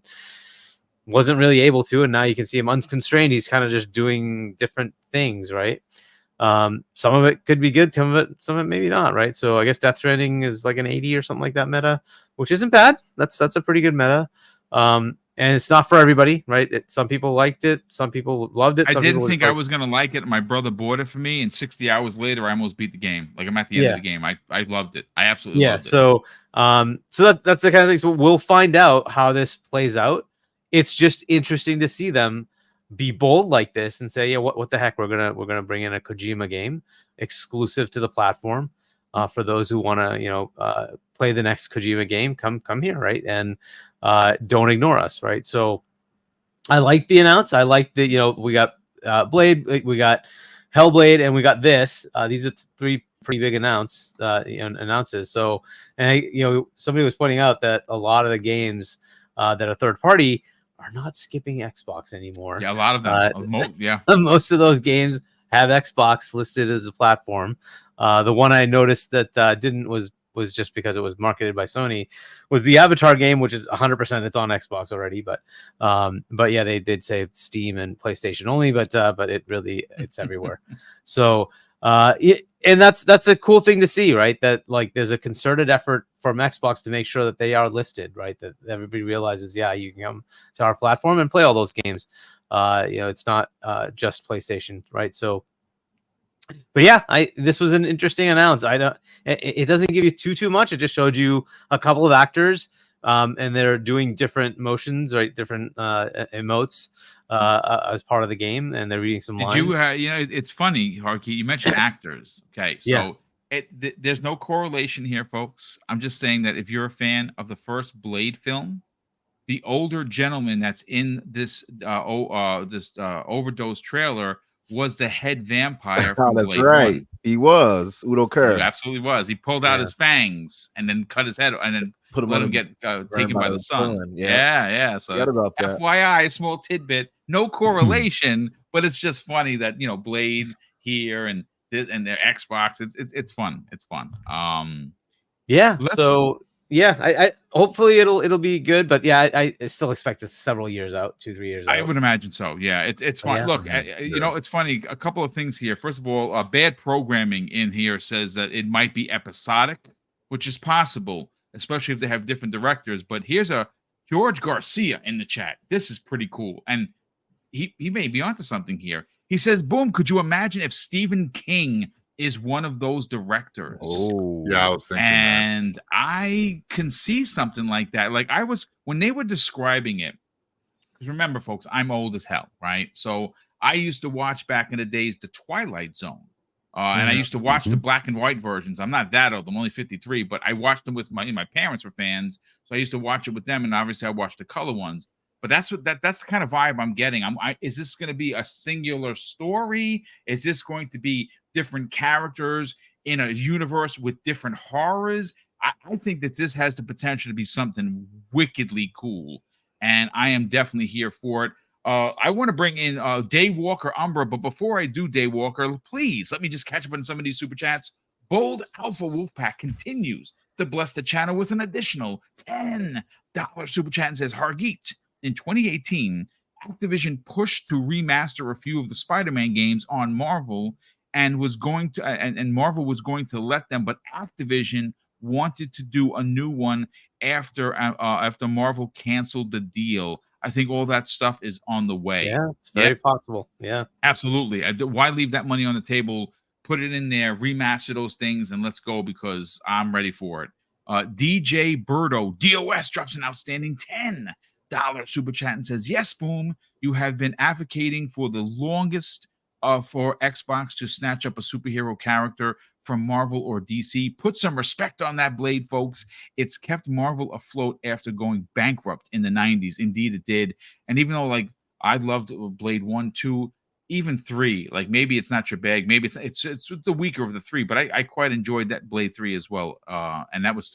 [SPEAKER 2] wasn't really able to, and now you can see him unconstrained. He's kind of just doing different things, right? Some of it could be good, some of it maybe not, right? So I guess Death Stranding is like an 80 or something like that meta, which isn't bad. That's a pretty good meta. And it's not for everybody, right? Some people liked it. Some people loved it.
[SPEAKER 1] I didn't think I was going to like it. My brother bought it for me, and 60 hours later, I almost beat the game. Like, I'm at the end of the game. I loved it. I absolutely loved it.
[SPEAKER 2] So that's the kind of thing. So we'll find out how this plays out. It's just interesting to see them be bold like this and say, yeah, what the heck? We're gonna bring in a Kojima game exclusive to the platform. For those who want to, play the next Kojima game, come here, right? And don't ignore us, right? So I like the announce. I like the, we got Blade, we got Hellblade, and we got this. These are 3 pretty big announces. So, and somebody was pointing out that a lot of the games that are third party are not skipping Xbox anymore.
[SPEAKER 1] Yeah, a lot of them.
[SPEAKER 2] Most of those games have Xbox listed as a platform. The one I noticed that didn't was just because it was marketed by Sony was the Avatar game, which is 100% it's on Xbox already. But yeah, they did say Steam and PlayStation only, but it's everywhere. So and that's a cool thing to see, right? That like there's a concerted effort from Xbox to make sure that they are listed, right? That everybody realizes, yeah, you can come to our platform and play all those games. It's not just PlayStation, right? So. But yeah, this was an interesting announce. It doesn't give you too much. It just showed you a couple of actors, and they're doing different motions, right? Different emotes as part of the game, and they're reading some lines.
[SPEAKER 1] It's funny, Harky. You mentioned actors. Okay, so there's no correlation here, folks. I'm just saying that if you're a fan of the first Blade film, the older gentleman that's in this Overdose trailer was the head vampire from
[SPEAKER 6] that's
[SPEAKER 1] Blade
[SPEAKER 6] right.
[SPEAKER 1] 1.
[SPEAKER 6] He was Udo Kerr.
[SPEAKER 1] He absolutely was. He pulled out his fangs and then cut his head, and then
[SPEAKER 6] Put him
[SPEAKER 1] let
[SPEAKER 6] on
[SPEAKER 1] him
[SPEAKER 6] the
[SPEAKER 1] get taken by the sun.
[SPEAKER 6] Yeah.
[SPEAKER 1] Yeah. So
[SPEAKER 6] Forgot about that.
[SPEAKER 1] FYI, small tidbit, no correlation, but it's just funny that Blade here and their Xbox. It's fun. It's fun.
[SPEAKER 2] Yeah.
[SPEAKER 1] let's
[SPEAKER 2] So yeah, I hopefully it'll be good, but yeah, I still expect it's several years out, 2-3 years
[SPEAKER 1] I
[SPEAKER 2] out.
[SPEAKER 1] would imagine so. Yeah, it's fun.
[SPEAKER 2] Yeah.
[SPEAKER 1] Look, it's funny. A couple of things here. First of all, bad programming in here says that it might be episodic, which is possible, especially if they have different directors. But here's a George Garcia in the chat. This is pretty cool, and he may be onto something here. He says, "Boom! Could you imagine if Stephen King is one of those directors?"
[SPEAKER 6] Oh,
[SPEAKER 3] Yeah, I was thinking that.
[SPEAKER 1] And I can see something like that. Like when they were describing it, because remember, folks, I'm old as hell, right? So I used to watch back in the days the Twilight Zone. And I used to watch the black and white versions. I'm not that old. I'm only 53, but I watched them with my parents were fans. So I used to watch it with them. And obviously I watched the color ones. But that's the kind of vibe I'm getting. Is this going to be a singular story? Is this going to be different characters in a universe with different horrors? I think that this has the potential to be something wickedly cool. And I am definitely here for it. I want to bring in Daywalker Umbra, but before I do Daywalker, please let me just catch up on some of these super chats. Bold Alpha Wolfpack continues to bless the channel with an additional $10 super chat and says, Hargeet, in 2018, Activision pushed to remaster a few of the Spider-Man games on Marvel and was going to and Marvel was going to let them, but Activision wanted to do a new one after Marvel canceled the deal. I think all that stuff is on the way.
[SPEAKER 2] Yeah, it's very possible. Yeah,
[SPEAKER 1] absolutely. Why leave that money on the table? Put it in there, remaster those things, and let's go because I'm ready for it. DJ Birdo DOS drops an outstanding $10 super chat and says, "Yes, Boom, you have been advocating for the longest for Xbox to snatch up a superhero character from Marvel or DC. Put some respect on that, Blade, folks. It's kept Marvel afloat after going bankrupt in the 90s. Indeed, it did. And even though, I loved Blade 1, 2, even 3, maybe it's not your bag. Maybe it's the weaker of the 3, but I quite enjoyed that Blade 3 as well. And that was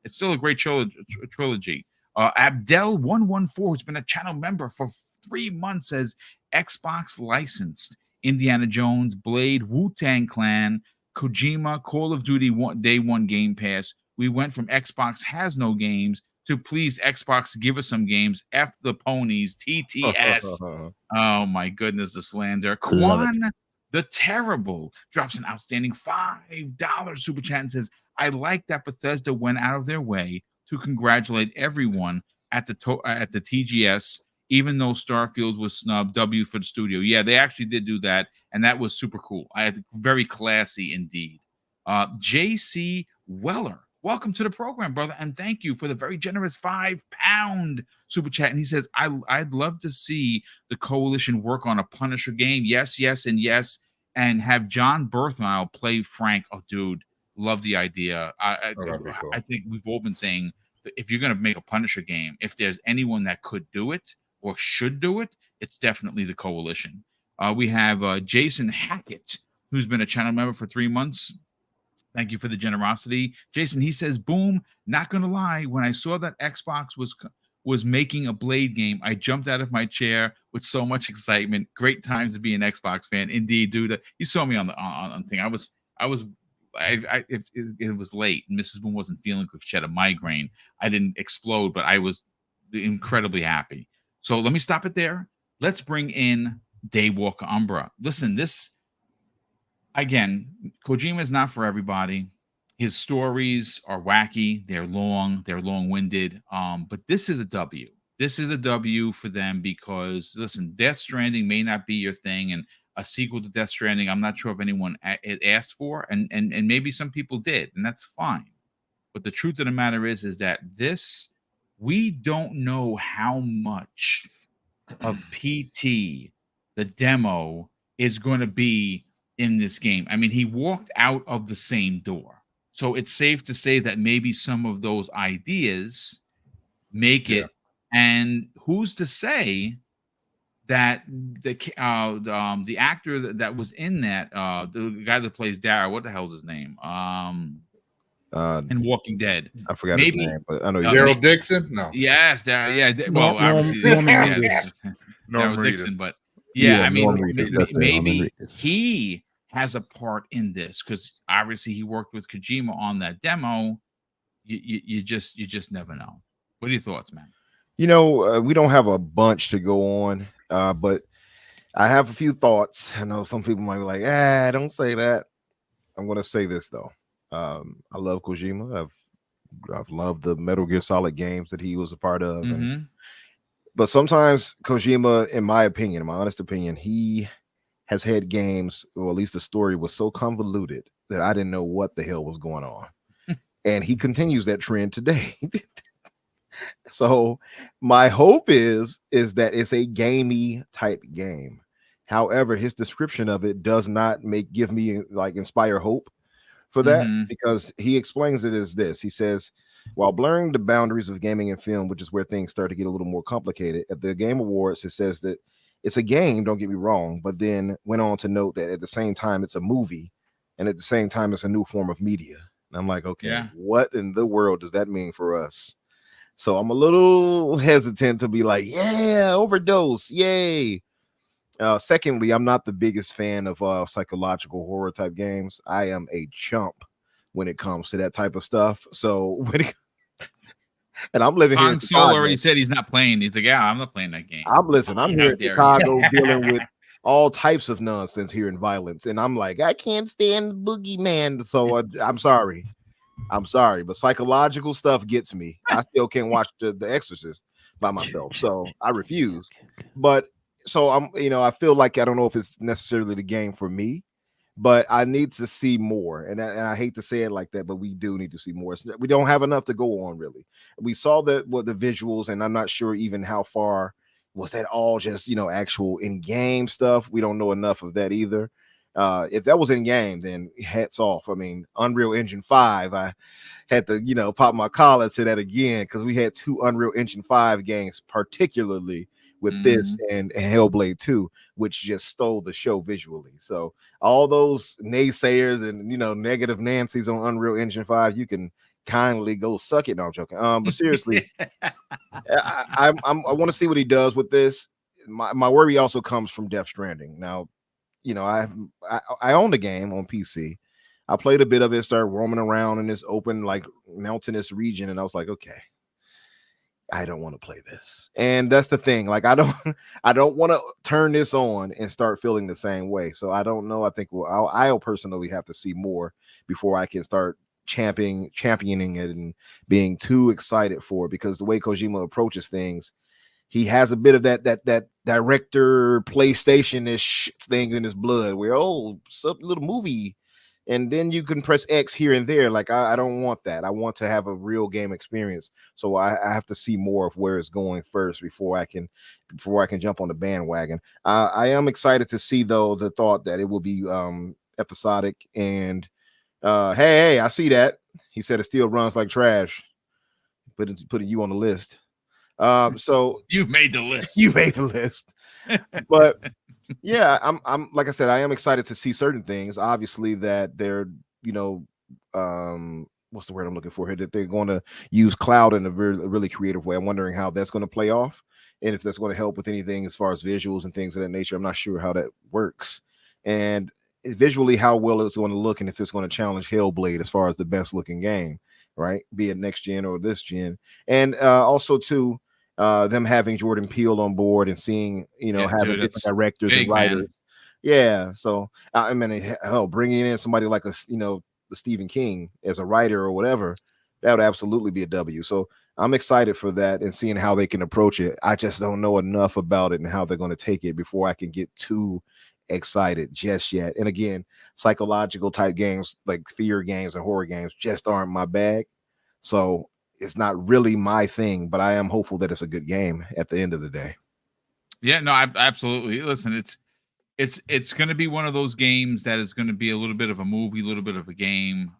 [SPEAKER 1] it's still a great trilogy. Abdel114, who's been a channel member for 3 months, says Xbox licensed Indiana Jones, Blade, Wu-Tang Clan, Kojima, Call of Duty Day 1 Game Pass. We went from Xbox has no games to please Xbox give us some games. F the ponies, TTS. Oh my goodness, the slander. Quan the Terrible drops an outstanding $5 super chat and says, I like that Bethesda went out of their way to congratulate everyone at the TGS, even though Starfield was snubbed. W for the studio. Yeah, they actually did do that, and that was super cool. Very classy indeed. JC Weller, welcome to the program, brother, and thank you for the very generous £5 super chat. And he says, I'd love to see the Coalition work on a Punisher game. Yes, yes, and yes, and have John Berthmile play Frank. Oh, dude, love the idea.
[SPEAKER 3] Cool.
[SPEAKER 1] I think we've all been saying that if you're going to make a Punisher game, if there's anyone that could do it or should do it, it's definitely the Coalition. We have Jason Hackett, who's been a channel member for 3 months. Thank you for the generosity. Jason, he says, Boom, not going to lie, when I saw that Xbox was making a Blade game, I jumped out of my chair with so much excitement. Great times to be an Xbox fan. Indeed, dude. You saw me on the thing. It was late and Mrs. Boom wasn't feeling good. She had a migraine. I didn't explode, but I was incredibly happy. So let me stop it there. Let's bring in Daywalker Umbra. Listen, again, Kojima is not for everybody. His stories are wacky. They're long-winded. But this is a W. This is a W for them because, listen, Death Stranding may not be your thing, and a sequel to Death Stranding, I'm not sure if anyone asked for, and maybe some people did, and that's fine. But the truth of the matter is that we don't know how much of PT, the demo, is going to be in this game. I mean, he walked out of the same door. So it's safe to say that maybe some of those ideas make it. And who's to say that the actor that was in that, the guy that plays Dara, what the hell's his name? in Walking Dead.
[SPEAKER 6] I forgot
[SPEAKER 1] Maybe
[SPEAKER 6] his name, but I know
[SPEAKER 3] Daryl Dixon? No.
[SPEAKER 1] Yes, well,
[SPEAKER 4] Norm
[SPEAKER 1] obviously,
[SPEAKER 4] Reedus.
[SPEAKER 3] Norm
[SPEAKER 1] Daryl Dixon,
[SPEAKER 3] Reedus.
[SPEAKER 1] but yeah, I mean,
[SPEAKER 6] Norm Reedus, that's it.
[SPEAKER 4] Norman
[SPEAKER 1] maybe
[SPEAKER 4] Reedus.
[SPEAKER 1] he has a part in this because obviously he worked with Kojima on that demo. You just never know. What are your thoughts, man?
[SPEAKER 6] You know, we don't have a bunch to go on, but I have a few thoughts. I know some people might be like, don't say that. I'm going to say this though. I love Kojima. I've loved the Metal Gear Solid games that he was a part of. But sometimes Kojima, in my opinion, in my honest opinion, he has had games, or at least the story was so convoluted that I didn't know what the hell was going on. And he continues that trend today. So my hope is that it's a gamey type game. However, his description of it does not give me like inspire hope for that, because he explains it as this. He says, while blurring the boundaries of gaming and film, which is where things start to get a little more complicated, at the Game Awards, it says that it's a game, don't get me wrong, but then went on to note that at the same time, it's a movie, and at the same time, it's a new form of media. And I'm like, okay, what in the world does that mean for us? So I'm a little hesitant to be like, yeah, Overdose, yay. Secondly, I'm not the biggest fan of psychological horror type games. I am a chump when it comes to that type of stuff. So and I'm living here in
[SPEAKER 1] Solo
[SPEAKER 6] Chicago.
[SPEAKER 1] already said he's not playing. He's like, I'm not playing that game.
[SPEAKER 6] I'm here in Chicago dealing with all types of nonsense here in violence, and I'm like, I can't stand Boogeyman. So I'm sorry, but psychological stuff gets me. I still can't watch the Exorcist by myself, so I refuse. But so I feel like I don't know if it's necessarily the game for me, but I need to see more. And I hate to say it like that, but we do need to see more. We don't have enough to go on, really. We saw the visuals, and I'm not sure even how far was that all just actual in-game stuff. We don't know enough of that either. If that was in game, then hats off. I mean, Unreal Engine 5, I had to pop my collar to that again, because we had 2 Unreal Engine 5 games, particularly with this and Hellblade 2, which just stole the show visually. So all those naysayers and negative Nancy's on Unreal Engine 5, you can kindly go suck it. No, I'm joking. But seriously, I want to see what he does with this. My worry also comes from Death Stranding. Now, I own the game on PC. I played a bit of it, started roaming around in this open, like mountainous region, and I was like, okay, I don't want to play this. And that's the thing. Like, I don't want to turn this on and start feeling the same way. So I don't know. I think I'll personally have to see more before I can start championing it and being too excited for it, because the way Kojima approaches things, he has a bit of that director PlayStation-ish thing in his blood, where some little movie, and then you can press X here and there. Like, I don't want that. I want to have a real game experience. So I have to see more of where it's going first before I can jump on the bandwagon. I am excited to see, though, the thought that it will be episodic. And hey, I see that. He said it still runs like trash. Putting you on the list. So
[SPEAKER 1] you've made the list.
[SPEAKER 6] You made the list. But yeah, I'm like I said, I am excited to see certain things. Obviously, that they're what's the word I'm looking for here? That they're going to use cloud in a really creative way. I'm wondering how that's going to play off, and if that's going to help with anything as far as visuals and things of that nature. I'm not sure how that works, and visually how well it's going to look, and if it's going to challenge Hellblade as far as the best looking game, right? Be it next gen or this gen, and also too. Them having Jordan Peele on board and seeing, having different directors and writers. Man. Yeah. So, I mean, hell, bringing in somebody like the Stephen King as a writer or whatever, that would absolutely be a W. So I'm excited for that and seeing how they can approach it. I just don't know enough about it and how they're going to take it before I can get too excited just yet. And again, psychological type games like fear games and horror games just aren't my bag. So it's not really my thing, but I am hopeful that it's a good game at the end of the day.
[SPEAKER 1] Yeah, no, absolutely. Listen, it's going to be one of those games that is going to be a little bit of a movie, a little bit of a game.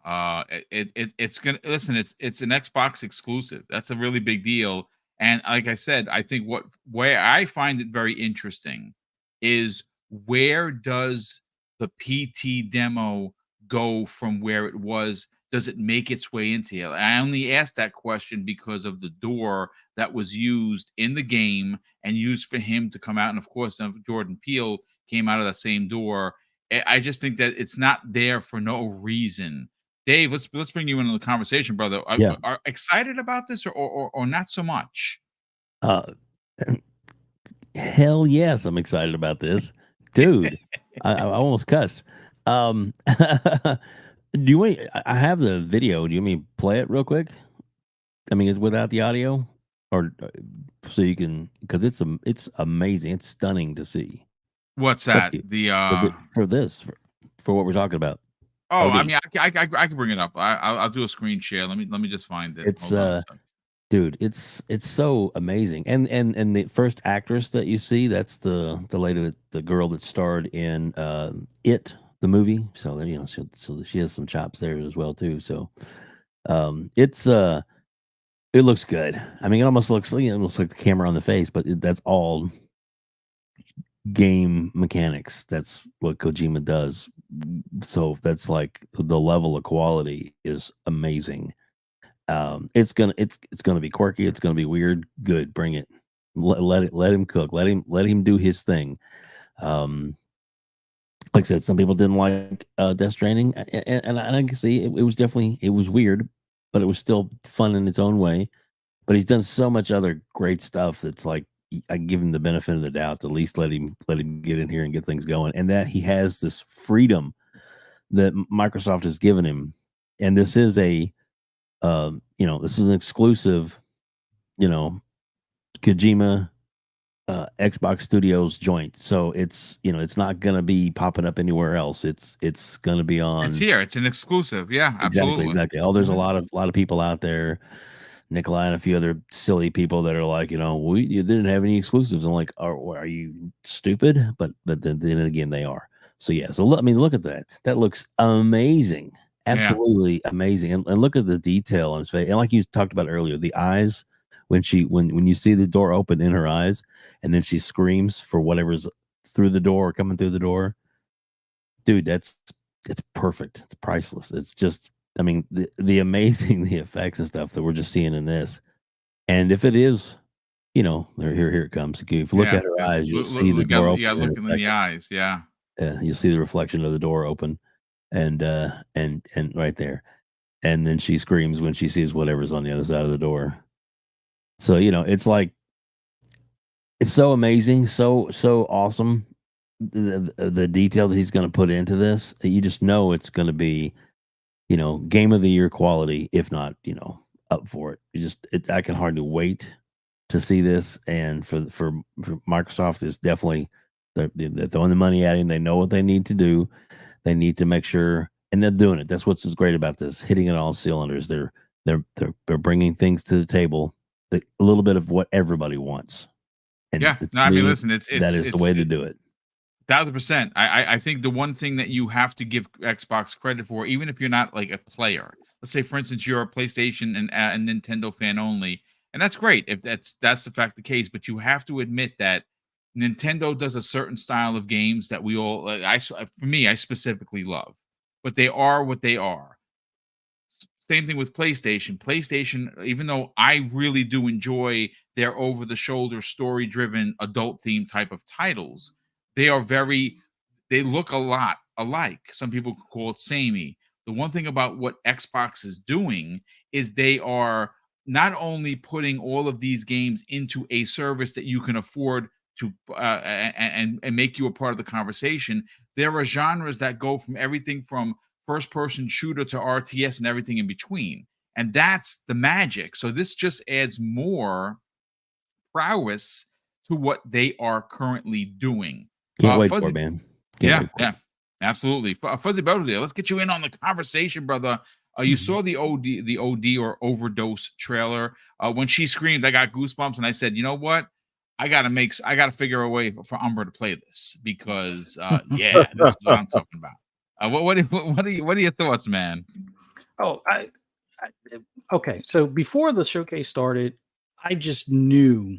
[SPEAKER 1] It's going to listen. It's an Xbox exclusive. That's a really big deal. And like I said, I think where I find it very interesting is, where does the PT demo go from where it was? does it make its way into here? I only asked that question because of the door that was used in the game and used for him to come out. And of course, Jordan Peele came out of that same door. I just think that it's not there for no reason. Dave, let's bring you into the conversation, brother. Are excited about this or not so much?
[SPEAKER 4] Hell yes, I'm excited about this, dude. I almost cussed. Do you want? I have the video. Do you want me to play it real quick? I mean, it's without the audio, or so you can, because it's amazing. It's stunning to see.
[SPEAKER 1] What's that?
[SPEAKER 4] For what we're talking about.
[SPEAKER 1] Oh,
[SPEAKER 4] OD.
[SPEAKER 1] I mean, I can bring it up. I'll do a screen share. Let me just find it.
[SPEAKER 4] It's dude, it's so amazing. And the first actress that you see, that's the lady, the girl that starred in It, the movie. So there, you know, so she has some chops there as well too. So it looks good. I mean, it almost looks like the camera on the face, but that's all game mechanics. That's what Kojima does. So that's like the level of quality is amazing. It's gonna be quirky. It's gonna be weird. Good, bring it. Let him cook. Let him do his thing. Like I said, some people didn't like Death Stranding, and I can see it was definitely weird, but it was still fun in its own way. But he's done so much other great stuff that's like, I give him the benefit of the doubt to at least let him get in here and get things going, and that he has this freedom that Microsoft has given him. And this is this is an exclusive, Kojima Xbox Studios joint. So it's not going to be popping up anywhere else. It's going to be on.
[SPEAKER 1] It's here. It's an exclusive. Yeah, absolutely.
[SPEAKER 4] Exactly. Oh, there's a lot of people out there, Nikolai and a few other silly people that are like, you didn't have any exclusives. I'm like, are you stupid? But then again, they are. So yeah. So look at that. That looks amazing. Absolutely amazing. And look at the detail on his face. And like you talked about earlier, the eyes, when you see the door open in her eyes, and then she screams for whatever's through the door or coming through the door. Dude, it's perfect. It's priceless. It's just, I mean, the amazing, the effects and stuff that we're just seeing in this. And if it is, here it comes. If you look at her eyes, you'll see the door open.
[SPEAKER 1] Yeah, look in the eyes. Yeah.
[SPEAKER 4] You'll see the reflection of the door open, and right there. And then she screams when she sees whatever's on the other side of the door. So, it's like, it's so amazing, so awesome. The detail that he's going to put into this, you just know it's going to be, game of the year quality, if not, up for it. I can hardly wait to see this. And for Microsoft, is definitely they're throwing the money at him. They know what they need to do. They need to make sure, and they're doing it. That's what's great about this, hitting it all cylinders. They're bringing things to the table, a little bit of what everybody wants. And
[SPEAKER 1] I mean, listen,
[SPEAKER 4] that is the way to do it.
[SPEAKER 1] 1,000%. I think the one thing that you have to give Xbox credit for, even if you're not like a player, let's say, for instance, you're a PlayStation and a Nintendo fan only, and that's great if that's the fact the case. But you have to admit that Nintendo does a certain style of games that we all, for me, I specifically love, but they are what they are. Same thing with PlayStation. PlayStation, even though I really do enjoy their over-the-shoulder, story-driven, adult-themed type of titles, they look a lot alike. Some people call it samey. The one thing about what Xbox is doing is they are not only putting all of these games into a service that you can afford to and make you a part of the conversation. There are genres that go from everything from first-person shooter to RTS and everything in between. And that's the magic. So this just adds more prowess to what they are currely doing.
[SPEAKER 4] Can't wait for it, man.
[SPEAKER 1] Yeah, absolutely. Fuzzy Belvedere, let's get you in on the conversation, brother. You saw the OD or Overdose trailer. When she screamed, I got goosebumps, and I said, you know what? I gotta figure a way for Umber to play this because this is what I'm talking about. What are your thoughts, man?
[SPEAKER 5] Oh, okay. So before the showcase started, I just knew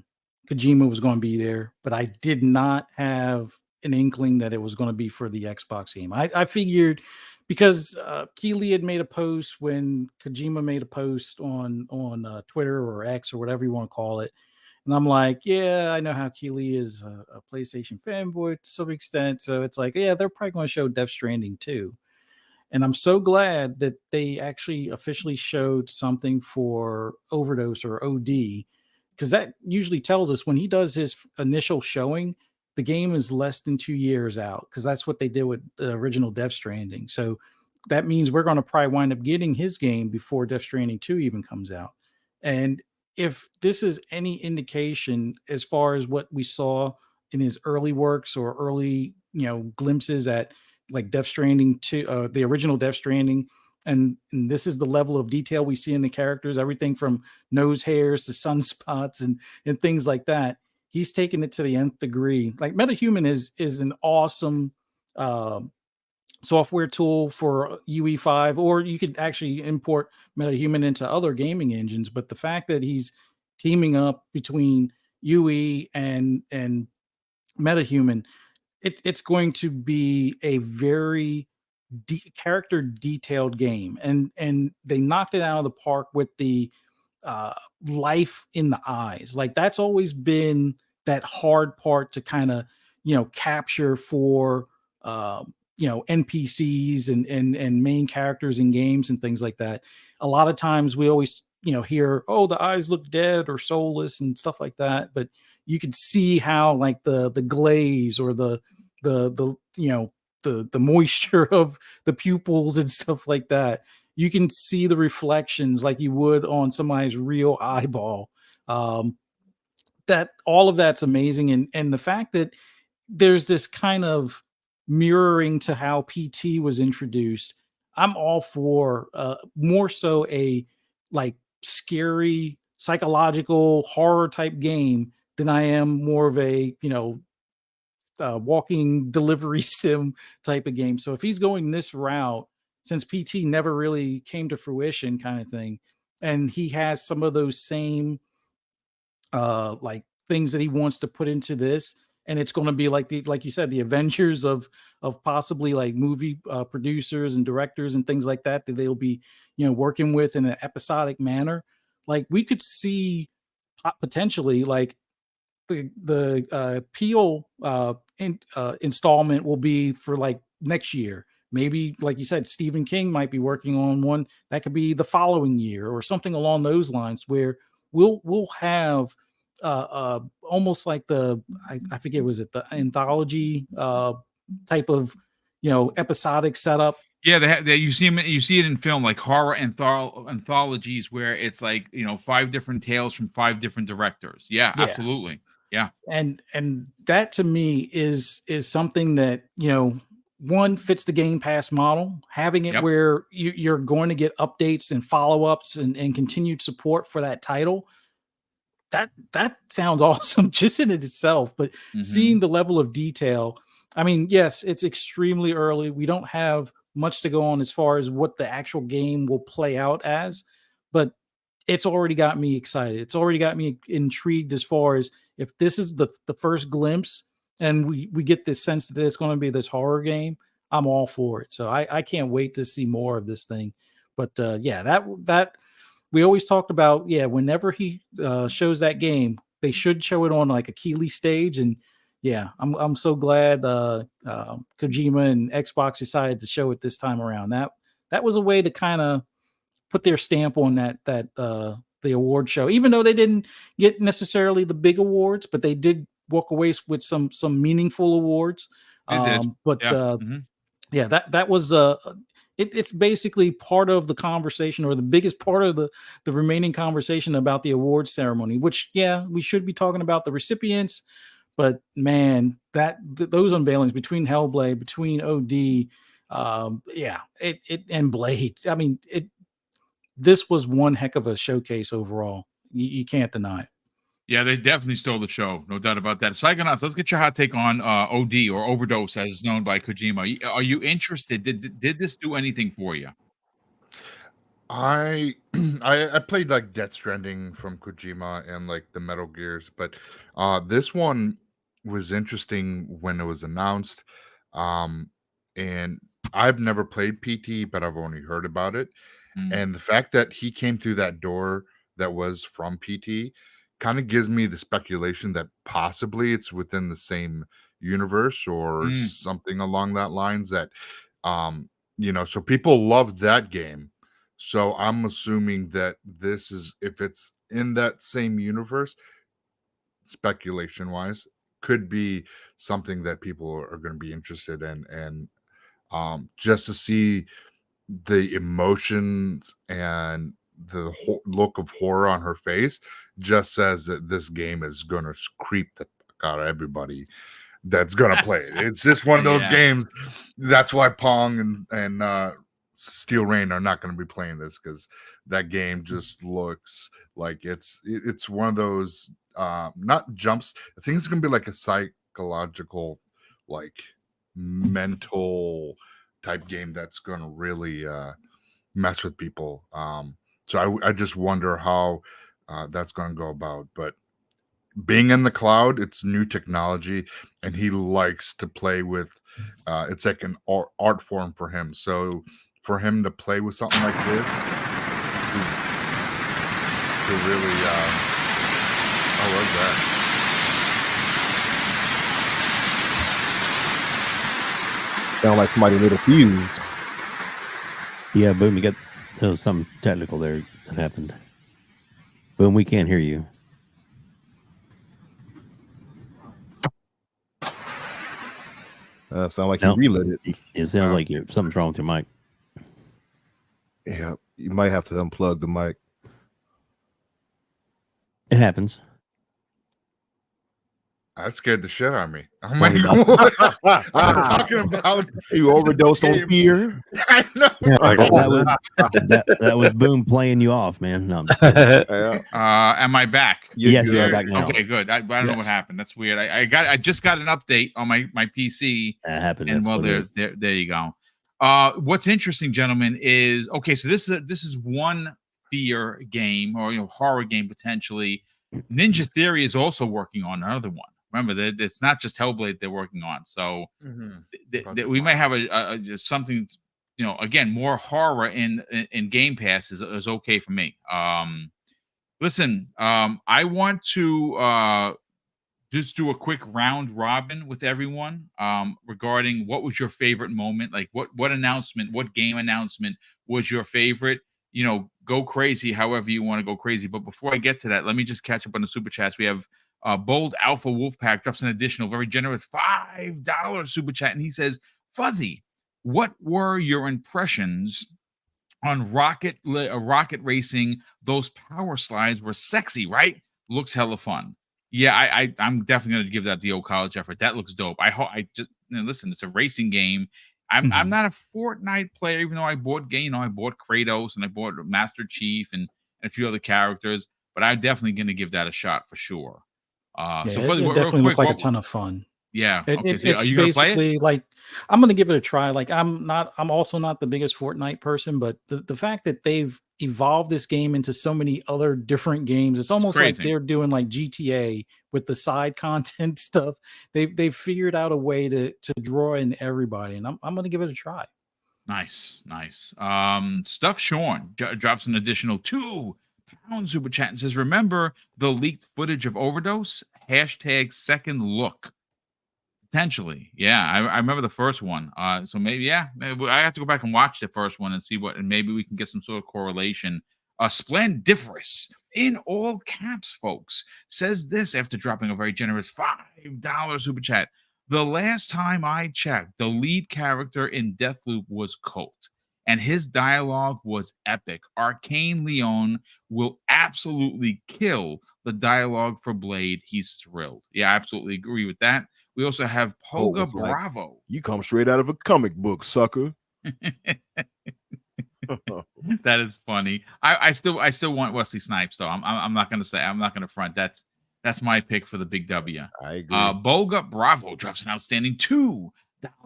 [SPEAKER 5] Kojima was going to be there, but I did not have an inkling that it was going to be for the Xbox game. I figured because Keighley had made a post when Kojima made a post on Twitter or X or whatever you want to call it, and I'm like, yeah, I know how Keighley is a PlayStation fanboy to some extent, so it's like, yeah, they're probably going to show Death Stranding too. And I'm so glad that they actually officially showed something for Overdose or OD, because that usually tells us when he does his initial showing, the game is less than 2 years out, because that's what they did with the original Death Stranding. So that means we're going to probably wind up getting his game before Death Stranding 2 even comes out. And if this is any indication as far as what we saw in his early works or early, glimpses at like Death Stranding 2, the original Death Stranding, and this is the level of detail we see in the characters, everything from nose hairs to sunspots and things like that. He's taken it to the nth degree. Like MetaHuman is an awesome software tool for UE5, or you could actually import MetaHuman into other gaming engines. But the fact that he's teaming up between UE and MetaHuman, it's going to be a very character detailed game, and they knocked it out of the park with the life in the eyes. Like that's always been that hard part to kind of capture for NPCs and main characters in games and things like that. A lot of times we always hear, oh, the eyes look dead or soulless and stuff like that, but you could see how like the glaze or the moisture of the pupils and stuff like that. You can see the reflections like you would on somebody's real eyeball. That all of that's amazing, and the fact that there's this kind of mirroring to how PT was introduced. I'm all for more so a like scary psychological horror type game than I am more of a walking delivery sim type of game. So if he's going this route, since PT never really came to fruition kind of thing, and he has some of those same like things that he wants to put into this, and it's going to be like like you said, the Avengers of possibly like movie producers and directors and things like that they'll be working with in an episodic manner. Like we could see potentially like the Peel installment will be for like next year. Maybe, like you said, Stephen King might be working on one that could be the following year or something along those lines, where we'll have almost like I forget, was it the anthology type of episodic setup.
[SPEAKER 1] Yeah, you see it in film, like horror anthologies where it's like 5 different tales from 5 different directors. Yeah, absolutely. Yeah,
[SPEAKER 5] and that to me is something that one fits the Game Pass model, having it where you're going to get updates and follow-ups and continued support for that title. That sounds awesome just in it itself, but seeing the level of detail, I mean, yes, it's extremely early. We don't have much to go on as far as what the actual game will play out as, but it's already got me excited. It's already got me intrigued as far as if this is the first glimpse and we get this sense that it's going to be this horror game, I'm all for it. So I can't wait to see more of this thing. But that we always talked about, whenever he shows that game, they should show it on like a Keighley stage. And I'm so glad Kojima and Xbox decided to show it this time around. That was a way to kind of put their stamp on that the award show, even though they didn't get necessarily the big awards, but they did walk away with some meaningful awards. But that was it's basically part of the conversation, or the biggest part of the remaining conversation about the awards ceremony, which we should be talking about the recipients, but man, those unveilings between Hellblade, between OD, and Blade, I mean, this was one heck of a showcase overall. You can't deny it.
[SPEAKER 1] Yeah, they definitely stole the show. No doubt about that. Psychonauts, let's get your hot take on OD, or Overdose, as known by Kojima. Are you interested? Did this do anything for you?
[SPEAKER 3] I played like Death Stranding from Kojima and like the Metal Gears, but this one was interesting when it was announced. And I've never played PT, but I've only heard about it. And the fact that he came through that door that was from PT kind of gives me the speculation that possibly it's within the same universe or something along that lines that so people love that game. So I'm assuming that this is, if it's in that same universe, speculation wise, could be something that people are going to be interested in. And just to see the emotions and the look of horror on her face just says that this game is going to creep the fuck out of everybody that's going to play it. It's just one of those games. That's why Pong and Steel Rain are not going to be playing this, because that game just looks like it's one of those not jumps. I think it's going to be like a psychological, like mental type game that's going to really mess with people. So I just wonder how that's going to go about. But being in the cloud, it's new technology, and he likes to play with. It's like an art form for him. So for him to play with something like this, to really, I love that.
[SPEAKER 7] Sound like somebody lit a fuse.
[SPEAKER 4] Yeah, Boom, you got something technical there that happened. Boom, we can't hear you.
[SPEAKER 7] Sound like you relit it.
[SPEAKER 4] It sounds like something's wrong with your mic.
[SPEAKER 7] Yeah, you might have to unplug the mic.
[SPEAKER 4] It happens.
[SPEAKER 3] That scared the shit out of me. I'm like, what? I'm talking about.
[SPEAKER 7] You overdosed on fear.
[SPEAKER 3] I know.
[SPEAKER 4] That was Boom playing you off, man. No, I'm just kidding.
[SPEAKER 1] Am I back?
[SPEAKER 4] Yes, you are back now.
[SPEAKER 1] Okay, good. I don't know what happened. That's weird. I just got an update on my PC.
[SPEAKER 4] That happened.
[SPEAKER 1] And well, there you go. What's interesting, gentlemen, is so this is one fear game, or horror game potentially. Ninja Theory is also working on another one. Remember that it's not just Hellblade they're working on. So we might have a something, again, more horror in Game Pass is okay for me. Listen, I want to just do a quick round robin with everyone regarding what was your favorite moment, like what announcement, what game announcement was your favorite. Go crazy however you want to go crazy. But before I get to that, let me just catch up on the super chats. We have Bold Alpha Wolfpack drops an additional very generous $5 super chat, and he says, Fuzzy, what were your impressions on rocket racing? Those power slides were sexy, right? Looks hella fun. Yeah, I'm definitely going to give that the old college effort. That looks dope. I just listen. It's a racing game. I'm not a Fortnite player, even though I bought I bought Kratos and I bought Master Chief and a few other characters. But I'm definitely going to give that a shot for sure.
[SPEAKER 5] It definitely looked like a ton of fun.
[SPEAKER 1] Yeah,
[SPEAKER 5] it's basically like I'm going to give it a try. Like I'm also not the biggest Fortnite person, but the fact that they've evolved this game into so many other different games, it's almost like they're doing like GTA with the side content stuff. They've figured out a way to draw in everybody, and I'm going to give it a try.
[SPEAKER 1] Nice. Stuff Sean drops an additional £2 super chat and says, remember the leaked footage of Overdose? #second look. Potentially. Yeah, I remember the first one. So maybe I have to go back and watch the first one and see and maybe we can get some sort of correlation. Splendiferous, in all caps, folks, says this after dropping a very generous $5 super chat. The last time I checked, the lead character in Deathloop was Colt, and his dialogue was epic. Arkane Leon will absolutely kill the dialogue for Blade. He's thrilled. Yeah, I absolutely agree with that. We also have Polga Bravo.
[SPEAKER 6] You come straight out of a comic book, sucker.
[SPEAKER 1] That is funny. I still want Wesley Snipes, though. I'm not gonna front. That's my pick for the big W.
[SPEAKER 7] I agree.
[SPEAKER 1] Bolga Bravo drops an outstanding $2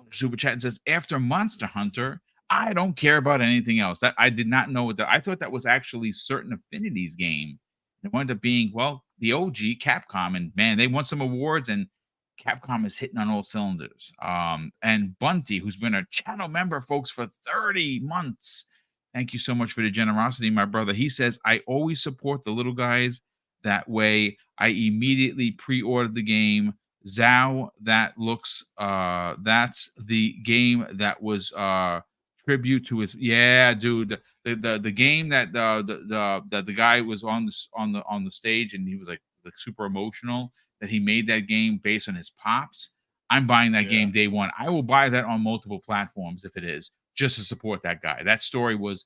[SPEAKER 1] super chat and says, after Monster Hunter, I don't care about anything else. That I did not know that. I thought that was actually Certain Affinity's game. It wound up being, the OG Capcom, and man, they won some awards, and Capcom is hitting on all cylinders. And Bunty, who's been a channel member, folks, for 30 months. Thank you so much for the generosity, my brother. He says, I always support the little guys. That way, I immediately pre-ordered the game. Zao, that's the game that was tribute to his. Yeah, dude, the game that the guy was on the stage and he was like super emotional that he made that game based on his pops. I'm buying that game day one. I will buy that on multiple platforms if it is, just to support that guy. That story was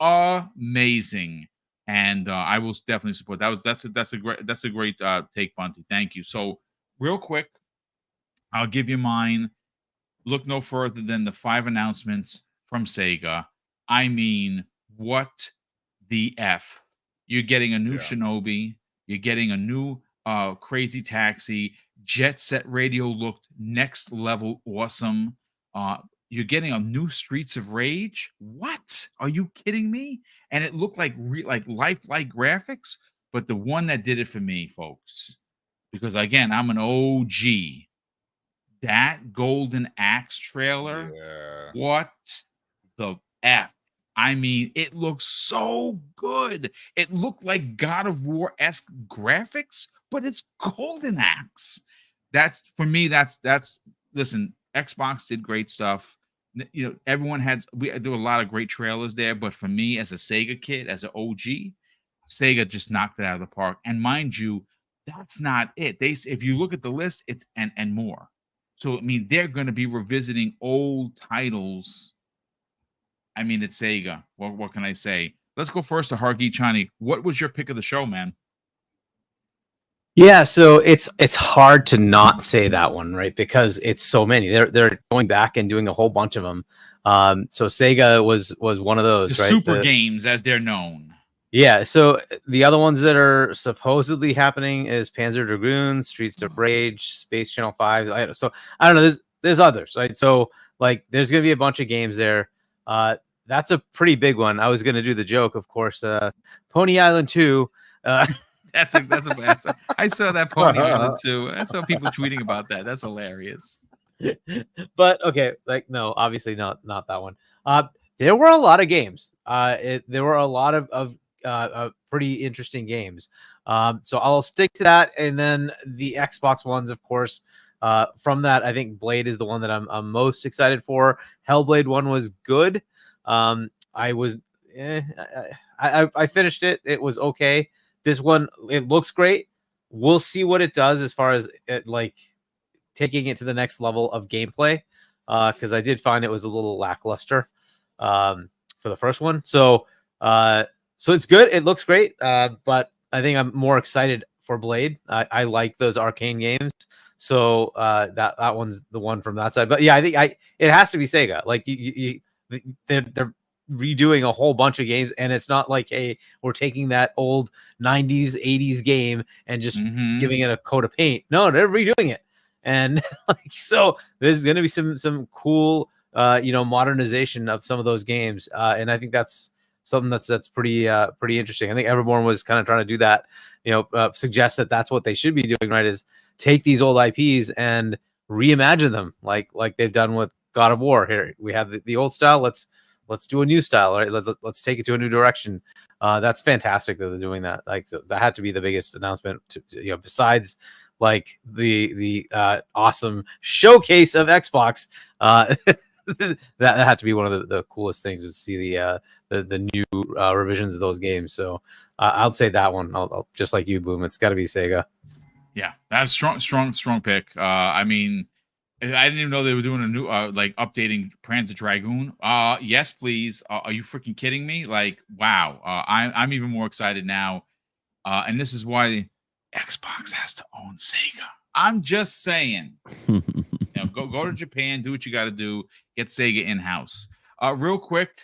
[SPEAKER 1] amazing, and I will definitely support. That's a great take, Bunty. Thank you. So real quick, I'll give you mine. Look no further than the 5 announcements from Sega. I mean, what the F? You're getting a new Shinobi. You're getting a new Crazy Taxi. Jet Set Radio looked next level awesome. You're getting a new Streets of Rage. What? Are you kidding me? And it looked like lifelike graphics. But the one that did it for me, folks, because again, I'm an OG. That Golden Axe trailer. What the F? I mean, it looks so good. It looked like God of War-esque graphics, but it's Golden Axe. That's for me. That's listen. Xbox did great stuff. You know, everyone there were a lot of great trailers there, but for me, as a Sega kid, as an OG, Sega just knocked it out of the park. And mind you, that's not it. If you look at the list, it's and more. So I mean, they're going to be revisiting old titles. I mean, it's Sega. What can I say? Let's go first to Hargi Chani. What was your pick of the show, man?
[SPEAKER 2] Yeah, so it's hard to not say that one, right? Because it's so many. They're going back and doing a whole bunch of them. So Sega was one of those,
[SPEAKER 1] the
[SPEAKER 2] right?
[SPEAKER 1] Super games, as they're known.
[SPEAKER 2] Yeah. So the other ones that are supposedly happening is Panzer Dragoon, Streets of Rage, Space Channel 5. So I don't know. There's others, right? So like, there's gonna be a bunch of games there. That's a pretty big one. I was gonna do the joke, of course. Pony Island 2.
[SPEAKER 1] That's a I saw that Pony Island too. I saw people tweeting about that. That's hilarious.
[SPEAKER 2] But okay, like no, obviously not that one. There were a lot of games. There were a lot of pretty interesting games. So I'll stick to that, and then the Xbox ones, of course. From that, I think Blade is the one that I'm most excited for. Hellblade 1 was good. I finished it. It was okay. This one, it looks great. We'll see what it does as far as it, like taking it to the next level of gameplay. Because I did find it was a little lackluster for the first one. So it's good. It looks great. But I think I'm more excited for Blade. I like those Arkane games. So that one's the one from that side. But yeah, I think it has to be Sega. Like they're redoing a whole bunch of games, and it's not like, hey, we're taking that old 90s 80s game and just giving it a coat of paint. No, they're redoing it. And so there's going to be some cool modernization of some of those games, and I think that's something that's pretty interesting. I think Everborn was kind of trying to do that, suggest that that's what they should be doing, right? Is take these old IPs and reimagine them like they've done with God of War. Here we have the old style. Let's do a new style, right? Let's take it to a new direction. That's fantastic that they're doing that. Like, so that had to be the biggest announcement besides like the awesome showcase of Xbox. That had to be one of the coolest things, to see the new revisions of those games. So I'll say that one. I'll just like you, Boom. It's got to be Sega.
[SPEAKER 1] Yeah, that's strong pick. I mean, I didn't even know they were doing a new updating Panzer Dragoon. Yes, please. Are you freaking kidding me? Like, wow. I'm even more excited now. And this is why Xbox has to own Sega. I'm just saying. Go to Japan, do what you got to do, get Sega in-house. Real quick,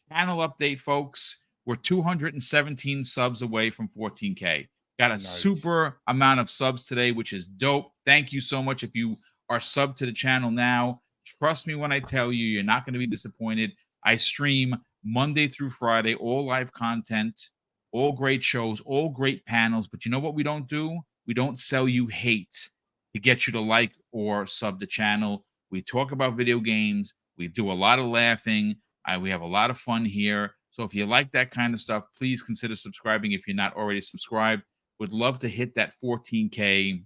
[SPEAKER 1] channel update, folks. We're 217 subs away from 14K. Got a super amount of subs today, which is dope. Thank you so much. If you are subbed to the channel now, trust me when I tell you, you're not going to be disappointed. I stream Monday through Friday, all live content, all great shows, all great panels. But you know what we don't do? We don't sell you hate. to get you to like or sub the channel. We talk about video games. We do a lot of laughing. We have a lot of fun here. So if you like that kind of stuff, please consider subscribing if you're not already subscribed. Would love to hit that 14K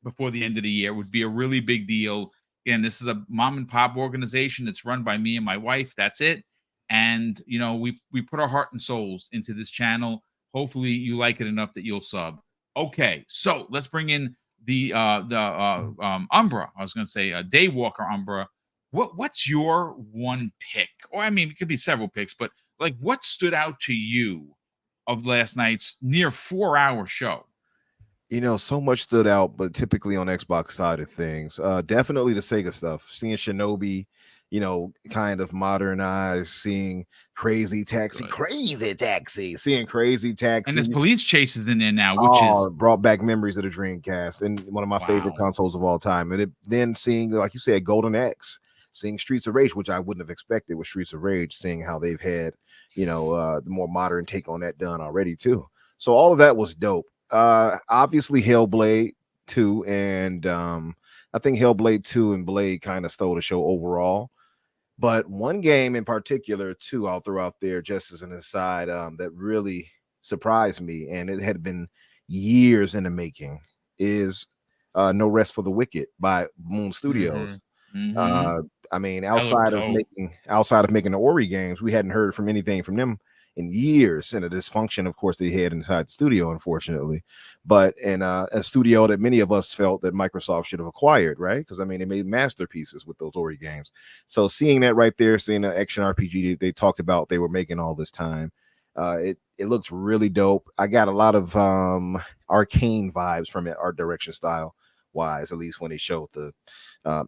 [SPEAKER 1] before the end of the year. Would be a really big deal. Again, this is a mom and pop organization that's run by me and my wife. That's it. And, you know, we put our heart and souls into this channel. Hopefully you like it enough that you'll sub. Okay, so let's bring in the Umbra. I was going to say Daywalker Umbra. What's your one pick? Or I mean, it could be several picks, but like, what stood out to you of last night's near 4-hour show?
[SPEAKER 6] You know, so much stood out, but typically on Xbox side of things, definitely the Sega stuff. Seeing Shinobi, you know, kind of modernized, seeing Crazy Taxi, seeing Crazy Taxi,
[SPEAKER 1] and there's police chases in there now, which is
[SPEAKER 6] brought back memories of the Dreamcast and one of my favorite consoles of all time. And then seeing, like you said, Golden Axe, seeing Streets of Rage, which I wouldn't have expected with Streets of Rage, seeing how they've had, you know, the more modern take on that done already too. So all of that was dope. Obviously Hellblade 2, and I think Hellblade 2 and Blade kind of stole the show overall. But one game in particular, too, I'll throw out there just as an aside, that really surprised me, and it had been years in the making, is No Rest for the Wicked by Moon Studios. I mean, outside of making the Ori games, we hadn't heard from anything from them in years, and a dysfunction, of course, they had inside the studio, unfortunately. But in a studio that many of us felt that Microsoft should have acquired, right? Because I mean, they made masterpieces with those Ori games. So seeing that right there, seeing the action RPG they talked about they were making all this time, it looks really dope. I got a lot of Arkane vibes from it, art direction style wise, at least when they showed the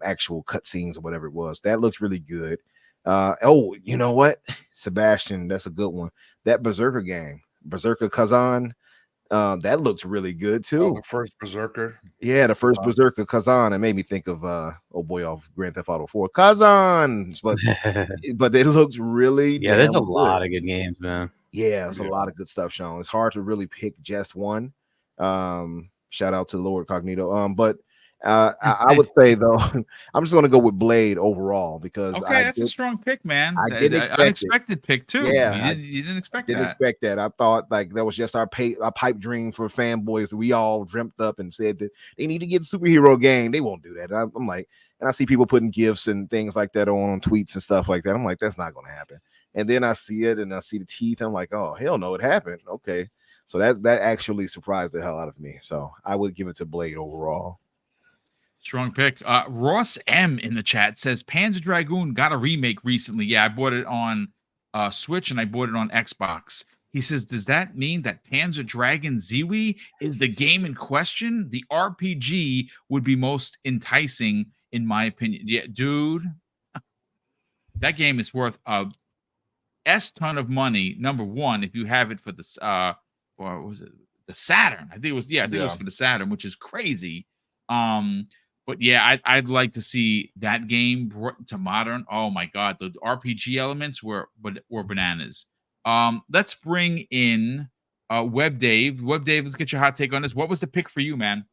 [SPEAKER 6] actual cutscenes or whatever it was. That looks really good. Oh, you know what, Sebastian, that's a good one. That Berserker game, Berserker Kazan, that looks really good too.
[SPEAKER 3] The first Berserker,
[SPEAKER 6] yeah, the first Berserker Kazan. It made me think of oh boy, off Grand Theft Auto 4 Kazan, but it looks really
[SPEAKER 2] there's a
[SPEAKER 6] good.
[SPEAKER 2] lot of good games, man.
[SPEAKER 6] Yeah, there's a lot of good stuff shown. It's hard to really pick just one. Shout out to Lord Cognito. But I would say though, I'm just going to go with Blade overall because
[SPEAKER 1] that's a strong pick, man.
[SPEAKER 6] I didn't expect
[SPEAKER 1] unexpected pick too.
[SPEAKER 6] Yeah,
[SPEAKER 1] you didn't expect
[SPEAKER 6] didn't
[SPEAKER 1] that.
[SPEAKER 6] expect that. I thought like that was just our pipe dream for fanboys that we all dreamt up and said that they need to get a superhero game. They won't do that. I'm like, and I see people putting gifts and things like that on tweets and stuff like that. I'm like, that's not going to happen. And then I see it and I see the teeth. I'm like, oh hell no, it happened. Okay, so that actually surprised the hell out of me. So I would give it to Blade overall.
[SPEAKER 1] Strong pick. Ross M in the chat says Panzer Dragoon got a remake recently. Yeah, I bought it on Switch and I bought it on Xbox. He says, does that mean that Panzer Dragon Ziwi is the game in question? The RPG would be most enticing, in my opinion. Yeah, dude, that game is worth a ton of money. Number one, if you have it for the or was it the Saturn? I think it was. Yeah, I think it was for the Saturn, which is crazy. But yeah, I'd like to see that game brought to modern. Oh my god, the RPG elements were bananas. Let's bring in Web Dave. Web Dave, let's get your hot take on this. What was the pick for you, man?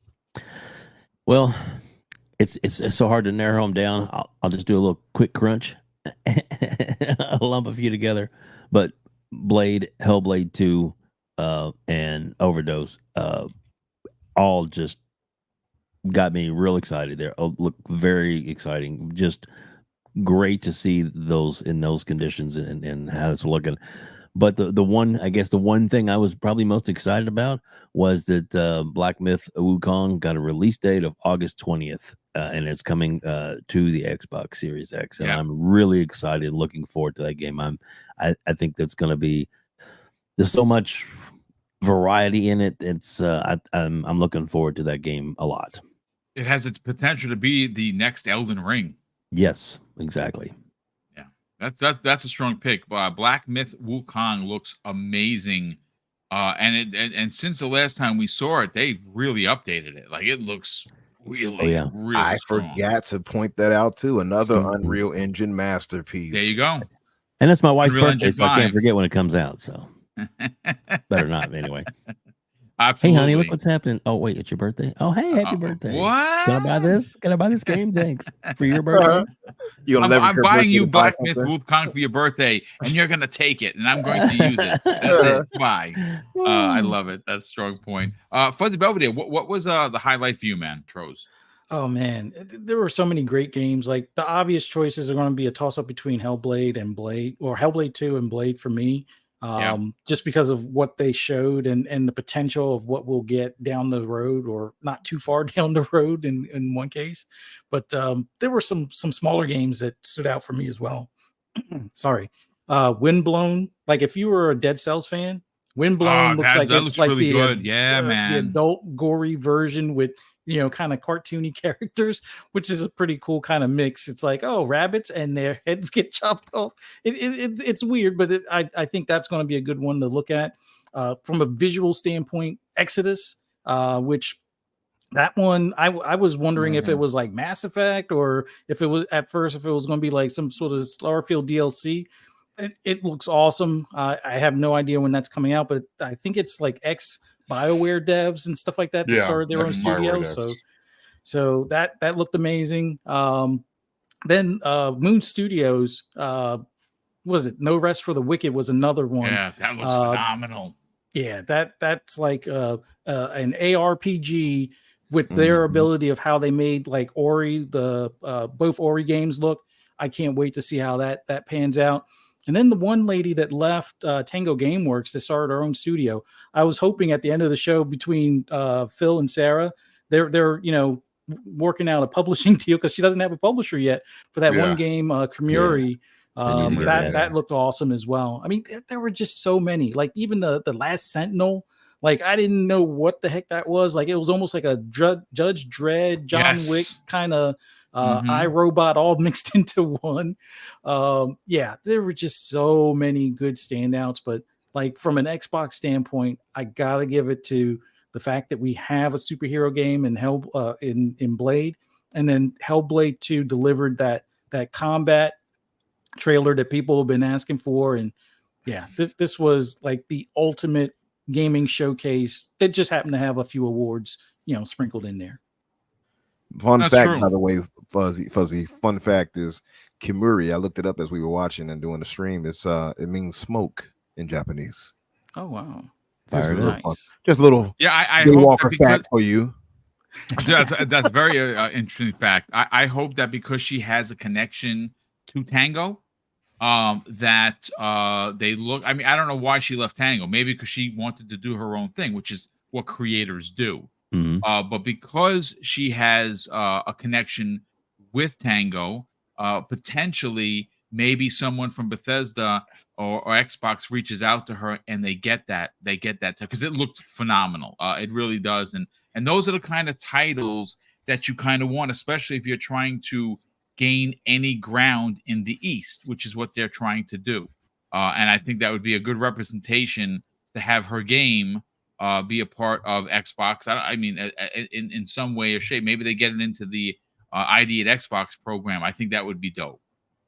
[SPEAKER 4] Well, it's so hard to narrow them down. I'll just do a little quick crunch. I'll lump a few together. But Blade, Hellblade 2, and Overdose, all just got me real excited. They look very exciting. Just great to see those in those conditions and how it's looking. But the one thing I was probably most excited about was that Black Myth Wukong got a release date of August 20th, and it's coming to the Xbox Series X. And I'm really excited, looking forward to that game. I think that's going to be, there's so much variety in it. It's I'm looking forward to that game a lot.
[SPEAKER 1] It has its potential to be the next Elden Ring.
[SPEAKER 4] Yes, exactly.
[SPEAKER 1] Yeah, that's a strong pick. Black Myth Wukong looks amazing, and since the last time we saw it, they've really updated it. Like, it looks really, really
[SPEAKER 6] I
[SPEAKER 1] strong.
[SPEAKER 6] forgot to point that out too. Another Unreal Engine masterpiece.
[SPEAKER 1] There you go.
[SPEAKER 4] And it's my wife's
[SPEAKER 1] Unreal
[SPEAKER 4] birthday,
[SPEAKER 1] Engine
[SPEAKER 4] so I can't
[SPEAKER 1] 5.
[SPEAKER 4] forget when it comes out. So better not anyway.
[SPEAKER 1] Absolutely.
[SPEAKER 4] Hey, honey, look what's happening. Oh, wait, it's your birthday. Oh, hey, happy birthday.
[SPEAKER 1] What?
[SPEAKER 4] Can I buy this? Can I buy this game? Thanks for your birthday.
[SPEAKER 6] You gonna
[SPEAKER 1] I'm
[SPEAKER 6] leverage your
[SPEAKER 1] buying
[SPEAKER 6] birthday
[SPEAKER 1] you
[SPEAKER 6] to buy
[SPEAKER 1] Black Myth
[SPEAKER 6] something?
[SPEAKER 1] Wukong for your birthday, and you're gonna take it, and I'm going to use it. That's it. Bye. I love it. That's a strong point. Fuzzy Belvedere, what was the highlight for you, man? Tros.
[SPEAKER 5] Oh man, there were so many great games. Like the obvious choices are going to be a toss up between Hellblade and Blade, or Hellblade 2 and Blade for me.
[SPEAKER 1] Yeah.
[SPEAKER 5] Just because of what they showed and the potential of what we'll get down the road, or not too far down the road in one case. But there were some smaller games that stood out for me as well. Sorry. Windblown, like if you were a Dead Cells fan, Windblown looks like
[SPEAKER 1] that
[SPEAKER 5] it's
[SPEAKER 1] looks
[SPEAKER 5] like
[SPEAKER 1] really
[SPEAKER 5] the
[SPEAKER 1] good. Yeah,
[SPEAKER 5] the
[SPEAKER 1] man.
[SPEAKER 5] adult gory version with kind of cartoony characters, which is a pretty cool kind of mix. It's like, oh, rabbits and their heads get chopped off. It's weird, but I think that's going to be a good one to look at. From a visual standpoint, Exodus, which that one I was wondering if it was like Mass Effect, or if it was at first if it was going to be like some sort of Starfield DLC. It looks awesome. I have no idea when that's coming out, but I think it's like BioWare devs and stuff like that that started their own studio. So that looked amazing. Then Moon Studios, was it No Rest for the Wicked was another one.
[SPEAKER 1] Yeah, that looks phenomenal.
[SPEAKER 5] Yeah, that's like an ARPG with their ability of how they made like Ori, the both Ori games look. I can't wait to see how that pans out. And then the one lady that left Tango Gameworks that started her own studio, I was hoping at the end of the show between Phil and Sarah, they're working out a publishing deal, because she doesn't have a publisher yet for that one game, Kamuri. That looked awesome as well. I mean, there were just so many. Like even the Last Sentinel. Like I didn't know what the heck that was. Like it was almost like a Judge Dredd, John Wick kind of iRobot all mixed into one. There were just so many good standouts. But like from an Xbox standpoint, I gotta give it to the fact that we have a superhero game in Blade, and then Hellblade 2 delivered that combat trailer that people have been asking for. And this was like the ultimate gaming showcase that just happened to have a few awards sprinkled in there.
[SPEAKER 6] Fun fact, by the way, Fuzzy. Fun fact is Kimuri. I looked it up as we were watching and doing the stream. It means smoke in Japanese.
[SPEAKER 5] Oh wow,
[SPEAKER 6] just a little
[SPEAKER 1] I
[SPEAKER 6] Walker fact for you.
[SPEAKER 1] That's very interesting fact. I hope that because she has a connection to Tango, that they look. I mean, I don't know why she left Tango. Maybe because she wanted to do her own thing, which is what creators do. But because she has a connection with Tango, potentially maybe someone from Bethesda or Xbox reaches out to her and they get that because it looks phenomenal. It really does. And those are the kind of titles that you kind of want, especially if you're trying to gain any ground in the East, which is what they're trying to do. And I think that would be a good representation to have her game be a part of Xbox. I mean, in some way or shape, maybe they get it into the ID at Xbox program. I think that would be dope.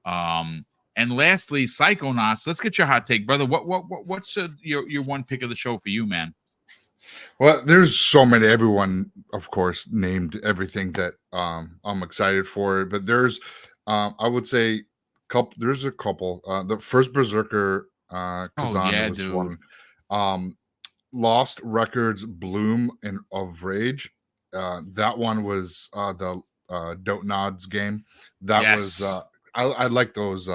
[SPEAKER 1] And lastly, Psychonauts. Let's get your hot take, brother. What's your one pick of the show for you, man?
[SPEAKER 3] Well, there's so many. Everyone, of course, named everything that I'm excited for. But there's, I would say, there's a couple. The first Berserker, Kazan was one. Lost Records, Bloom and of Rage. That one was the Dontnod's game. That was I like those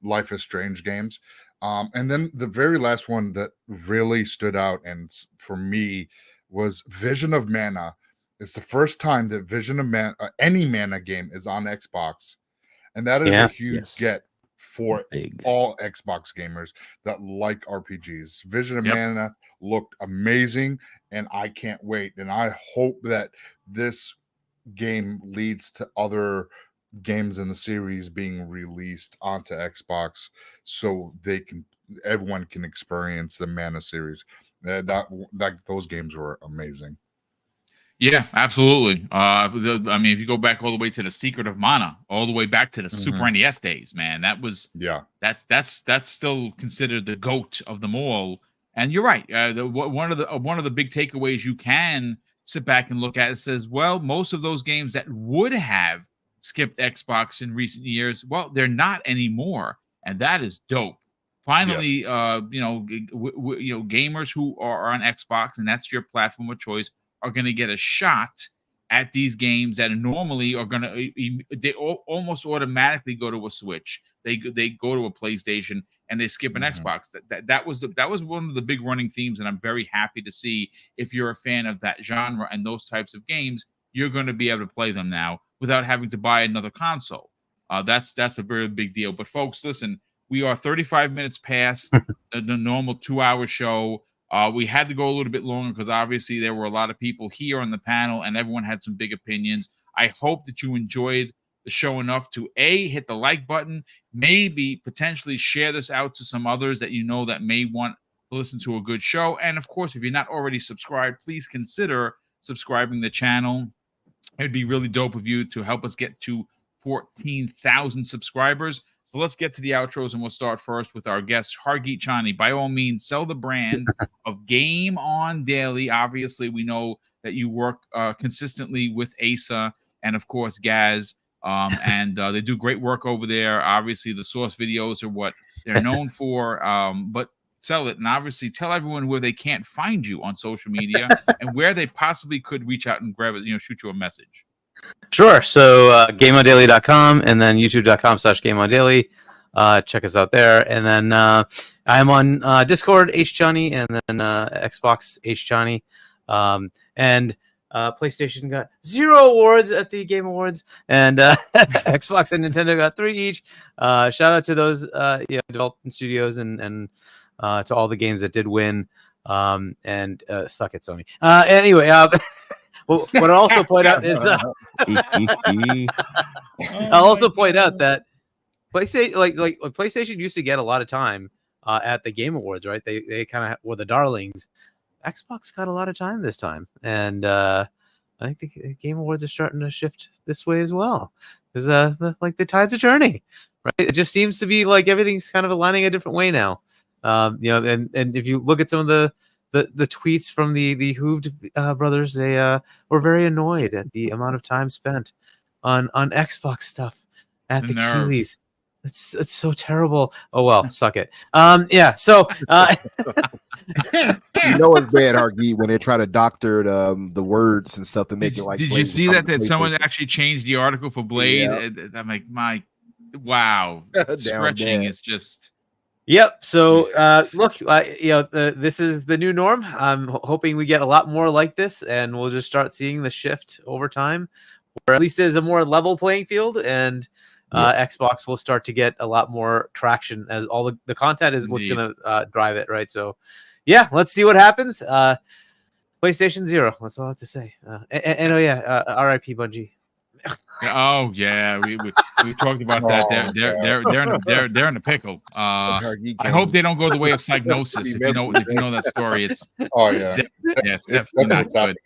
[SPEAKER 3] Life is Strange games. And then the very last one that really stood out and for me was Vision of Mana. It's the first time that Vision of Mana, any Mana game, is on Xbox, and that is a huge get for all Xbox gamers that like RPGs. Vision of Mana looked amazing, and I can't wait. And I hope that this game leads to other games in the series being released onto Xbox, so everyone can experience the Mana series. Those games were amazing.
[SPEAKER 1] Yeah, absolutely. I mean, if you go back all the way to the Secret of Mana, all the way back to the Super NES days, man, that was that's still considered the GOAT of them all. And you're right. One of the big takeaways you can sit back and look at it says, well, most of those games that would have skipped Xbox in recent years, well, they're not anymore, and that is dope. Finally, gamers who are on Xbox, and that's your platform of choice, are going to get a shot at these games that normally are going to almost automatically go to a Switch. They go to a PlayStation and they skip an Xbox. That was one of the big running themes, and I'm very happy to see if you're a fan of that genre and those types of games, you're going to be able to play them now without having to buy another console. That's a very big deal. But folks, listen, we are 35 minutes past the normal 2-hour show. We had to go a little bit longer because obviously there were a lot of people here on the panel and everyone had some big opinions. I hope that you enjoyed the show enough to hit the like button, maybe potentially share this out to some others that you know that may want to listen to a good show. And of course, if you're not already subscribed, please consider subscribing to the channel. It'd be really dope of you to help us get to 14,000 subscribers. So let's get to the outros, and we'll start first with our guest, Hargeet Chani. By all means, sell the brand of Game On Daily. Obviously, we know that you work consistently with Asa and, of course, Gaz. And they do great work over there. Obviously, the source videos are what they're known for, but sell it. And obviously, tell everyone where they can't find you on social media and where they possibly could reach out and grab it, shoot you a message.
[SPEAKER 2] Sure. So GameOnDaily.com and then YouTube.com/GameOnDaily. Check us out there. And then I'm on Discord, HChani, and then Xbox, HChani. And PlayStation got 0 awards at the Game Awards, and Xbox and Nintendo got 3 each. Shout out to those development studios and to all the games that did win. And suck it, Sony. Anyway, what I'll also point out is I'll also point out that PlayStation, like PlayStation, used to get a lot of time at the Game Awards, right? They kind of were the darlings. Xbox got a lot of time this time, and I think the Game Awards are starting to shift this way as well, because the tides are turning, right? It just seems to be like everything's kind of aligning a different way now. And if you look at some of the tweets from the Hooved brothers, they were very annoyed at the amount of time spent on Xbox stuff at the Keighleys. It's so terrible. Oh well, suck it. Yeah. So
[SPEAKER 6] you know it's bad, Hargeet, when they try to doctor the words and stuff to make it like.
[SPEAKER 1] Did you see that someone actually changed the article for Blade? Yeah. I'm like, wow, stretching is just.
[SPEAKER 2] Yep. So look, this is the new norm. I'm hoping we get a lot more like this, and we'll just start seeing the shift over time, where at least there's a more level playing field, and Xbox will start to get a lot more traction as all the content is what's going to drive it, right? So, yeah, let's see what happens. PlayStation 0. That's all I have to say. And RIP Bungie.
[SPEAKER 1] Oh yeah, we talked about that. They're in a pickle. I hope they don't go the way of Psygnosis. If you know that story, it's it's definitely not good.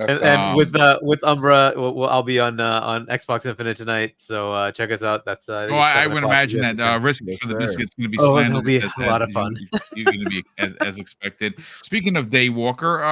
[SPEAKER 2] And with Umbra, I'll be on Xbox Infinite tonight, so check us out. That's
[SPEAKER 1] I would imagine that Risk for the Biscuit's going to be slandered.
[SPEAKER 2] It'll be a lot of fun.
[SPEAKER 1] You're going to be as expected. Speaking of Daywalker,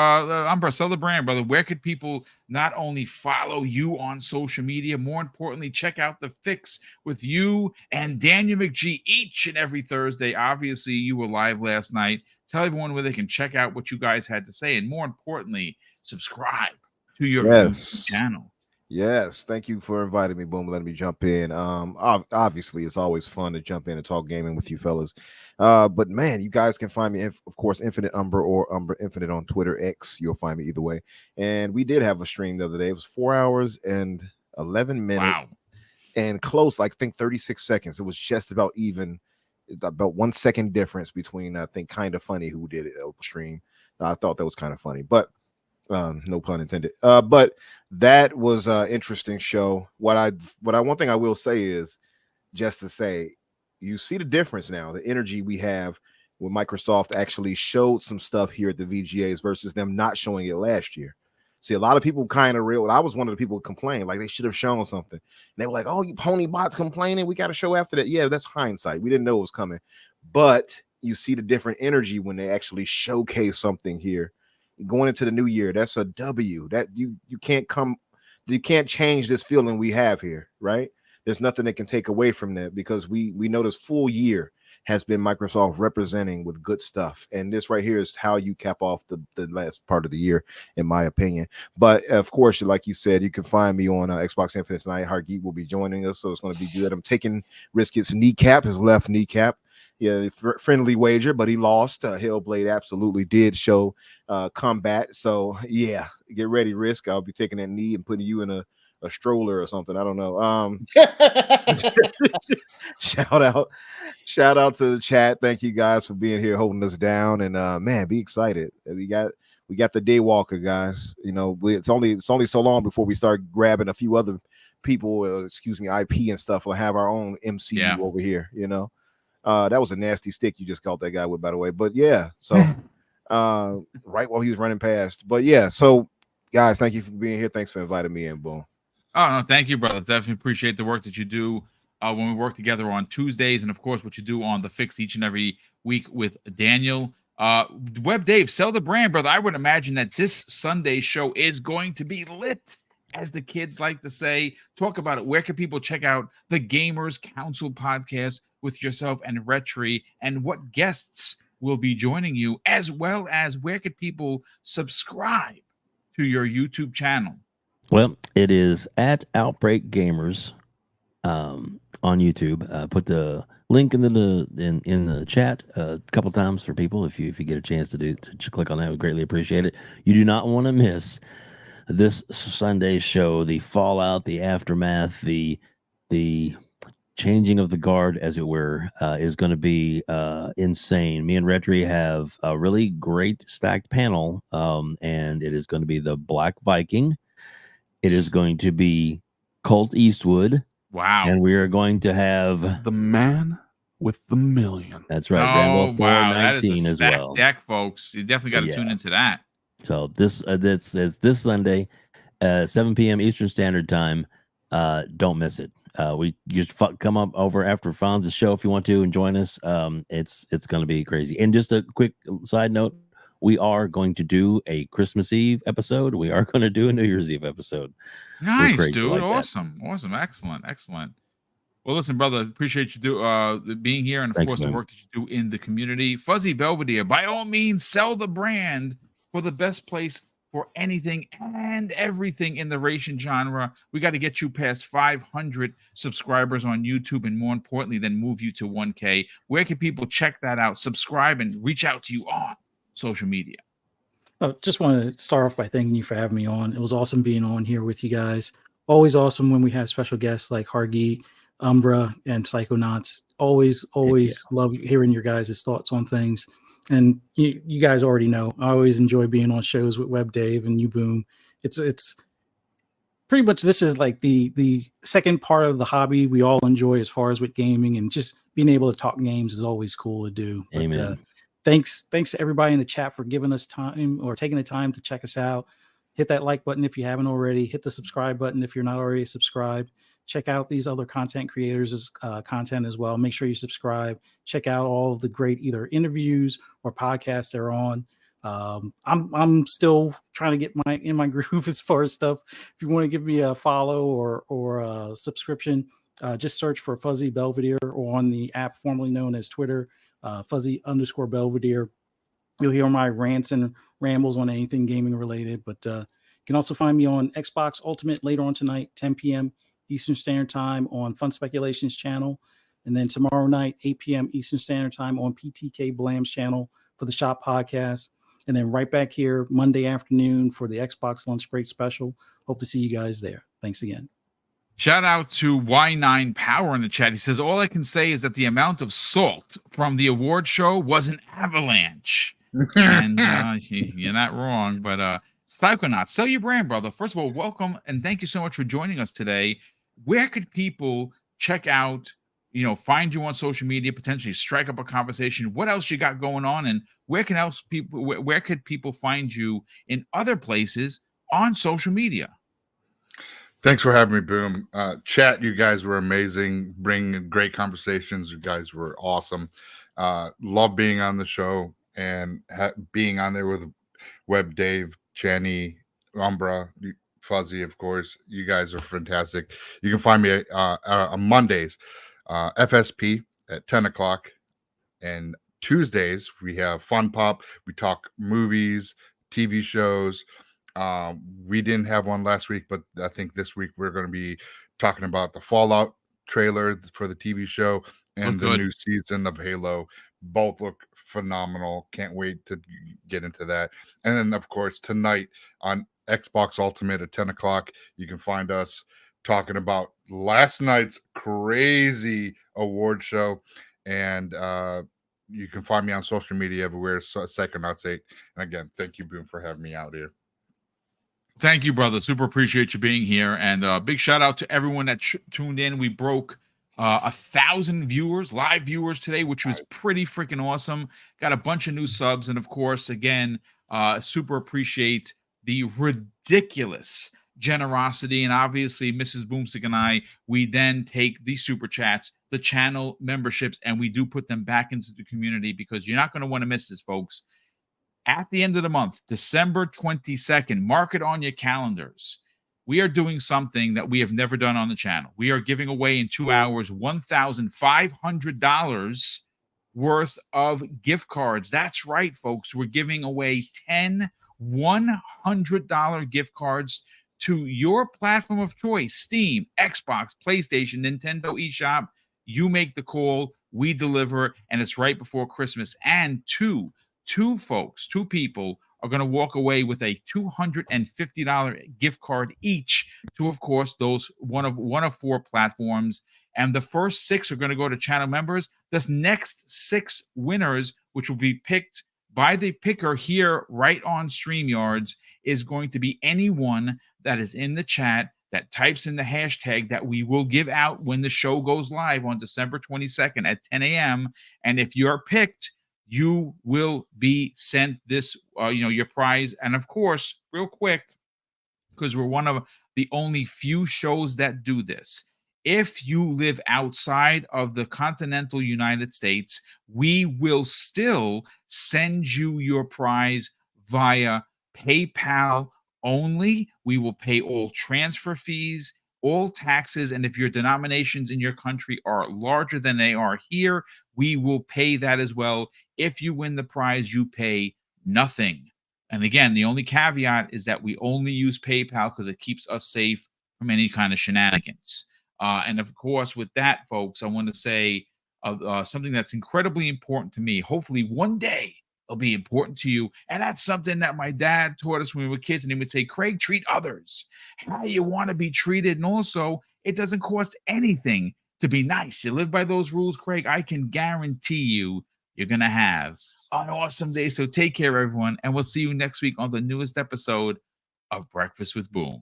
[SPEAKER 1] Umbra, sell the brand, brother. Where could people not only follow you on social media, more importantly, check out The Fix with you and Daniel McGee each and every Thursday? Obviously, you were live last night. Tell everyone where they can check out what you guys had to say, and more importantly, subscribe to your channel.
[SPEAKER 6] Yes, thank you for inviting me, Boom, letting me jump in. Obviously, it's always fun to jump in and talk gaming with you fellas. But man, you guys can find me, of course, Infinite Umbra or Umbra Infinite on Twitter X. You'll find me either way. And we did have a stream the other day. It was 4 hours and 11 minutes.
[SPEAKER 1] Wow.
[SPEAKER 6] And close, like I think 36 seconds. It was just about even, about 1 second difference between I think Kind of Funny who did it stream. I thought that was kind of funny, but no pun intended. But that was an interesting show. One thing I will say is just to say, you see the difference now, the energy we have when Microsoft actually showed some stuff here at the VGAs versus them not showing it last year. See, a lot of people kind of I was one of the people who complained, like they should have shown something. And they were like, oh, you pony bots complaining, we got a show after that. Yeah, that's hindsight. We didn't know it was coming. But you see the different energy when they actually showcase something here. Going into the new year, that's a W. That you can't change this feeling we have here, right? There's nothing that can take away from that, because we know this full year has been Microsoft representing with good stuff, and this right here is how you cap off the last part of the year, in my opinion. But of course, like you said, you can find me on Xbox Infinite tonight. Hargeet will be joining us, so it's going to be good. I'm taking Risket's kneecap, his left kneecap. Yeah, friendly wager, but he lost. Hellblade absolutely did show combat. So yeah, get ready, Risk. I'll be taking that knee and putting you in a stroller or something. I don't know. Shout out to the chat. Thank you guys for being here, holding us down, and man, be excited. We got the Daywalker guys. You know, it's only so long before we start grabbing a few other people, IP and stuff. We'll have our own MCU over here. You know. That was a nasty stick you just caught that guy with, by the way. But yeah, so right while he was running past. But yeah, so guys, thank you for being here. Thanks for inviting me in, Boom.
[SPEAKER 1] Oh no, thank you, brother. Definitely appreciate the work that you do when we work together on Tuesdays, and of course what you do on the Fix each and every week with Daniel. Web Dave, sell the brand, brother. I would imagine that this Sunday show is going to be lit, as the kids like to say. Talk about it. Where can people check out the Gamers Council podcast with yourself and Retri, and what guests will be joining you, as well as where could people subscribe to your YouTube channel?
[SPEAKER 4] Well, it is at Outbreak Gamers on YouTube. Put the link in the chat a couple times for people if you get a chance to click on that. We greatly appreciate it. You do not want to miss this Sunday show, the fallout, the aftermath, the changing of the guard, as it were, is going to be insane. Me and Retri have a really great stacked panel, and it is going to be the Black Viking. It is going to be Colt Eastwood.
[SPEAKER 1] Wow.
[SPEAKER 4] And we are going to have
[SPEAKER 8] the man with the million.
[SPEAKER 4] That's right. Rambo 419
[SPEAKER 1] that is a
[SPEAKER 4] as well.
[SPEAKER 1] Deck, folks. You definitely got to tune into that.
[SPEAKER 4] So it's this Sunday, 7 p.m. Eastern Standard Time. Don't miss it. We just come up over after Fonz's show if you want to and join us. It's going to be crazy. And just a quick side note, we are going to do a Christmas Eve episode. We are going to do a New Year's Eve episode.
[SPEAKER 1] Nice, dude. Like awesome. Excellent. Well, listen, brother, appreciate you being here, and of course the work that you do in the community. Fuzzy Belvedere, by all means, sell the brand for the best place for anything and everything in the racing genre. We got to get you past 500 subscribers on YouTube, and more importantly, then move you to 1K. Where can people check that out, subscribe, and reach out to you on social media?
[SPEAKER 5] Just want to start off by thanking you for having me on. It was awesome being on here with you guys. Always awesome when we have special guests like Hargeet, Umbra, and Psychonauts. Always love hearing your guys' thoughts on things. And you guys already know, I always enjoy being on shows with Web Dave and you, Boom. It's pretty much, this is like the second part of the hobby we all enjoy as far as with gaming, and just being able to talk games is always cool to do.
[SPEAKER 4] Amen.
[SPEAKER 5] But, thanks to everybody in the chat for giving us time or taking the time to check us out. Hit that like button if you haven't already. Hit the subscribe button if you're not already subscribed. Check out these other content creators' content as well. Make sure you subscribe. Check out all of the great either interviews or podcasts they're on. I'm still trying to get in my groove as far as stuff. If you want to give me a follow or a subscription, just search for Fuzzy Belvedere or on the app formerly known as Twitter, Fuzzy_Belvedere. You'll hear my rants and rambles on anything gaming related, but you can also find me on Xbox Ultimate later on tonight, 10 p.m. Eastern Standard Time on Fun Speculations channel. And then tomorrow night, 8 p.m. Eastern Standard Time on PTK Blam's channel for the Shop Podcast. And then right back here Monday afternoon for the Xbox Lunch Break Special. Hope to see you guys there. Thanks again.
[SPEAKER 1] Shout out to Y9 Power in the chat. He says, all I can say is that the amount of salt from the award show was an avalanche. And you're not wrong, but Psychonauts, sell your brand, brother. First of all, welcome and thank you so much for joining us today. Where could people check out, find you on social media, potentially strike up a conversation? What else you got going on, and where could people find you in other places on social media?
[SPEAKER 3] Thanks for having me, Boom. Chat, you guys were amazing. Bring great conversations. You guys were awesome. Love being on the show and being on there with Web Dave, Channy, Umbra, Fuzzy, of course. You guys are fantastic. You can find me on Mondays, FSP at 10 o'clock. And Tuesdays, we have Fun Pop. We talk movies, TV shows. We didn't have one last week, but I think this week we're going to be talking about the Fallout trailer for the TV show and the new season of Halo. Both look phenomenal. Can't wait to get into that. And then, of course, tonight on Xbox Ultimate at 10 o'clock, you can find us talking about last night's crazy award show. And you can find me on social media everywhere, Psychonauts8. And again, thank you, Boom, for having me out here.
[SPEAKER 1] Thank you, brother. Super appreciate you being here. And big shout out to everyone that tuned in. We broke 1,000 viewers, live viewers today, which was pretty freaking awesome. Got a bunch of new subs. And of course, again, super appreciate the ridiculous generosity. And obviously, Mrs. BoomStick and I, we then take the super chats, the channel memberships, and we do put them back into the community because you're not going to want to miss this, folks. At the end of the month, December 22nd, mark it on your calendars. We are doing something that we have never done on the channel. We are giving away in 2 hours $1,500 worth of gift cards. That's right, folks. We're giving away 10 $100 gift cards to your platform of choice: Steam, Xbox, PlayStation, Nintendo eShop. You make the call, we deliver, and it's right before Christmas. And two people are going to walk away with a $250 gift card each to, of course, those one of 4 platforms. And the first 6 are going to go to channel members. The next 6 winners, which will be picked by the picker here right on StreamYards, is going to be anyone that is in the chat that types in the hashtag that we will give out when the show goes live on December 22nd at 10 a.m. And if you're picked, you will be sent this, your prize. And of course, real quick, because we're one of the only few shows that do this, if you live outside of the continental United States, we will still send you your prize via PayPal only. We will pay all transfer fees, all taxes, and if your denominations in your country are larger than they are here, we will pay that as well. If you win the prize, you pay nothing. And again, the only caveat is that we only use PayPal because it keeps us safe from any kind of shenanigans. And of course, with that, folks, I want to say something that's incredibly important to me. Hopefully one day it'll be important to you. And that's something that my dad taught us when we were kids. And he would say, Craig, treat others how you want to be treated. And also, it doesn't cost anything to be nice. You live by those rules, Craig, I can guarantee you you're going to have an awesome day. So take care, everyone. And we'll see you next week on the newest episode of Breakfast with Boom.